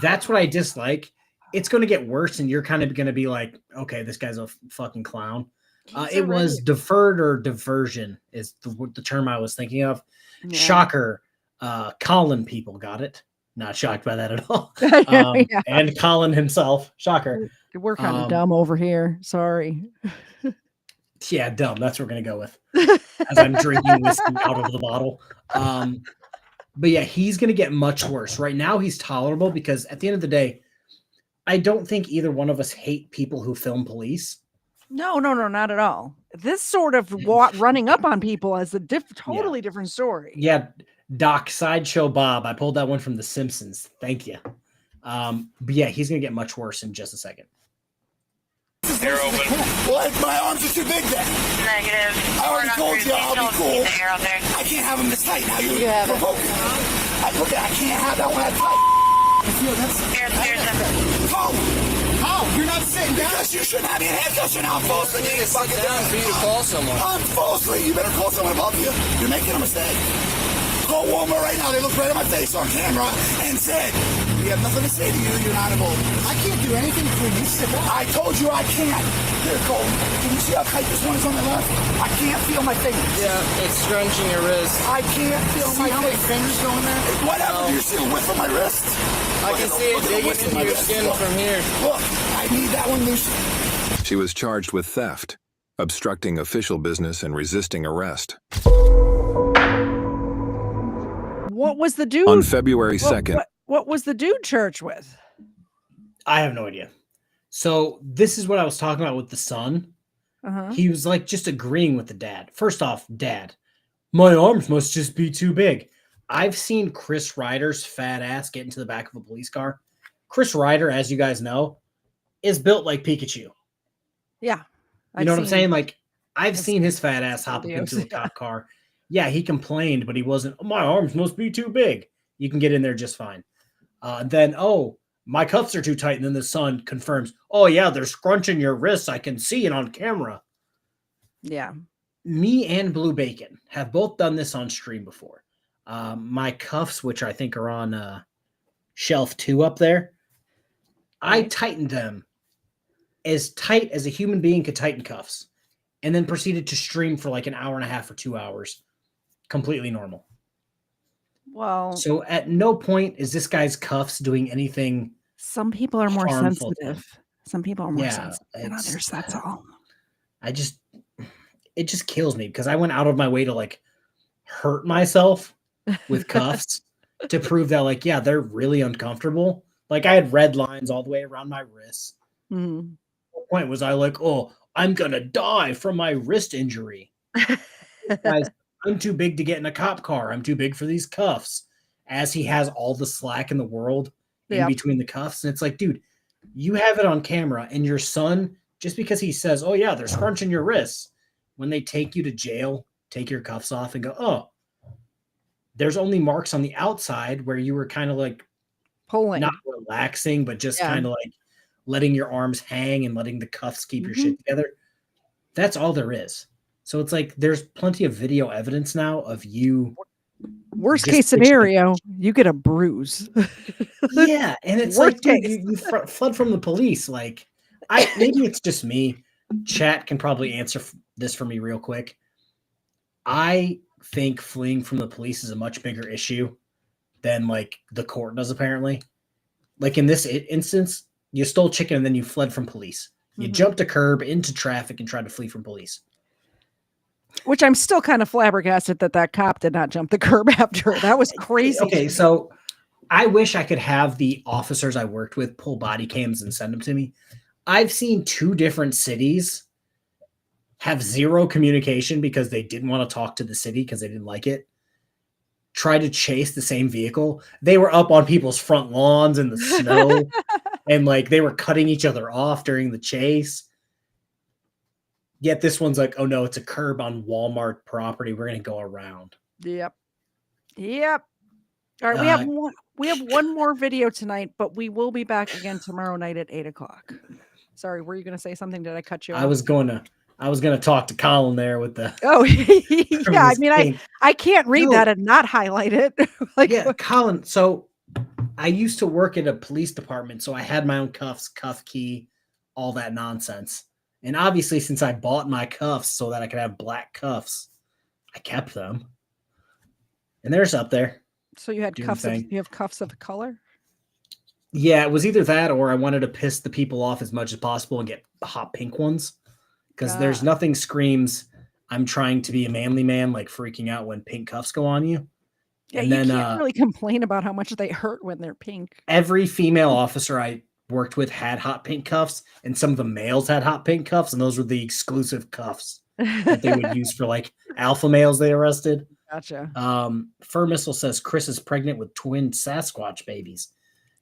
That's what I dislike. It's going to get worse, and you're kind of going to be like, okay, this guy's a fucking clown. It was deferred or diversion is the term I was thinking of. Yeah. Shocker. Colin people got it. Not shocked by that at all. And Colin himself. Shocker. We're kind of dumb over here. Sorry. Yeah, dumb. That's what we're going to go with. As I'm drinking whiskey out of the bottle. But yeah, he's going to get much worse. Right now, he's tolerable because at the end of the day, I don't think either one of us hate people who film police. No, not at all. This sort of running up on people is a totally different story. Yeah, Doc, Sideshow Bob. I pulled that one from The Simpsons. Thank you. But yeah, he's going to get much worse in just a second. Air open. Well, my arms are too big then. Negative. I already told you I'll be cool. I can't have them this tight. Now you're provoking. I can't have that one that tight. How? You're not sitting down? Because you shouldn't have your handcuffs. You're not falsely. You need to sit down for you to call someone. I'm falsely. You better call someone above you. You're making a mistake. Call Walmart right now. They looked right at my face on camera and said, we have nothing to say to you. You're not involved. I can't do anything for you. Sit down. I told you I can't. Here, Cole. Can you see how tight this one is on the left? I can't feel my fingers. Yeah, it's scrunching your wrist. I can't feel my how many fingers go in there? Whatever. Do you see the width of my wrist? I can see it digging into your skin from here. Look, I need that one loose. She was charged with theft, obstructing official business, and resisting arrest. What was the dude? On February 2nd, What was the dude charged with? I have no idea. So this is what I was talking about with the son. Uh-huh. He was like just agreeing with the dad. First off, dad, my arms must just be too big. I've seen Chris Ryder's fat ass get into the back of a police car. Chris Ryder, as you guys know, is built like Pikachu. Yeah. You know what I'm saying? Like, I've seen his fat ass hop up into a cop car. Yeah, he complained, but he wasn't, oh, my arms must be too big. You can get in there just fine. Then, my cuffs are too tight. And then the son confirms, oh, yeah, they're scrunching your wrists. I can see it on camera. Yeah. Me and Blue Bacon have both done this on stream before. My cuffs, which I think are on shelf 2 up there, I tightened them as tight as a human being could tighten cuffs, and then proceeded to stream for like an hour and a half or 2 hours. Completely normal. Well, so at no point is this guy's cuffs doing anything. Some people are more harmful sensitive. Some people are more sensitive than others. That's all. It just kills me because I went out of my way to like hurt myself with cuffs to prove that, like, yeah, they're really uncomfortable. Like, I had red lines all the way around my wrists. Mm-hmm. The point was I like, oh, I'm gonna die from my wrist injury. Guys, I'm too big to get in a cop car. I'm too big for these cuffs. As he has all the slack in the world in between the cuffs. And it's like, dude, you have it on camera, and your son, just because he says, oh, yeah, they're scrunching your wrists, when they take you to jail, take your cuffs off and go, oh, there's only marks on the outside where you were kind of like pulling, not relaxing, but just kind of like letting your arms hang and letting the cuffs keep your shit together. That's all there is. So it's like there's plenty of video evidence now of you. Worst case scenario, you get a bruise. Yeah, and it's like, dude, you fled from the police. Like, maybe it's just me. Chat can probably answer this for me real quick. I think fleeing from the police is a much bigger issue than like the court does, apparently. Like in this instance, you stole chicken and then you fled from police. You jumped a curb into traffic and tried to flee from police. Which I'm still kind of flabbergasted that cop did not jump the curb after. That was crazy. Okay, so I wish I could have the officers I worked with pull body cams and send them to me. I've seen 2 different cities have zero communication because they didn't want to talk to the city because they didn't like it. Try to chase the same vehicle. They were up on people's front lawns in the snow and like they were cutting each other off during the chase. Yet this one's like, oh no, it's a curb on Walmart property. We're going to go around. Yep. All right. We have one more video tonight, but we will be back again tomorrow night at 8:00. Sorry, were you going to say something? Did I cut you off? I was going to talk to Colin there with the. Oh, yeah. I mean, I can't read that and not highlight it. Like, yeah, Colin. So I used to work at a police department, so I had my own cuffs, cuff key, all that nonsense. And obviously, since I bought my cuffs so that I could have black cuffs, I kept them. And there's up there. So you had cuffs. You have cuffs of color? Yeah, it was either that or I wanted to piss the people off as much as possible and get hot pink ones. Because there's nothing screams, I'm trying to be a manly man, like freaking out when pink cuffs go on you. Yeah, and you can't really complain about how much they hurt when they're pink. Every female officer I worked with had hot pink cuffs, and some of the males had hot pink cuffs, and those were the exclusive cuffs that they would use for like alpha males they arrested. Gotcha. Fur Missile says Chris is pregnant with twin Sasquatch babies.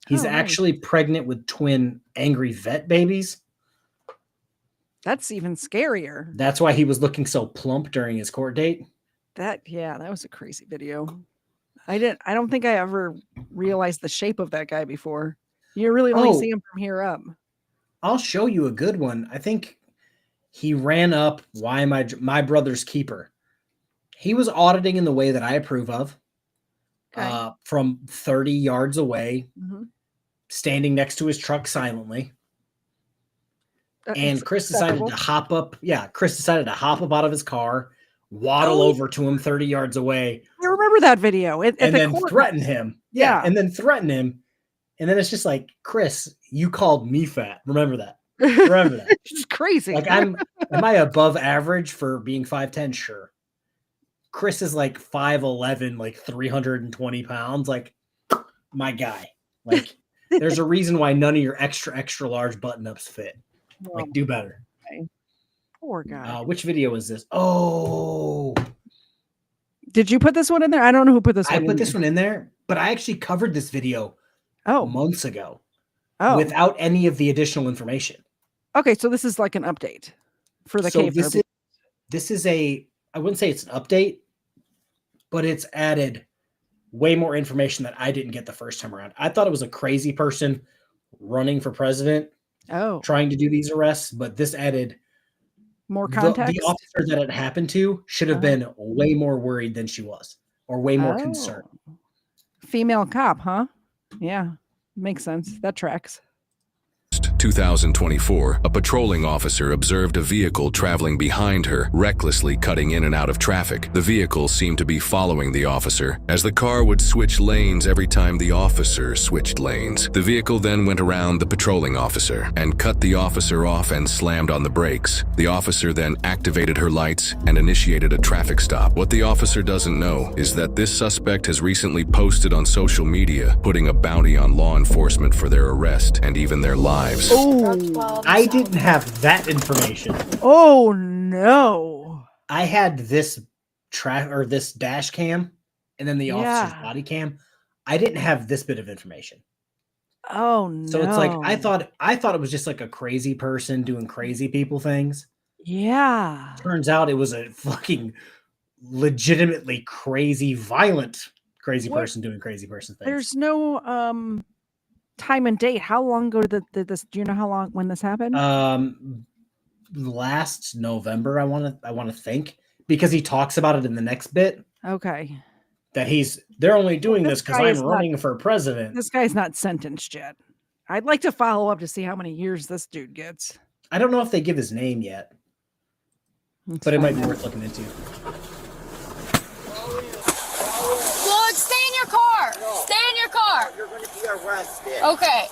He's actually pregnant with twin Angry Vet babies. That's even scarier. That's why he was looking so plump during his court date. That was a crazy video. I don't think I ever realized the shape of that guy before. You really only see him from here up. I'll show you a good one. I think he ran up Why My Brother's Keeper. He was auditing in the way that I approve of. From 30 yards away, standing next to his truck silently. And Chris decided to hop up. Yeah, Chris decided to hop up out of his car, waddle over to him 30 yards away. I remember that video. And then threaten him. Yeah, and then threaten him. And then it's just like, Chris, you called me fat. Remember that. Remember that. It's crazy. Like, am I above average for being 5'10"? Sure. Chris is like 5'11", like 320 pounds. Like, my guy. Like, there's a reason why none of your extra large button ups fit. Like, do better. Okay. Poor guy. Which video is this? Oh, did you put this one in there? I don't know who put this one I in put this there. one in there, but I actually covered this video months ago without any of the additional information. Okay, so this is like an update for the KFARR. This is I wouldn't say it's an update, but it's added way more information that I didn't get the first time around. I thought it was a crazy person running for president, trying to do these arrests, but this added more context. The officer that it happened to should have been way more worried than she was, or way more concerned. Female cop, huh? Yeah, makes sense. That tracks. 2024, a patrolling officer observed a vehicle traveling behind her, recklessly cutting in and out of traffic. The vehicle seemed to be following the officer, as the car would switch lanes every time the officer switched lanes. The vehicle then went around the patrolling officer and cut the officer off and slammed on the brakes. The officer then activated her lights and initiated a traffic stop. What the officer doesn't know is that this suspect has recently posted on social media, putting a bounty on law enforcement for their arrest and even their lives. Oh, I didn't have that information. Oh no! I had this this dash cam, and then the officer's body cam. I didn't have this bit of information. Oh no! So it's like I thought it was just like a crazy person doing crazy people things. Yeah. Turns out it was a fucking legitimately crazy, violent, crazy person doing crazy person things. There's no time and date. How long ago did this? Do you know how long when this happened? Last November. I want to think, because he talks about it in the next bit. Okay. That they're only doing this because I'm running for president. This guy's not sentenced yet. I'd like to follow up to see how many years this dude gets. I don't know if they give his name yet, but it might be worth looking into. Lord, stay in your car. Stay in your car. You're going to be arrested. Okay.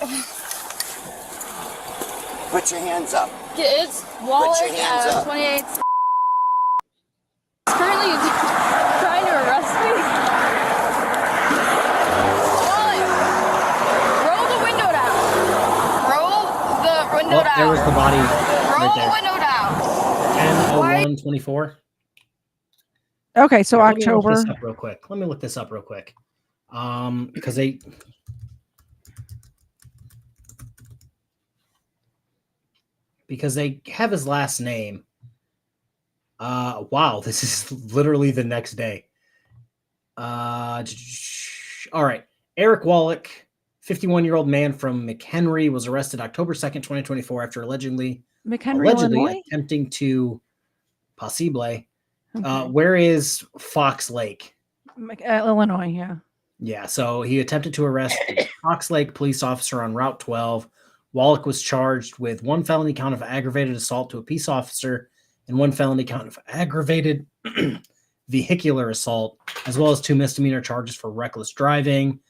Put your hands up. It's wallet Put your hands up. 28. Currently trying to arrest me. Wallet. Roll the window down. Roll the window down. There was the body. Roll Right there. the window down. 10/01/24. Okay, so Let me look October. this up real quick. Let me look this up real quick. Because they have his last name. Wow, this is literally the next day. All right. Eric Wallach, 51-year-old man from McHenry, was arrested October 2nd, 2024 after allegedly Illinois? attempting to where is Fox Lake? Illinois, yeah. Yeah, so he attempted to arrest a Fox Lake police officer on Route 12. Wallach was charged with one felony count of aggravated assault to a peace officer and one felony count of aggravated vehicular assault, as well as 2 misdemeanor charges for reckless driving.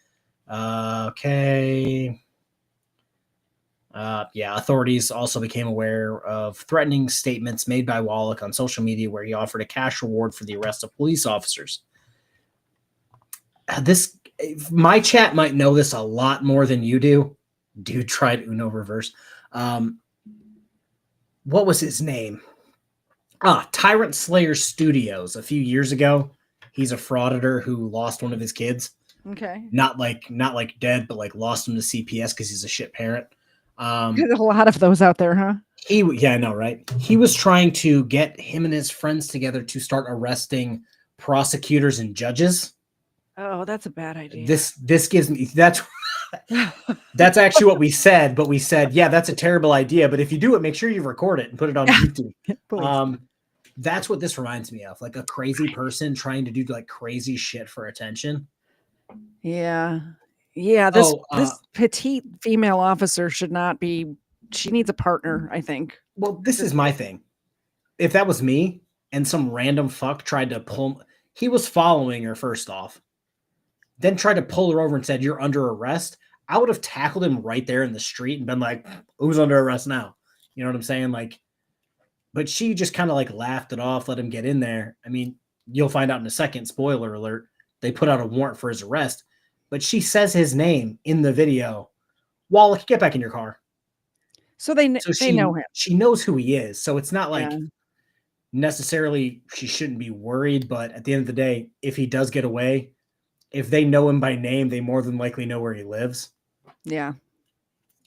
Authorities also became aware of threatening statements made by Wallach on social media where he offered a cash reward for the arrest of police officers. My chat might know this a lot more than you do. Dude tried Uno reverse. What was his name? Tyrant Slayer Studios. A few years ago, he's a frauditor who lost one of his kids. Okay. Not like dead, but like lost him to CPS because he's a shit parent. There's a lot of those out there, huh? I know, right? He was trying to get him and his friends together to start arresting prosecutors and judges. Oh, that's a bad idea. This gives me that's actually what we said, but we said, yeah, that's a terrible idea. But if you do it, make sure you record it and put it on YouTube. That's what this reminds me of, like a crazy person trying to do like crazy shit for attention. Yeah. Yeah. This petite female officer should not be, she needs a partner, I think. Well, this is my thing. If that was me and some random fuck tried to pull, he was following her first off, then tried to pull her over and said, "You're under arrest," I would have tackled him right there in the street and been like, "Who's under arrest now?" You know what I'm saying? Like, but she just kind of like laughed it off, let him get in there. I mean, you'll find out in a second, spoiler alert, they put out a warrant for his arrest. but she says his name in the video. Well, get back in your car. So they know him. She knows who he is. So it's not like Yeah. necessarily she shouldn't be worried, but at the end of the day, if he does get away, if they know him by name, they more than likely know where he lives. Yeah.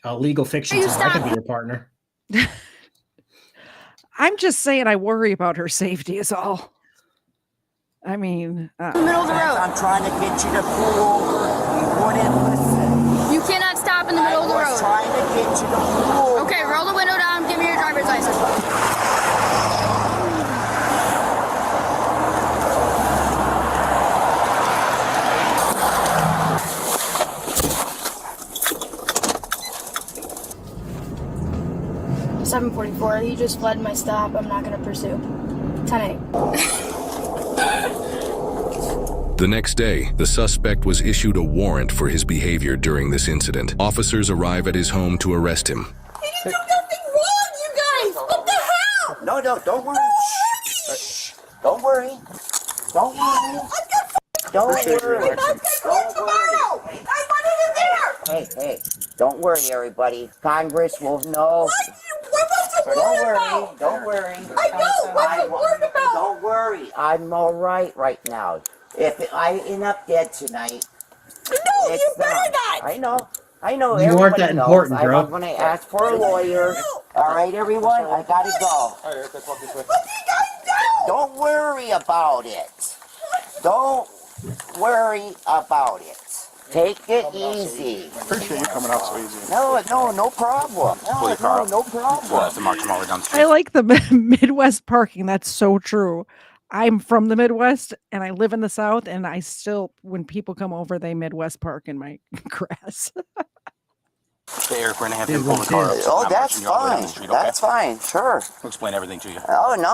Legal fiction says I could be your partner. I'm just saying I worry about her safety is all. I mean, middle of the road. I'm trying to get you to pull over. You wouldn't listen. You cannot stop in the middle of the road. I was trying to get you to pull over. Okay, roll the window down. Give me your driver's license. 744. He just fled my stop. I'm not going to pursue. 10-8. The next day, the suspect was issued a warrant for his behavior during this incident. Officers arrive at his home to arrest him. He didn't do nothing wrong, you guys. What the hell? No, don't worry. Shh. Don't worry. Don't worry. Don't worry. I wanted it there. Hey, don't worry, everybody. Congress will know. Don't worry. I know. What's it worried about? Don't worry. I'm all right now. If I end up dead tonight, no, you better not. I know. You aren't that important, bro. I'm going to ask for a lawyer. All right, everyone, I got to go. What do you guys do? Don't worry about it. Don't worry about it. Take it easy. Appreciate you coming out so easy. No problem. No problem. Well, that's the march all down the street. I like the Midwest parking. That's so true. I'm from the Midwest and I live in the South, and I still, when people come over, they Midwest park in my grass. Hey, Eric, we're going to have him pull the car up. Oh, that's fine. That's fine. Sure. We'll explain everything to you. Oh, no.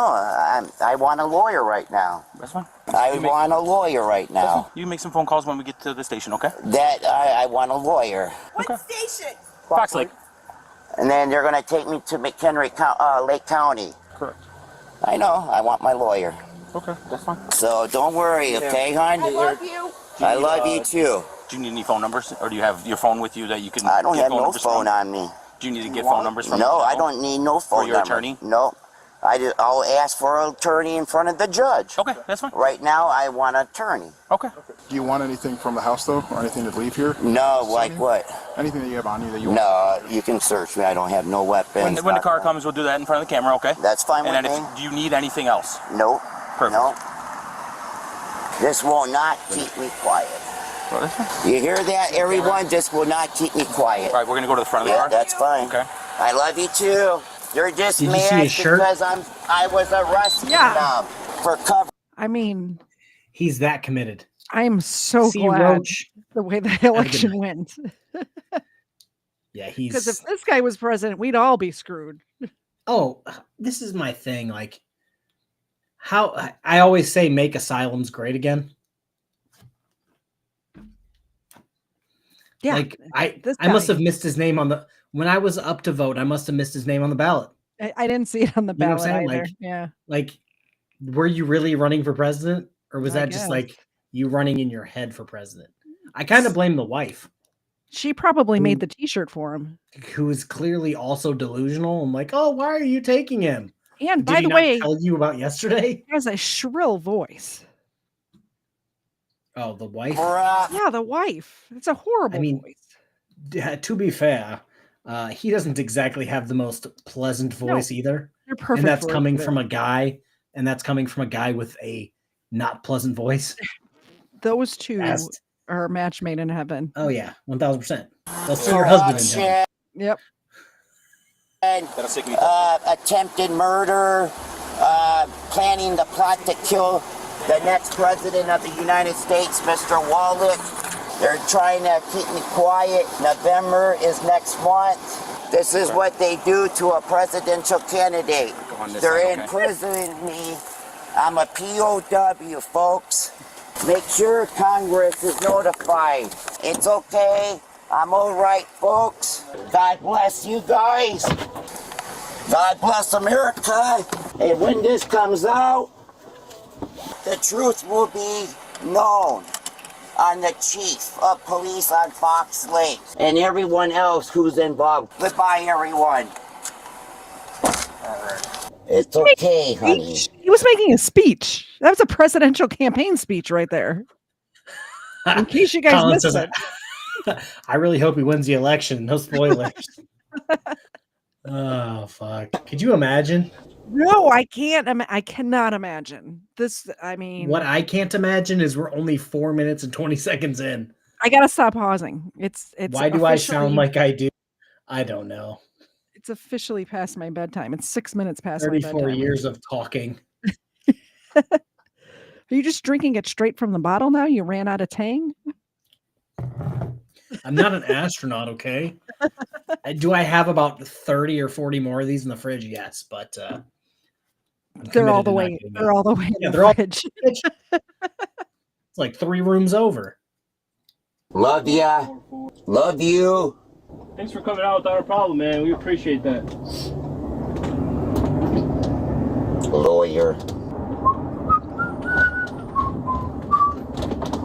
I want a lawyer right now. That's fine. I want a lawyer right now. You can make some phone calls when we get to the station, okay? I want a lawyer. What station? Fox Lake. And then they're going to take me to McHenry, Lake County. Correct. I know. I want my lawyer. Okay, that's fine. So don't worry, okay, hon? I love you. I love you too. Do you need any phone numbers, or do you have your phone with you that you can? I don't get have phone no numbers phone from? on me. Do you need to get phone numbers from? No, I don't need no phone For your number. attorney? No. I'll ask for an attorney in front of the judge. Okay, that's fine. Right now, I want an attorney. Okay. Do you want anything from the house, though, or anything to leave here? No, like what? Anything that you have on you that you want? No, you can search me. I don't have no weapons. When the car comes, we'll do that in front of the camera, okay? That's fine and with then me. Do you need anything else? Nope. Perfect. Nope. This will not keep me quiet. Well, that's fine. You hear that, everyone? This will not keep me quiet. All right, we're going to go to the front of the car? That's fine. Okay. I love you too. You're just Did you see mad his shirt? because I was arrested for cover. I mean, He's that committed. I'm so See, glad Roach. the way the election went. Yeah, Because if this guy was president, we'd all be screwed. Oh, this is my thing. Like, how I always say, make asylums great again. Yeah, like this I must guy. have missed his name on the when I was up to vote. I must have missed his name on the ballot. I didn't see it on the You know what ballot I'm saying? either. Like, Yeah. Like, were you really running for president, or was I that just guess. like you running in your head for president? I kind of blame the wife, She probably made the T-shirt for him. who is clearly also delusional. I'm like, oh, why are you taking him? And Did by he the not way, tell you about yesterday? he has a shrill voice. Oh, the wife. Yeah, the wife. It's a horrible voice. To be fair, he doesn't exactly have the most pleasant voice either. You're perfect And that's for it, coming too. from a guy, and that's coming from a guy with a not pleasant voice. Those two Best. are a match made in heaven. Oh yeah, 1000%. They'll see your husband in heaven. Yep. Attempted murder, planning the plot to kill the next president of the United States, Mr. Wallach. They're trying to keep me quiet. November is next month. This is what they do to a presidential candidate. They're imprisoning me. I'm a POW, folks. Make sure Congress is notified. It's okay. I'm all right, folks. God bless you guys. God bless America. And when this comes out, the truth will be known. on the chief of police on Fox Lake and everyone else who's involved. Goodbye, everyone. It's okay, honey. He was making a speech. That was a presidential campaign speech right there. In case you guys Colin missed says, it. I really hope he wins the election. No spoilers. Oh, fuck. Could you imagine? No, I can't. I cannot imagine this. I mean, What I can't imagine is we're only 4 minutes and 20 seconds in. I gotta stop pausing. It's. Why do I sound like I do? I don't know. It's officially past my bedtime. It's 6 minutes past my bedtime. 34 years of talking. Are you just drinking it straight from the bottle now? You ran out of Tang? I'm not an astronaut, okay? Do I have about 30 or 40 more of these in the fridge? Yes, but they're all the way. They're all the way in the fridge. It's like 3 rooms over. Love ya. Love you. Thanks for coming out without a problem, man. We appreciate that. Lawyer.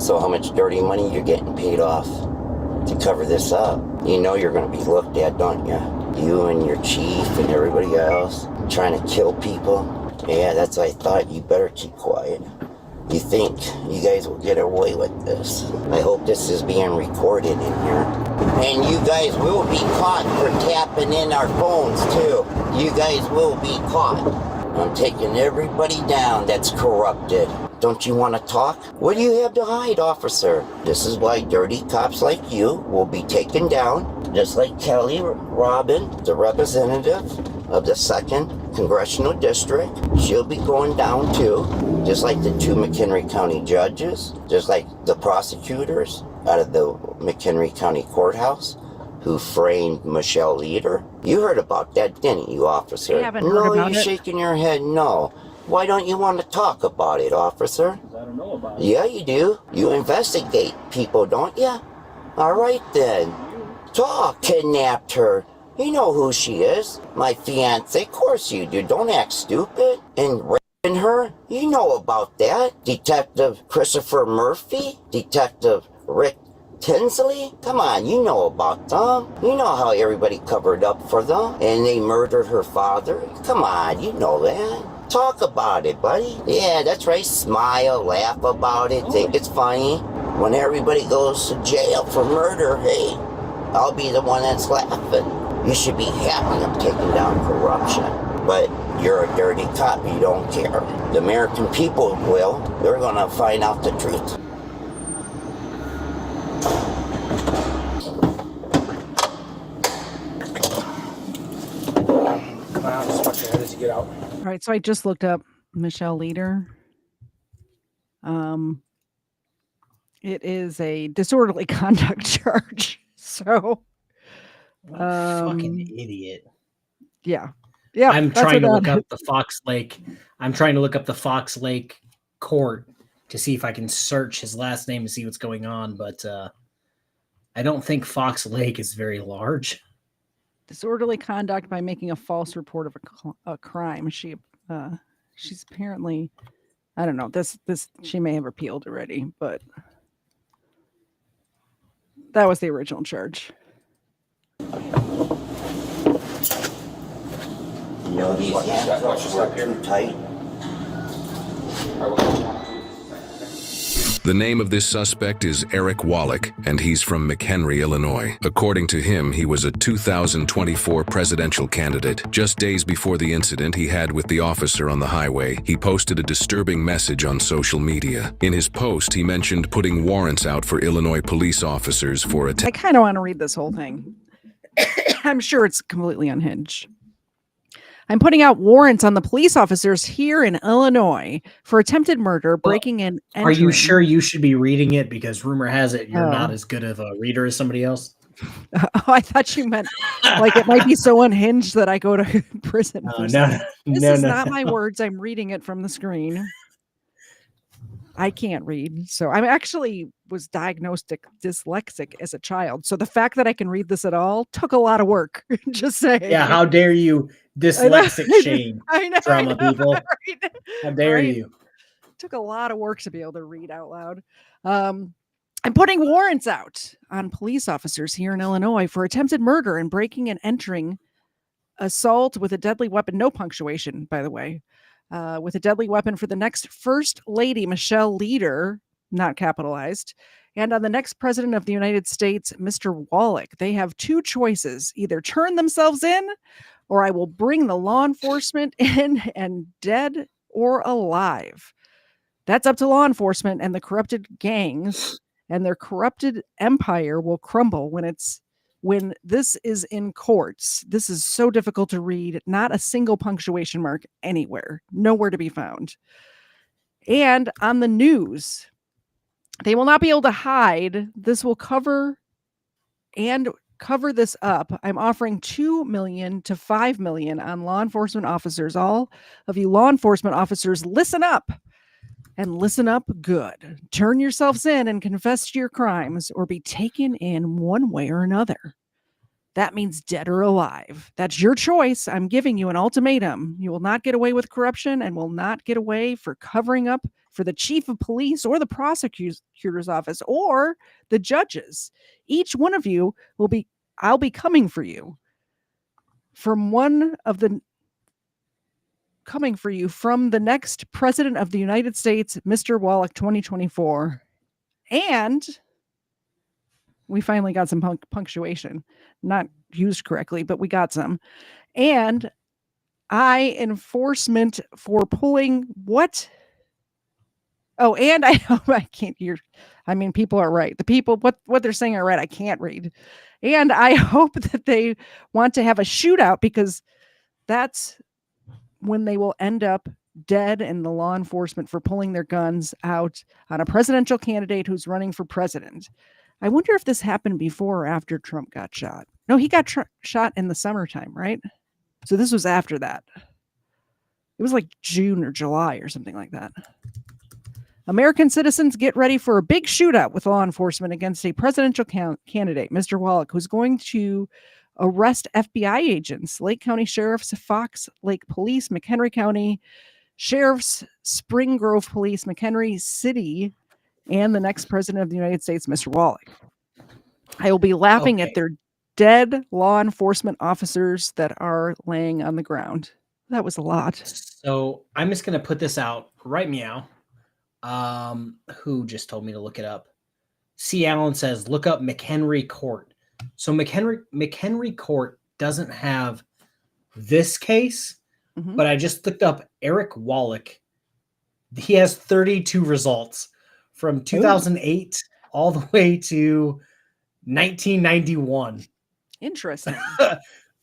So how much dirty money you're getting paid off to cover this up? You know you're going to be looked at, don't you? You and your chief and everybody else trying to kill people. Yeah, that's what I thought. You better keep quiet. You think you guys will get away with this? I hope this is being recorded in here. And you guys will be caught for tapping in our phones too. You guys will be caught. I'm taking everybody down that's corrupted. Don't you want to talk? What do you have to hide, officer? This is why dirty cops like you will be taken down, just like Kelly Robin, the representative of the 2nd Congressional District. She'll be going down too, just like the 2 McHenry County judges, just like the prosecutors out of the McHenry County Courthouse who framed Michelle Leader. You heard about that, didn't you, officer? I haven't heard about you're it. shaking your head no. Why don't you want to talk about it, officer? I don't know about it. Yeah, you do. You investigate people, don't you? All right, then. Talk. Kidnapped her. You know who she is. My fiance. Of course you do. Don't act stupid. And raping her? You know about that. Detective Christopher Murphy? Detective Rick Tinsley? Come on, you know about them. You know how everybody covered up for them. And they murdered her father. Come on, you know that. Talk about it, buddy. Yeah, that's right. Smile, laugh about it, think it's funny. When everybody goes to jail for murder, hey, I'll be the one that's laughing. You should be happy I'm taking down corruption. But you're a dirty cop, you don't care. The American people will. They're gonna find out the truth. Come on, just fuck your head as you get out. All right, so I just looked up Michelle Leader. It is a disorderly conduct charge. So, Fucking idiot. Yeah. I'm trying to look up the Fox Lake. I'm trying to look up the Fox Lake court to see if I can search his last name to see what's going on, but I don't think Fox Lake is very large. Disorderly conduct by making a false report of a crime. She's apparently, I don't know, this she may have appealed already, but that was the original charge. You know these handcuffs are too tight. The name of this suspect is Eric Wallach, and he's from McHenry, Illinois. According to him, he was a 2024 presidential candidate. Just days before the incident he had with the officer on the highway, he posted a disturbing message on social media. In his post, he mentioned putting warrants out for Illinois police officers for I kind of want to read this whole thing. I'm sure it's completely unhinged. I'm putting out warrants on the police officers here in Illinois for attempted murder, breaking in. Are you sure you should be reading it? Because rumor has it you're not as good of a reader as somebody else. Oh, I thought you meant like it might be so unhinged that I go to prison. This is not my words. I'm reading it from the screen. I can't read. So I actually was diagnosed dyslexic as a child. So the fact that I can read this at all took a lot of work. Just saying. Yeah, how dare you dyslexic shame drama people. Right? How dare you? Took a lot of work to be able to read out loud. I'm putting warrants out on police officers here in Illinois for attempted murder and breaking and entering, assault with a deadly weapon, no punctuation, by the way, with a deadly weapon for the next First Lady, Michelle Leader, not capitalized, and on the next President of the United States, Mr. Wallach. They have two choices: either turn themselves in, or I will bring the law enforcement in, and dead or alive. That's up to law enforcement, and the corrupted gangs and their corrupted empire will crumble when this is in courts. This is so difficult to read, not a single punctuation mark anywhere, nowhere to be found. And on the news, they will not be able to hide. This will cover this up. I'm offering $2 million to $5 million on law enforcement officers. All of you law enforcement officers, listen up. And listen up good. Turn yourselves in and confess to your crimes, or be taken in one way or another. That means dead or alive. That's your choice. I'm giving you an ultimatum. You will not get away with corruption, and will not get away for covering up for the chief of police or the prosecutor's office or the judges. Each one of you I'll be coming for you from the next President of the United States, Mr. Wallach, 2024. And we finally got some punctuation, not used correctly, but we got some. And enforcement for pulling what? Oh, and I can't hear. I mean, people are right. The people, what they're saying are right. I can't read. And I hope that they want to have a shootout, because that's when they will end up dead, in the law enforcement for pulling their guns out on a presidential candidate who's running for president. I wonder if this happened before or after Trump got shot. No, he got shot in the summertime, right? So this was after that. It was like June or July or something like that. American citizens, get ready for a big shootout with law enforcement against a presidential candidate, Mr. Wallach, who's going to arrest FBI agents, Lake County Sheriff's, Fox Lake Police, McHenry County Sheriff's, Spring Grove Police, McHenry City, and the next President of the United States, Mr. Wallach. I will be laughing at their dead law enforcement officers that are laying on the ground. That was a lot. So I'm just going to put this out right meow. Who just told me to look it up? C. Allen says, look up McHenry Court. So McHenry Court doesn't have this case, but I just looked up Eric Wallach. He has 32 results from 2008 all the way to 1991. Interesting.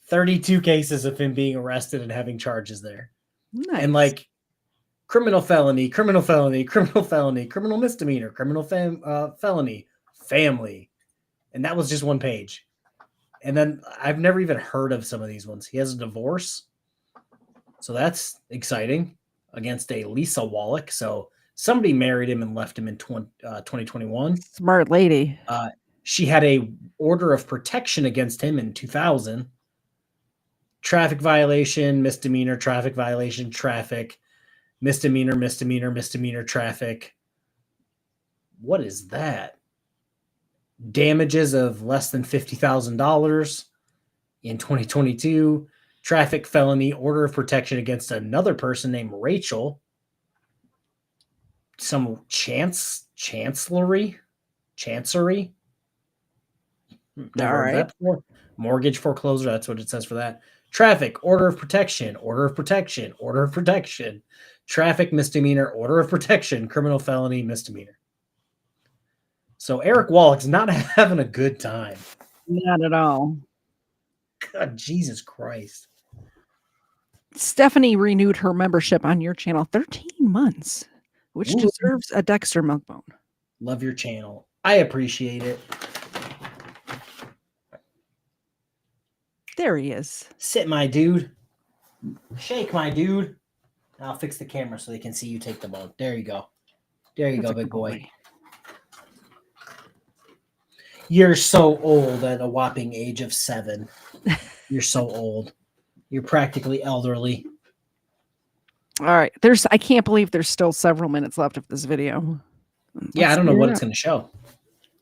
32 cases of him being arrested and having charges there. Nice. And like criminal felony, criminal felony, criminal felony, criminal misdemeanor, criminal felony, family. And that was just one page. And then I've never even heard of some of these ones. He has a divorce. So that's exciting, against a Lisa Wallach. So somebody married him and left him in 2021. Smart lady. She had a order of protection against him in 2000. Traffic violation, misdemeanor, traffic violation, traffic, misdemeanor, misdemeanor, misdemeanor, traffic. What is that? Damages of less than $50,000 in 2022. Traffic felony, order of protection against another person named Rachel. Some chancery. Never heard of that before. Mortgage foreclosure. That's what it says for that. Traffic, order of protection, order of protection, order of protection. Traffic misdemeanor, order of protection, criminal felony, misdemeanor. So Eric Wallach's not having a good time. Not at all. God, Jesus Christ. Stephanie renewed her membership on your channel, 13 months, which deserves a Dexter milk bone. Love your channel. I appreciate it. There he is. Sit, my dude. Shake, my dude. I'll fix the camera so they can see you take the bone. There you go. There you go, big boy. You're so old at a whopping age of 7. You're so old. You're practically elderly. All right. I can't believe there's still several minutes left of this video. Yeah, I don't know what it's going to show.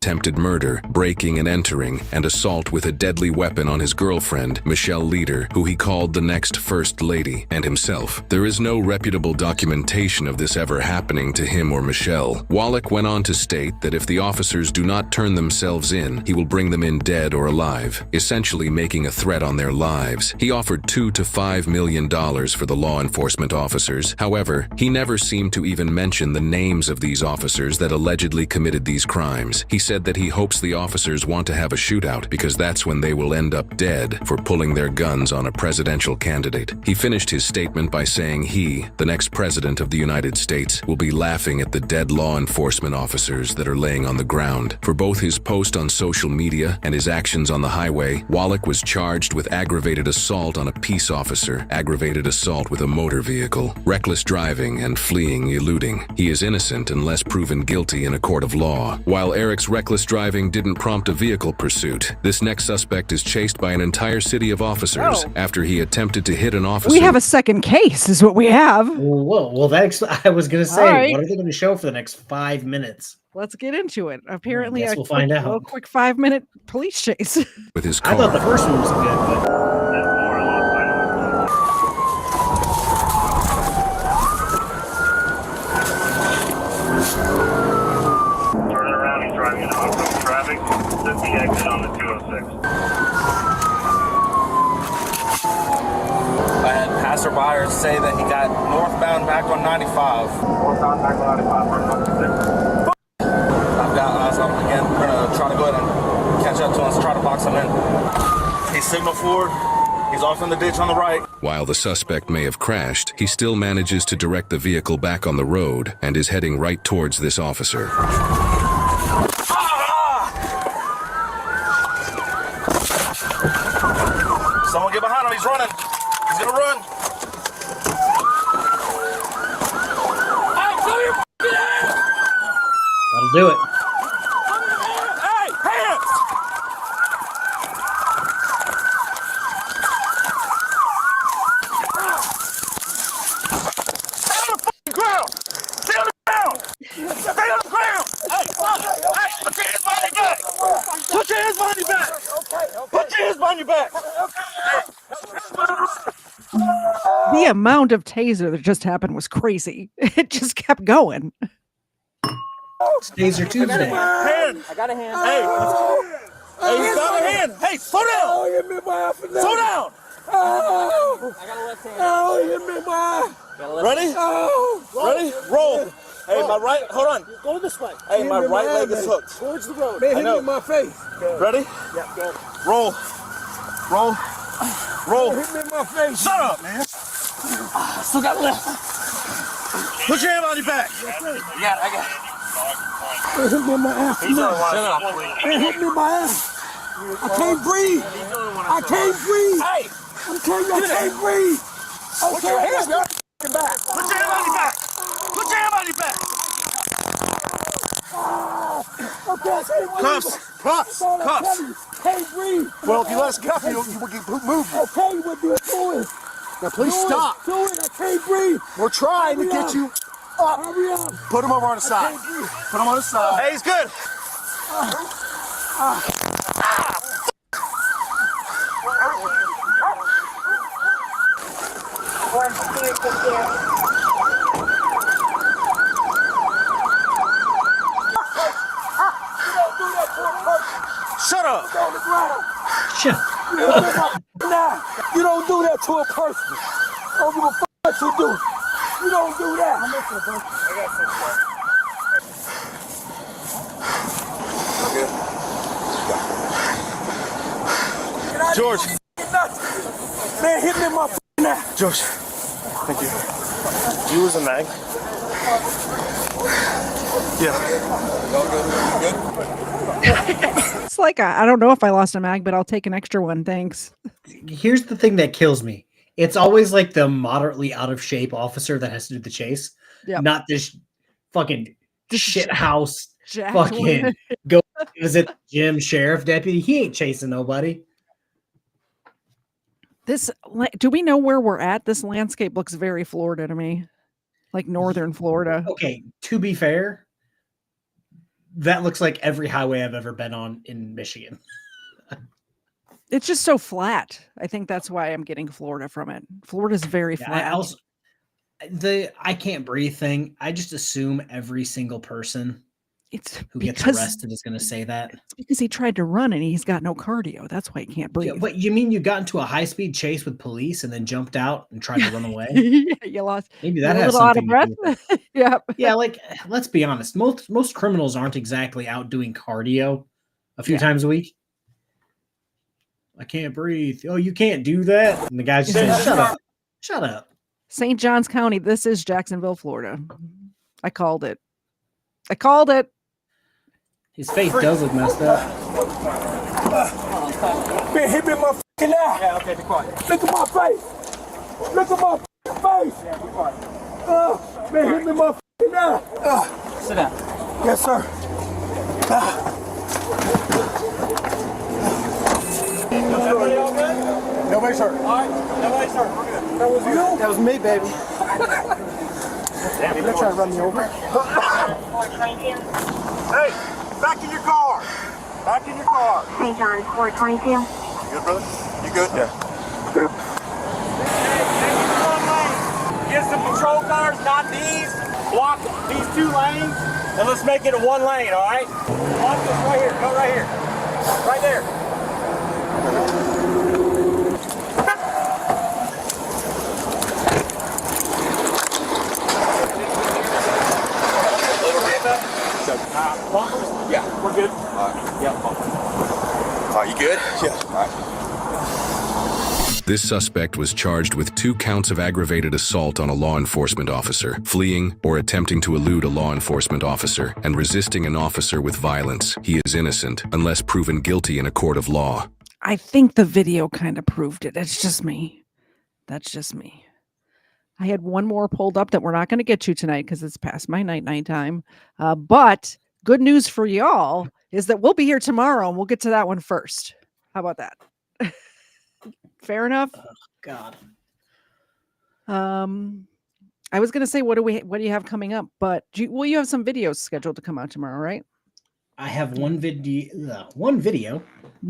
attempted murder, breaking and entering, and assault with a deadly weapon on his girlfriend, Michelle Leader, who he called the next First Lady, and himself. There is no reputable documentation of this ever happening to him or Michelle. Wallach went on to state that if the officers do not turn themselves in, he will bring them in dead or alive, essentially making a threat on their lives. He offered $2 to $5 million for the law enforcement officers. However, he never seemed to even mention the names of these officers that allegedly committed these crimes. He said that he hopes the officers want to have a shootout because that's when they will end up dead for pulling their guns on a presidential candidate. He finished his statement by saying he, the next president of the United States, will be laughing at the dead law enforcement officers that are laying on the ground. For both his post on social media and his actions on the highway, Wallach was charged with aggravated assault on a peace officer, aggravated assault with a motor vehicle, reckless driving, and fleeing, eluding. He is innocent unless proven guilty in a court of law. While Eric's reckless driving didn't prompt a vehicle pursuit, this next suspect is chased by an entire city of officers after he attempted to hit an officer. We have a second case, is what we have. Whoa, well, I was going to say, right. What are they going to show for the next 5 minutes? Let's get into it. Apparently, I guess we'll find out. A quick 5-minute police chase. With his car. I thought the first one was good, but... Turning around, he's driving into oncoming traffic. That's the exit on the 206. I had passerbyers say that he got northbound back on 95. Northbound back on 95. I've got us again. We're gonna try to go ahead and catch up to us, try to box him in. He signaled forward. He's off in the ditch on the right. While the suspect may have crashed, he still manages to direct the vehicle back on the road and is heading right towards this officer. Someone get behind him. He's running. He's gonna run. That'll do it. Hey, hands! Stay on the fucking ground! Stay on the ground! Stay on the ground! Hey, put your hands behind your back! Put your hands behind your back! Put your hands behind your back! The amount of taser that just happened was crazy. It just kept going. Taser Tuesday. Hand! I got a hand. Hey! Hey, you got a hand! Hey, slow down! Slow down! I got a left hand. Ready? Ready? Roll. Hey, my right, hold on. Go this way. Hey, my right leg is hooked. Towards the road. Man, hit me in my face. Ready? Yeah, go. Roll. Roll. Roll. Hit me in my face. Shut up, man. Still got left. Put your hand on your back. Yeah, I got it. Man, hit me in my ass. Shut up. Man, hit me in my ass. I can't breathe. I can't breathe. Hey. I'm telling you, I can't breathe. Put your hands on your back. Put your hand on your back. Put your hand on your back. Cuffs. Cuffs. Cuffs. Can't breathe. Well, if you let us cuff you, you will get moved. Okay, what do you do? Now, please stop. Do it. I can't breathe. We're trying to get you up. Hurry up. Put him over on the side. Put him on the side. Hey, he's good. Shut up. Shut up. Nah, you don't do that to a person. I don't give a fuck what you do. You don't do that. George. Man, hit me in my ass. George. Thank you. You was a mag. Yeah. It's like, I don't know if I lost a mag, but I'll take an extra one. Thanks. Here's the thing that kills me. It's always like the moderately out of shape officer that has to do the chase. Yep. Not this fucking shit house Jack fucking one. go visit Jim sheriff deputy. He ain't chasing nobody. Do we know where we're at? This landscape looks very Florida to me. Like northern Florida. Okay, to be fair, that looks like every highway I've ever been on in Michigan. It's just so flat. I think that's why I'm getting Florida from it. Florida's very flat. I also the I can't breathe thing. I just assume every single person who gets arrested is going to say that. It's because he tried to run and he's got no cardio. That's why he can't breathe. Yeah, but you mean you got into a high-speed chase with police and then jumped out and tried to run away? Yeah, you lost. Maybe that a has little out of something breath. to do with it. Yep. Yeah, like let's be honest. Most criminals aren't exactly out doing cardio a few times a week. I can't breathe. Oh, you can't do that. And the guy's just saying, "Shut up, shut up." St. Johns County. This is Jacksonville, Florida. I called it. I called it. His face does look messed up. Man, hit me in my fucking eye. Yeah, okay, be quiet. Look at my face. Look at my face. Yeah, be quiet. Man, hit me in my fucking eye. Sit down. Yes, sir. Everybody all good? Nobody's hurt. All right, nobody's hurt. We're good. That was you? That was me, baby. Damn, You're trying to run me over. Hey, back in your car. Back in your car. St. John, 422. You good, brother? You good? Yeah. Get some patrol cars, not these. Block these 2 lanes, and let's make it a 1 lane, all right? Block this right here. Go right here. Right there. Bumpers? Yeah. We're good? All right. Yeah, bumpers. All right, you good? Yeah. All right. This suspect was charged with 2 counts of aggravated assault on a law enforcement officer, fleeing or attempting to elude a law enforcement officer, and resisting an officer with violence. He is innocent unless proven guilty in a court of law. I think the video kind of proved it. It's just me. That's just me. I had one more pulled up that we're not going to get to tonight because it's past my night time. But good news for y'all is that we'll be here tomorrow and we'll get to that one first. How about that? Fair enough. Oh, God. I was going to say, what do you have coming up? But you have some videos scheduled to come out tomorrow, right? I have one video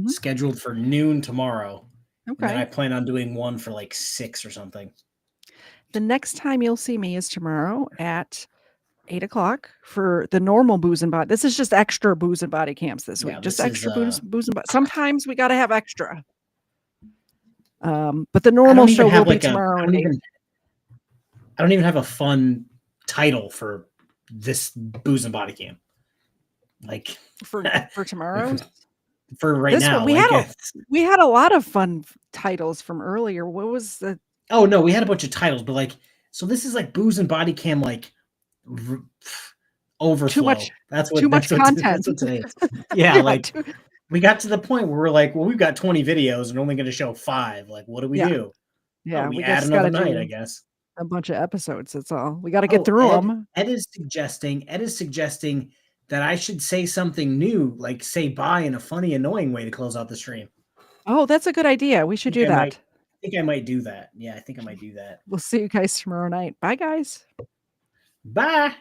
scheduled for noon tomorrow. Okay. And I plan on doing one for like 6 or something. The next time you'll see me is tomorrow at 8:00 for the normal booze and body. This is just extra booze and body cams this week. Just extra booze and body. Sometimes we got to have extra. But the normal show will be tomorrow. I don't even have a fun title for this booze and body cam. Like for tomorrow. For right now, we had a lot of fun titles from earlier. What was the? Oh no, we had a bunch of titles, but like, so this is like booze and body cam, like overflow. Too much. That's what. Too much content. That's what today is. Yeah, like we got to the point where we're like, well, we've got 20 videos and only going to show 5. Like, what do we do? Yeah, we add another night, I guess. A bunch of episodes. That's all. We got to get through them. Ed is suggesting that I should say something new, like say bye in a funny, annoying way to close out the stream. Oh, that's a good idea. We should do that. I think I might do that. Yeah, I think I might do that. We'll see you guys tomorrow night. Bye, guys. Bye.